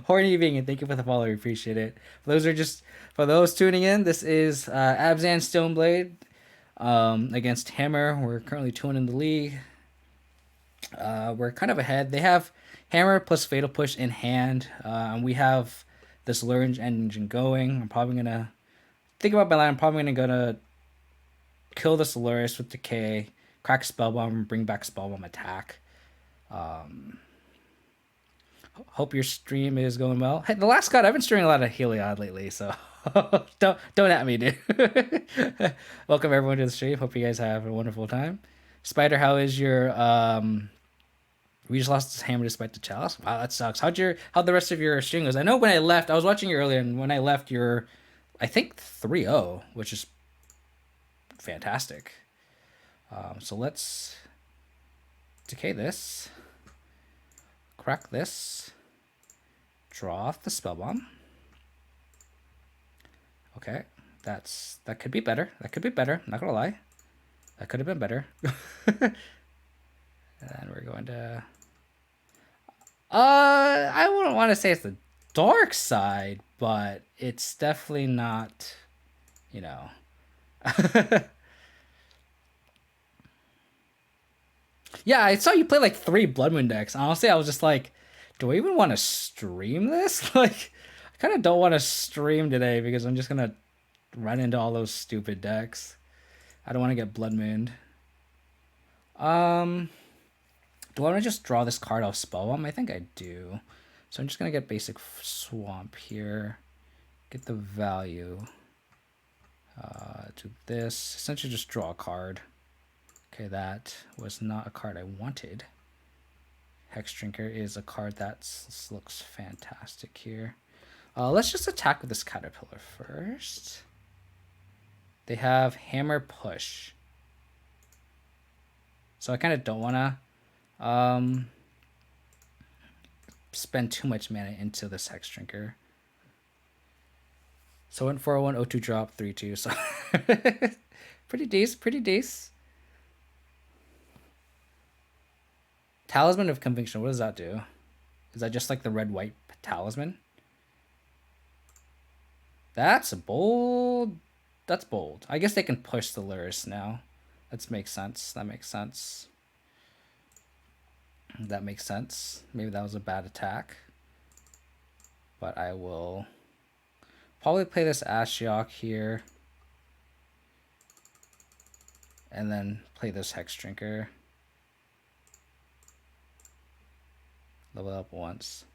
Horny Vegan, thank you for the follow. We appreciate it. For those tuning in, this is Abzan Stoneblade against Hammer. We're currently 2-1 in the league. We're kind of ahead. They have Hammer plus Fatal Push in hand, and we have this Lurrus engine going. I'm probably gonna think about my line. I'm probably gonna kill this Lurrus with Decay, crack Spellbomb, and bring back Spellbomb attack. Hope your stream is going well. Hey, the last cut, I've been streaming a lot of Heliod lately, so don't at me, dude. Welcome everyone to the stream. Hope you guys have a wonderful time. Spider, how is your we just lost this Hammer despite the chalice. Wow, that sucks. How'd the rest of your stream goes? I know when I left, I was watching you earlier, and when I left, you're I think 3-0, which is fantastic. So let's decay this, crack this, draw off the spell bomb. Okay, that could be better. That could be better. I'm not gonna lie, that could have been better. And we're going to. I wouldn't want to say it's the dark side, but it's definitely not. You know. Yeah, I saw you play like 3 Blood Moon decks. Honestly, I was just like, do I even want to stream this? Like, I kind of don't want to stream today because I'm just gonna run into all those stupid decks. I don't want to get Blood Mooned. Do I want to just draw this card off Spellbomb? I think I do. So I'm just gonna get basic Swamp here. Get the value. Do this. Essentially just draw a card. Okay, that was not a card I wanted. Hex Drinker is a card that looks fantastic here. Let's just attack with this Caterpillar first. They have Hammer Push. So I kind of don't want to Spend too much mana into this Hex Drinker. So went 401, 0-2 drop, 3-2. So pretty decent, pretty decent. Talisman of Conviction, what does that do? Is that just like the red-white talisman? That's a bold. That's bold. I guess they can push the Lurrus now. That makes sense. That makes sense. That makes sense. Maybe that was a bad attack. But I will probably play this Ashiok here. And then play this Hex Drinker. Level up once.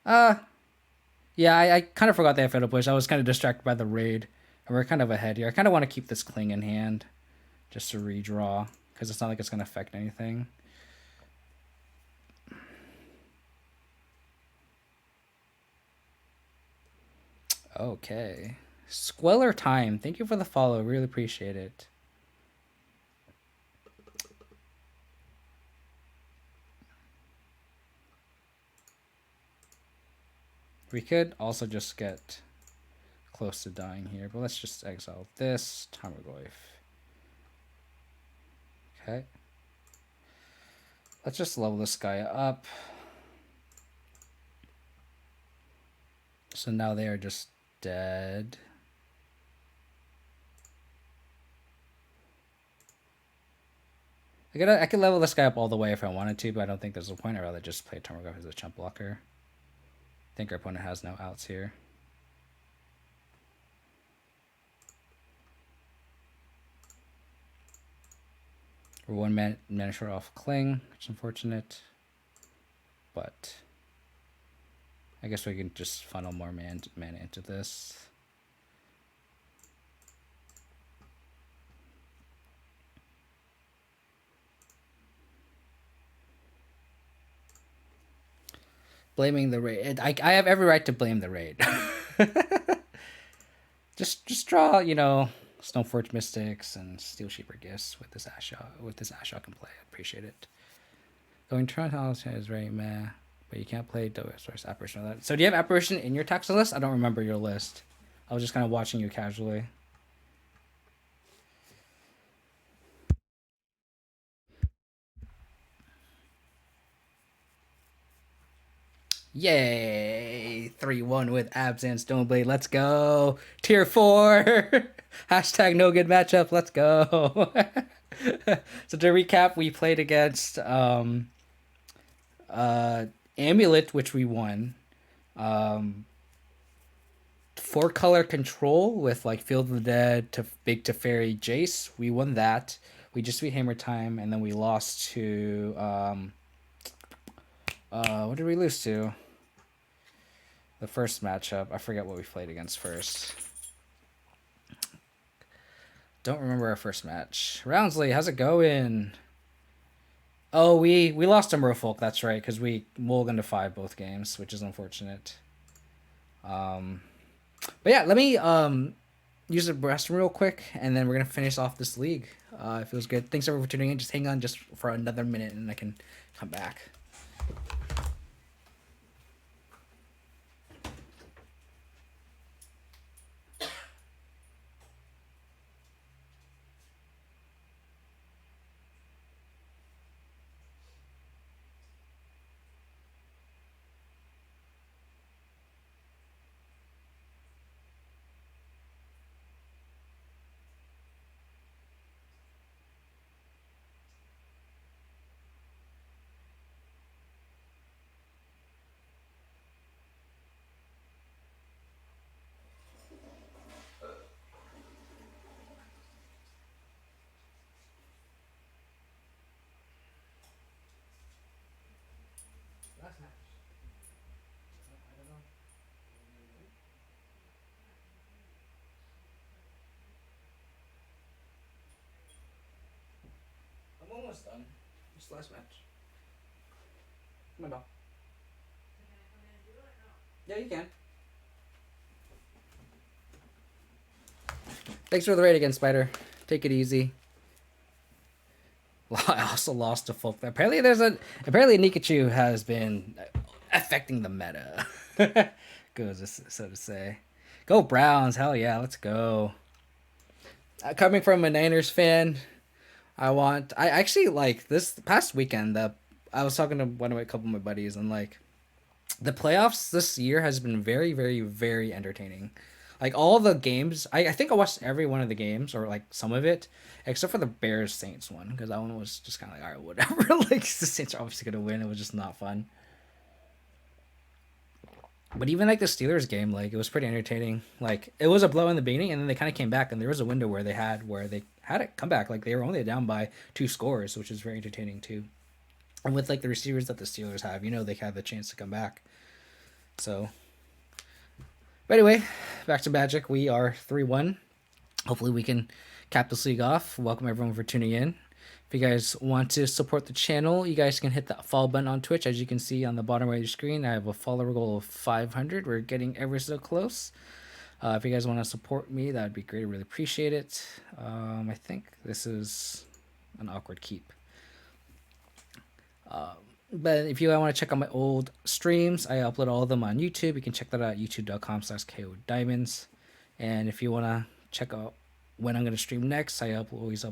Yeah, I kind of forgot they have Fatal Push. I was kind of distracted by the raid. And we're kind of ahead here. I kind of want to keep this Cling in hand. Just to redraw. Because it's not like it's going to affect anything. Okay. Squeller Time. Thank you for the follow. Really appreciate it. We could also just get close to dying here, but let's just exile this. Transmogrify. Okay. Let's just level this guy up. So now they are just dead. I could level this guy up all the way if I wanted to, but I don't think there's a point. I'd rather just play Transmogrify as a chump blocker. I think our opponent has no outs here. We're one mana short off Cling, which is unfortunate. But I guess we can just funnel more mana into this. Blaming the raid. I have every right to blame the raid. just draw, you know, Stoneforge Mystics and Steel Sheeper Gifts with this Ashiok in play. I appreciate it. Going Tron House is very meh, but you can't play Source Apparition of that. So do you have Apparition in your tax list? I don't remember your list. I was just kind of watching you casually. Yay! 3-1 with Abzan Stoneblade. Let's go. Tier 4. Hashtag no good matchup. Let's go. So to recap, we played against Amulet, which we won. 4-color control with like Field of the Dead to Big Teferi Jace. We won that. We just beat Hammer Time, and then we lost to what did we lose to? The first matchup. I forget what we played against first. Don't remember our first match. Roundsley, how's it going? Oh, we lost to Merfolk, that's right, because we mulliganed to 5 both games, which is unfortunate. But yeah, let me use the restroom real quick, and then we're going to finish off this league. It feels good. Thanks everyone for tuning in. Just hang on just for another minute, and I can come back. I'm almost done. Just last match. Come on, Bob. Yeah, you can. Thanks for the raid again, Spider. Take it easy. I also lost to folk. Apparently Nikachu has been affecting the meta. Goes so to say. Go Browns! Hell yeah, let's go. Coming from a Niners fan, I actually like this past weekend. I was talking to a couple of my buddies, and like the playoffs this year has been very, very, very entertaining. Like all the games, I think I watched every one of the games or like some of it, except for the Bears Saints one because that one was just kind of like, all right, whatever. Like the Saints are obviously gonna win. It was just not fun. But even like the Steelers game, like it was pretty entertaining. Like it was a blow in the beginning, and then they kind of came back, and there was a window where they had it come back. Like they were only down by 2 scores, which is very entertaining too. And with like the receivers that the Steelers have, they have the chance to come back. So, but anyway, back to Magic. We are 3-1. Hopefully, we can cap this league off. Welcome everyone for tuning in. If you guys want to support the channel, you guys can hit that follow button on Twitch. As you can see on the bottom right of your screen, I have a follower goal of 500. We're getting ever so close. If you guys want to support me, that would be great. I really appreciate it. I think this is an awkward keep. But if you want to check out my old streams, I upload all of them on YouTube. You can check that out at youtube.com/KODiamonds. And if you want to check out when I'm going to stream next, I always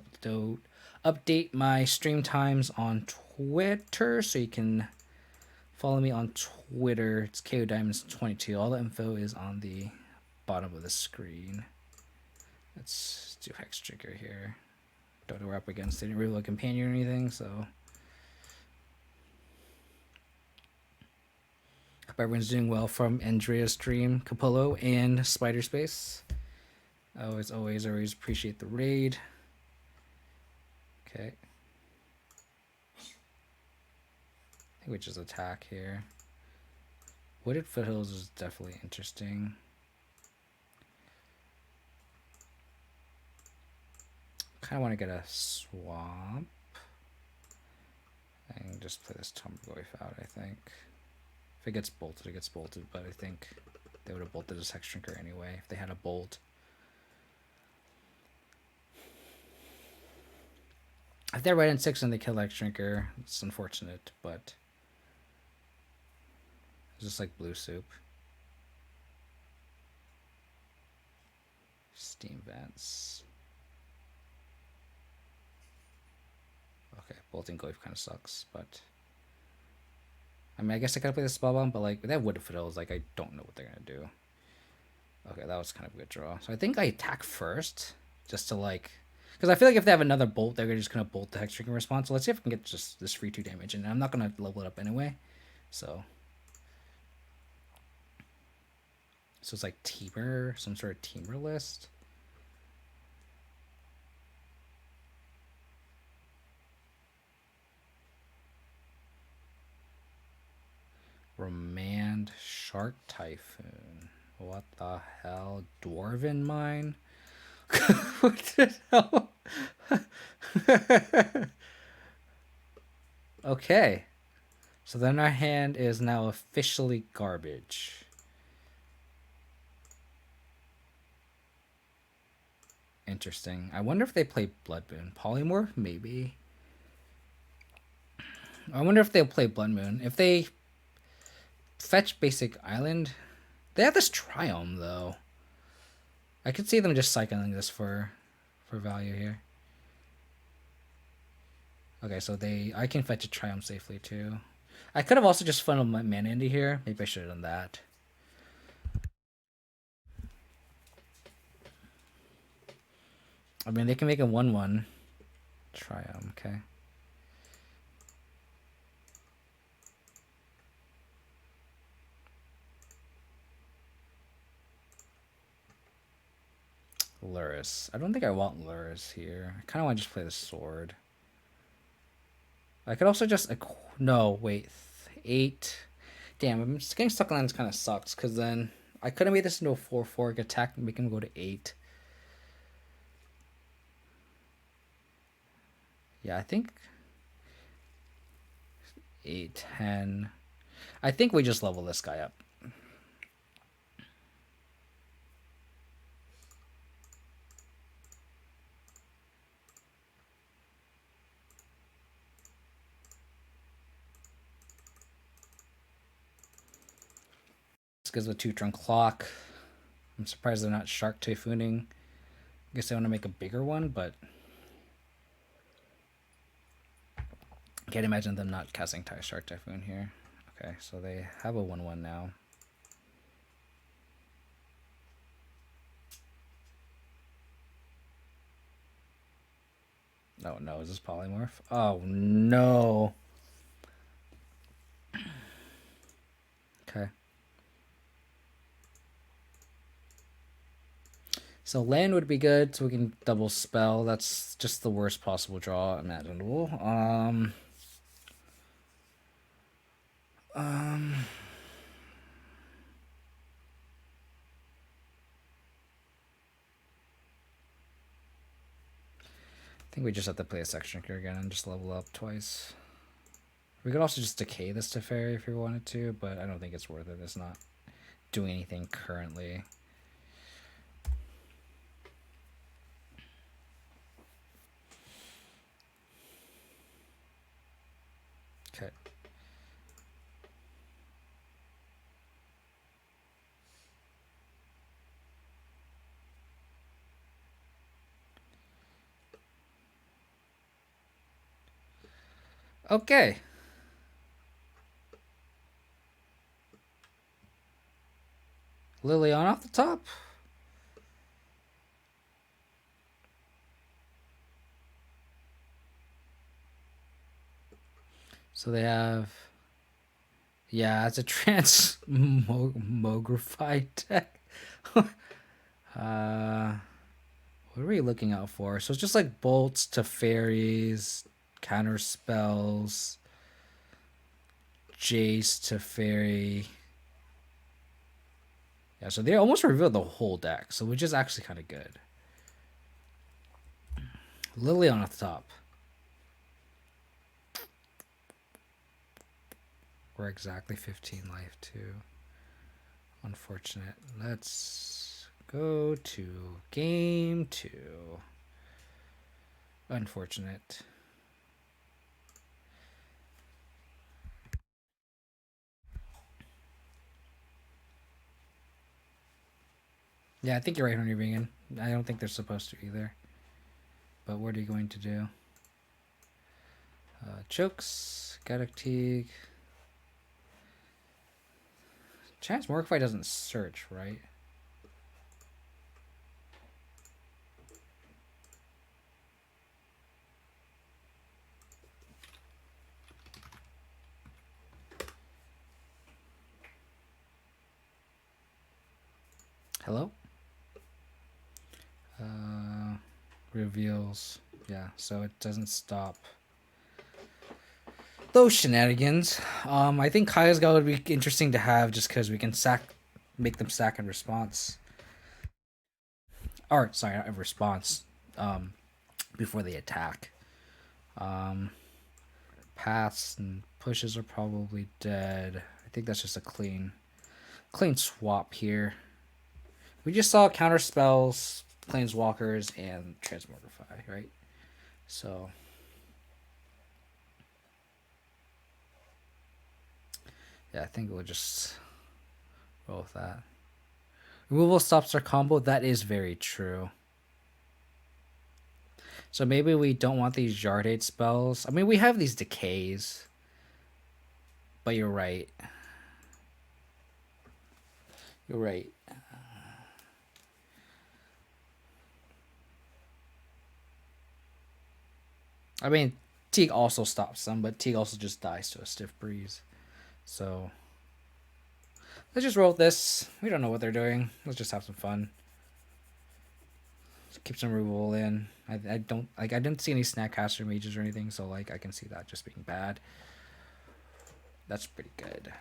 update my stream times on Twitter. So you can follow me on Twitter. It's KODiamonds22. All the info is on the bottom of the screen. Let's do Hex Trigger here. Don't know we're up against. They didn't really look companion or anything, so... Hope everyone's doing well from Andrea's stream, Capullo, and Spiderspace. I always appreciate the raid. Okay. I think we just attack here. Wooded Foothills is definitely interesting. Kind of want to get a swamp. I can just play this Transmogrify out, I think. If it gets bolted, it gets bolted, but I think they would have bolted this Hex Drinker anyway if they had a bolt. If they're right in 6 and they kill Hex Drinker, it's unfortunate, but it's just like blue soup. Steam Vents. Okay, bolting Glyph kind of sucks, but I mean, I guess I could play the Spellbound, but like with that Wooded Fiddles, like I don't know what they're gonna do. Okay, that was kind of a good draw. So I think I attack first, just to like, because I feel like if they have another bolt, they're just gonna bolt the Hex Drinking response. So let's see if I can get just this free 2 damage, and I'm not gonna level it up anyway. So it's like Teamer, some sort of Teamer list. Remand Shark Typhoon. What the hell? Dwarven Mine? What the hell? Okay. So then our hand is now officially garbage. Interesting. I wonder if they play Bloodmoon. Polymorph? Maybe. I wonder if they'll play Blood Moon. If they fetch basic island, they have this Triumph though. I could see them just cycling this for value here. Okay, so I can fetch a Triumph safely too. I could have also just funneled my mana into here. Maybe I should have done that. I mean, they can make a 1/1 Triumph. Okay. Lurrus. I don't think I want Lurrus here. I kind of want to just play the sword. I could also just... No, wait. 8. Damn, I'm just getting stuck on this kind of sucks, because then I could have made this into a 4/4 attack and make him go to 8. Yeah, I think 8, 10. I think we just level this guy up. gives a 2-turn clock. I'm surprised they're not Shark Typhooning. I guess they want to make a bigger one, but can't imagine them not casting Shark Typhoon here. Okay, so they have a 1/1 now. Oh no, is this polymorph? Oh no. Okay. So land would be good, so we can double spell. That's just the worst possible draw imaginable. I think we just have to play a section here again and just level up twice. We could also just decay this to fairy if we wanted to, but I don't think it's worth it. It's not doing anything currently. Okay. Okay. Liliana off the top. So they have, yeah, it's a Transmogrify deck. What are we looking out for? So it's just like bolts to fairies, counter spells, Jace to fairy. Yeah, so they almost revealed the whole deck, so which is actually kind of good. Liliana at the top. We're exactly 15 life too. Unfortunate. Let's go to game 2. Unfortunate. Yeah, I think you're right, Henry Regan. I don't think they're supposed to either. But what are you going to do? Chokes, Gadocteeg. Transmogrify doesn't search, right? Hello? Reveals. Yeah, so it doesn't stop those shenanigans. I think Kaya's Guy would be interesting to have just because we can make them sack in response. Or, sorry, not in response. Before they attack. Paths and pushes are probably dead. I think that's just a clean swap here. We just saw counter spells, planeswalkers, and Transmogrify, right? So yeah, I think we'll just roll with that. Removal stops our combo. That is very true. So maybe we don't want these Yardate spells. I mean, we have these decays. But you're right. You're right. I mean, Teague also stops them, but Teague also just dies to a stiff breeze. So let's just roll with this. We don't know what they're doing. Let's just have some fun. Let's keep some removal in. I didn't see any Snackcaster mages or anything, so like I can see that just being bad. That's pretty good.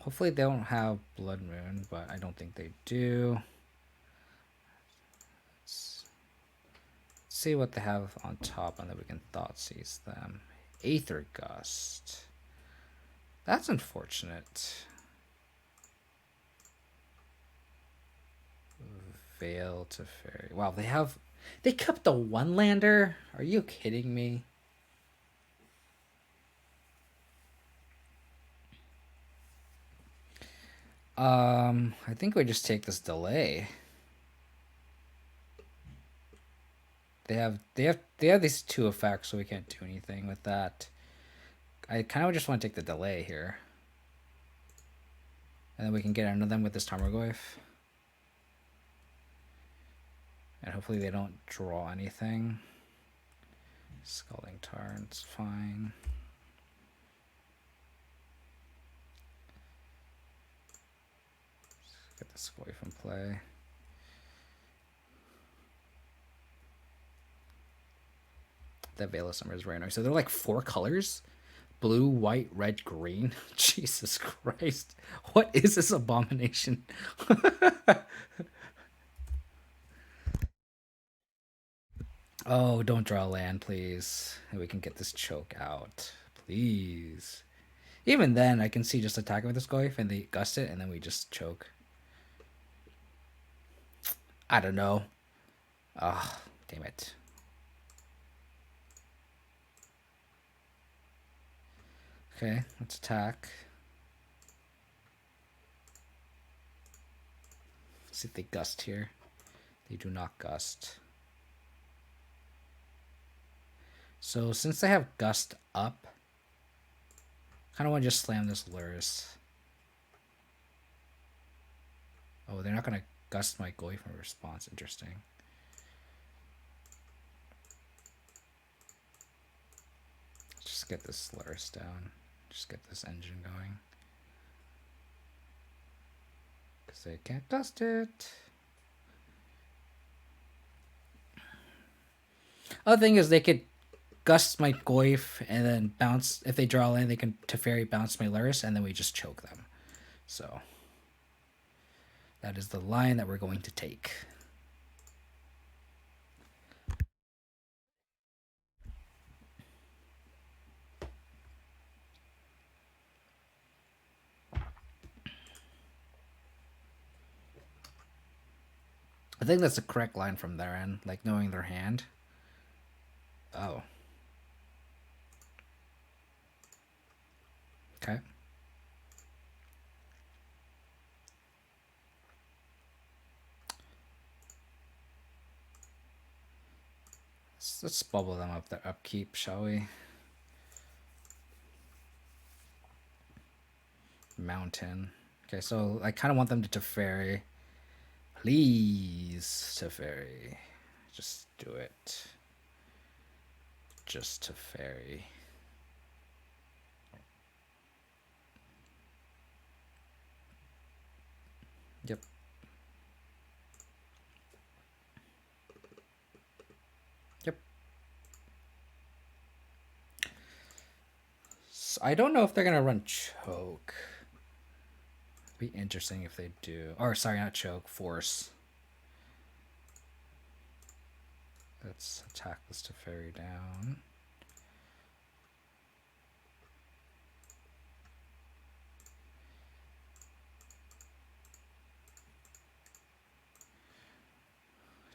Hopefully they don't have Blood Moon, but I don't think they do. Let's see what they have on top, and then we can Thoughtseize them. Aether Gust. That's unfortunate. Veil to Fairy. Wow, they have They kept the one lander? Are you kidding me? I think we just take this delay. They have these two effects, so we can't do anything with that. I kind of just want to take the delay here. And then we can get under them with this Tarmogoyf. And hopefully they don't draw anything. Scalding Tarn's fine. Let's get this away from play. That Veil of Summer is very annoying. So they're like 4 colors. Blue, white, red, green. Jesus Christ. What is this abomination? Oh, don't draw land, please. We can get this choke out. Please. Even then, I can see just attacking with this Goyf and they gust it, and then we just choke. I don't know. Ah, oh, damn it. Okay, let's attack. Let's see if they gust here. They do not gust. So since they have gust up, kind of want to just slam this Lurrus. Oh, they're not going to gust my Goy from response. Interesting. Let's just get this Lurrus down. Just get this engine going. Because they can't gust it. Other thing is they could gust my Goyf and then bounce. If they draw land, they can Teferi bounce my Lurrus, and then we just choke them. So that is the line that we're going to take. I think that's the correct line from their end, like knowing their hand. Oh. Okay. Let's bubble them up their upkeep, shall we? Mountain. Okay, so I kind of want them to Teferi. Please, Teferi. Just do it. Just Teferi. Yep. Yep. So I don't know if they're going to run choke. Be interesting if they do. Or sorry, not choke, force. Let's attack this Teferi down.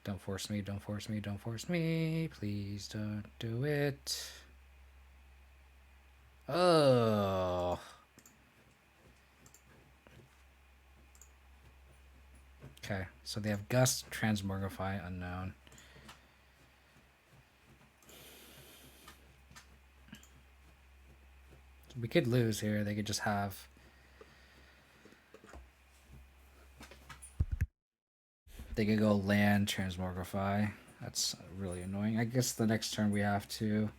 Don't force me, don't force me, don't force me. Please don't do it. Oh. Okay, so they have Gust, Transmogrify, Unknown. We could lose here. They could just have... They could go land, Transmogrify. That's really annoying. I guess the next turn we have to...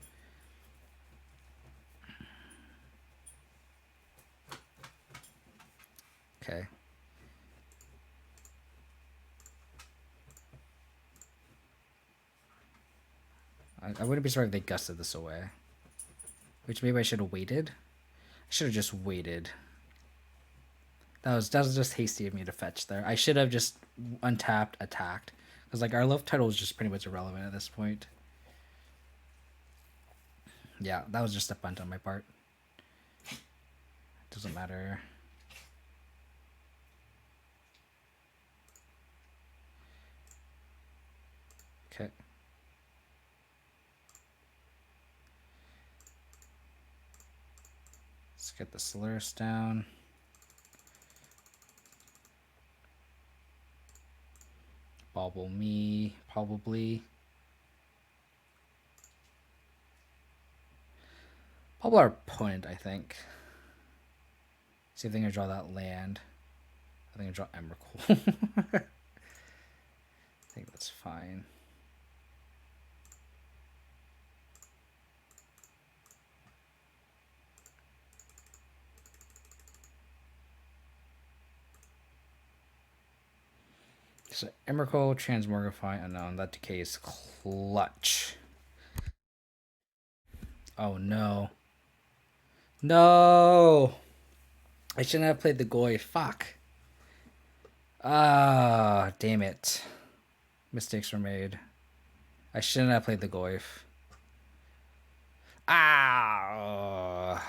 Okay. I wouldn't be sorry if they gusted this away. Which maybe I should have waited. I should have just waited. That was just hasty of me to fetch there. I should have just untapped, attacked. Because like our love title is just pretty much irrelevant at this point. Yeah, that was just a punt on my part. Doesn't matter. Okay. Let's get the Lurrus down. Bauble me, probably. Bauble our opponent, I think. See if they can draw that land. I think I draw Emrakul. I think that's fine. So Emrakul, Transmogrify, unknown. That decays clutch. Oh no. No! I shouldn't have played the Goy. Fuck. Ah, damn it. Mistakes were made. I shouldn't have played the Goyf. Ah!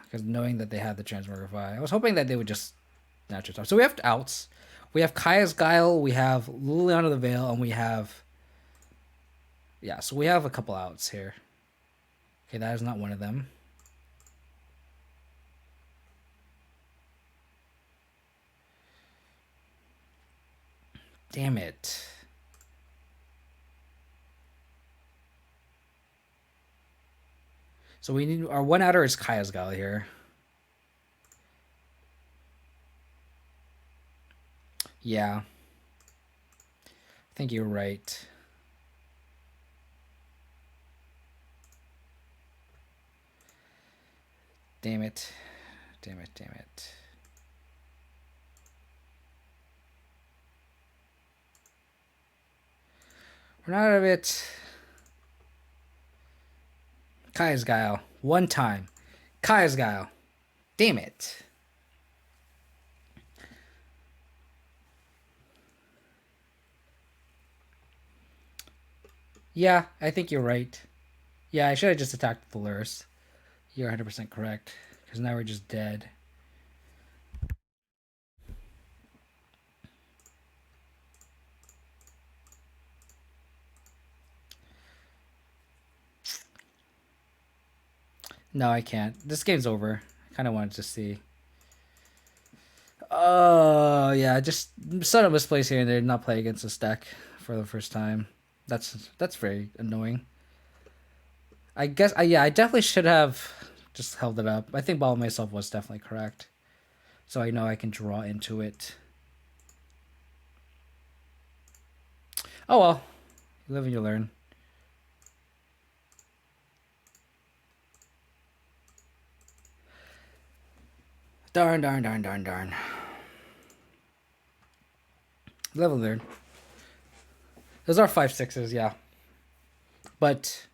Because knowing that they had the Transmogrify, I was hoping that they would just natural top. So we have outs. We have Kaya's Guile, we have Liliana the Veil, and we have... Yeah, so we have a couple outs here. Okay, that is not one of them. Damn it. So we need... Our one outer is Kaya's Guile here. Yeah. I think you're right. Damn it. Damn it, damn it. We're not out of it. Kaya's Guile. One time. Kaya's Guile. Damn it. Yeah, I think you're right. Yeah, I should have just attacked the Lurrus. You're 100% correct. Because now we're just dead. No, I can't. This game's over. I kind of wanted to see. Oh, yeah. Just sudden misplays here and there. Not play against this deck for the first time. That's very annoying. I guess, yeah, I definitely should have just held it up. I think Bauble myself was definitely correct. So I know I can draw into it. Oh well. You live and you learn. Darn, darn, darn, darn, darn. Level learn. Those are 5/6s, yeah. But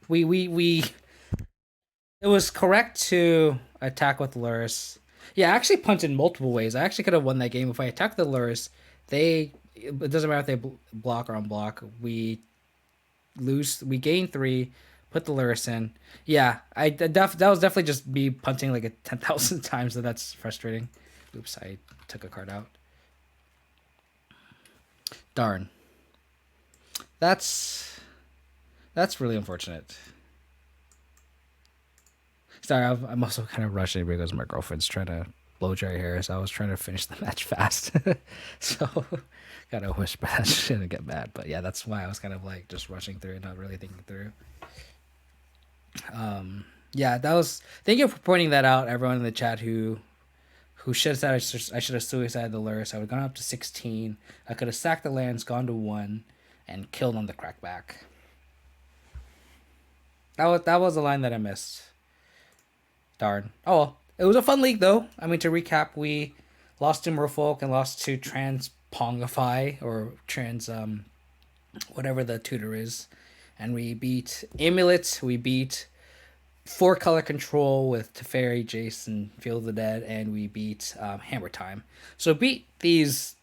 we it was correct to attack with Lurrus. Yeah, I actually punted in multiple ways. I actually could have won that game if I attacked the Lurrus. It doesn't matter if they block or unblock. We lose. We gain 3. Put the Lurrus in. Yeah, that was definitely just me punting like 10,000 times. So that's frustrating. Oops, I took a card out. Darn. That's really unfortunate. Sorry, I'm also kind of rushing because my girlfriend's trying to blow dry hair, so I was trying to finish the match fast. So, gotta whisper that she didn't get mad. But yeah, that's why I was kind of like just rushing through and not really thinking through. Yeah, that was. Thank you for pointing that out, everyone in the chat who should have said I should have suicided the Lurrus. I would have gone up to 16. I could have sacked the lands, gone to 1, and killed on the crackback. That was a line that I missed. Darn. Oh well. It was a fun league though. I mean, to recap, we lost to Merfolk and lost to Transmogrify or whatever the tutor is, and we beat Amulet. We beat 4-color control with Teferi, Jason, Field of the Dead, and we beat Hammer Time. So beat these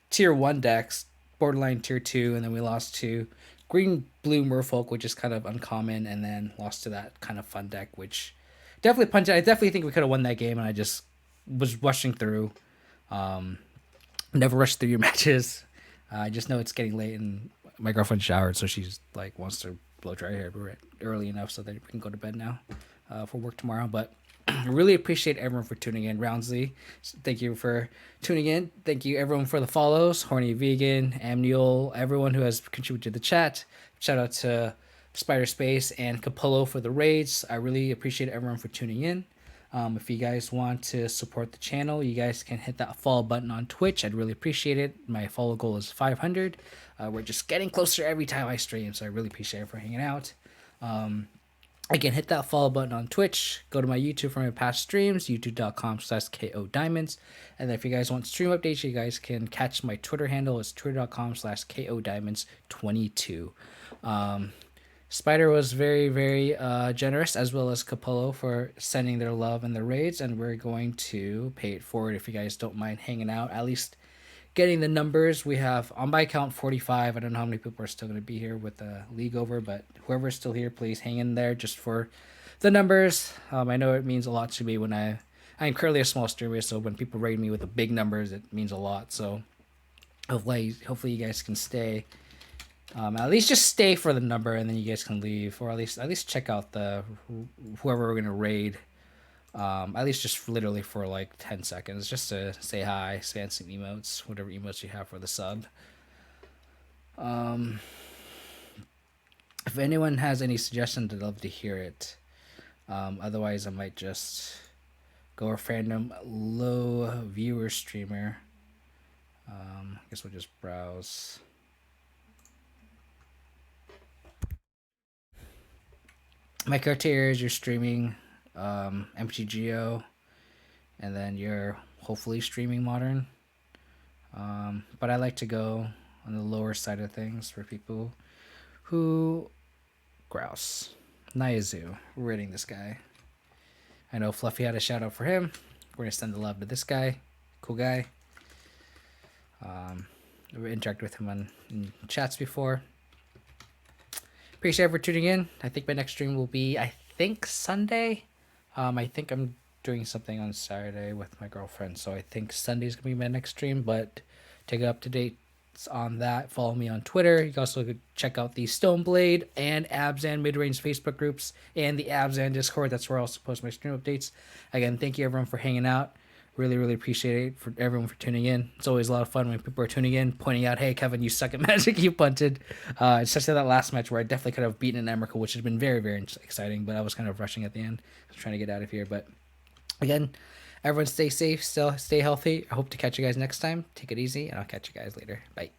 tier 1 decks, borderline tier 2, and then we lost to Green Blue Merfolk, which is kind of uncommon, and then lost to that kind of fun deck, which definitely punched. I definitely think we could have won that game, and I just was rushing through. Never rushed through your matches. I just know it's getting late, and my girlfriend showered, so she's like wants to blow dry her hair early enough so that we can go to bed now for work tomorrow. But I really appreciate everyone for tuning in. Roundsley, thank you for tuning in. Thank you everyone for the follows. Horny Vegan, Amniol, everyone who has contributed to the chat. Shout out to Spider Space and Capullo for the raids. I really appreciate everyone for tuning in. If you guys want to support the channel, you guys can hit that follow button on Twitch. I'd really appreciate it. My follow goal is 500. We're just getting closer every time I stream, so I really appreciate it for hanging out. Again, hit that follow button on Twitch. Go to my YouTube for my past streams, youtube.com/KO Diamonds. And then if you guys want stream updates, you guys can catch my Twitter handle. It's twitter.com/KO Diamonds 22. Spider was very, very generous, as well as Capullo, for sending their love and their raids, and we're going to pay it forward if you guys don't mind hanging out, at least getting the numbers. We have, on my count, 45. I don't know how many people are still going to be here with the league over, but whoever's still here, please hang in there just for the numbers. I know it means a lot to me when I'm currently a small streamer, so when people raid me with the big numbers, it means a lot. So hopefully you guys can stay. At least just stay for the number, and then you guys can leave, or at least check out the whoever we're gonna raid. At least just literally for like 10 seconds, just to say hi, spam some emotes, whatever emotes you have for the sub. If anyone has any suggestions, I'd love to hear it. Otherwise, I might just go a random low viewer streamer. I guess we'll just browse. My criteria is you're streaming MTGO, and then you're hopefully streaming modern. But I like to go on the lower side of things for people who grouse. Nyazu, we're rating this guy. I know Fluffy had a shout out for him. We're gonna send the love to this guy. Cool guy. We interacted with him in chats before. Appreciate everyone for tuning in. I think my next stream will be, Sunday. I think I'm doing something on Saturday with my girlfriend, so I think Sunday's gonna be my next stream. But to get up to date on that, follow me on Twitter. You can also check out the Stoneblade and Abzan mid-range Facebook groups and the Abzan Discord. That's where I'll also post my stream updates. Again, thank you everyone for hanging out. Really, really appreciate it for everyone for tuning in. It's always a lot of fun when people are tuning in, pointing out, hey, Kevin, you suck at Magic, you punted. Especially that last match where I definitely could have beaten an Emrakul, which has been very, very exciting, but I was kind of rushing at the end. I was trying to get out of here. But again, everyone stay safe, still stay healthy. I hope to catch you guys next time. Take it easy, and I'll catch you guys later. Bye.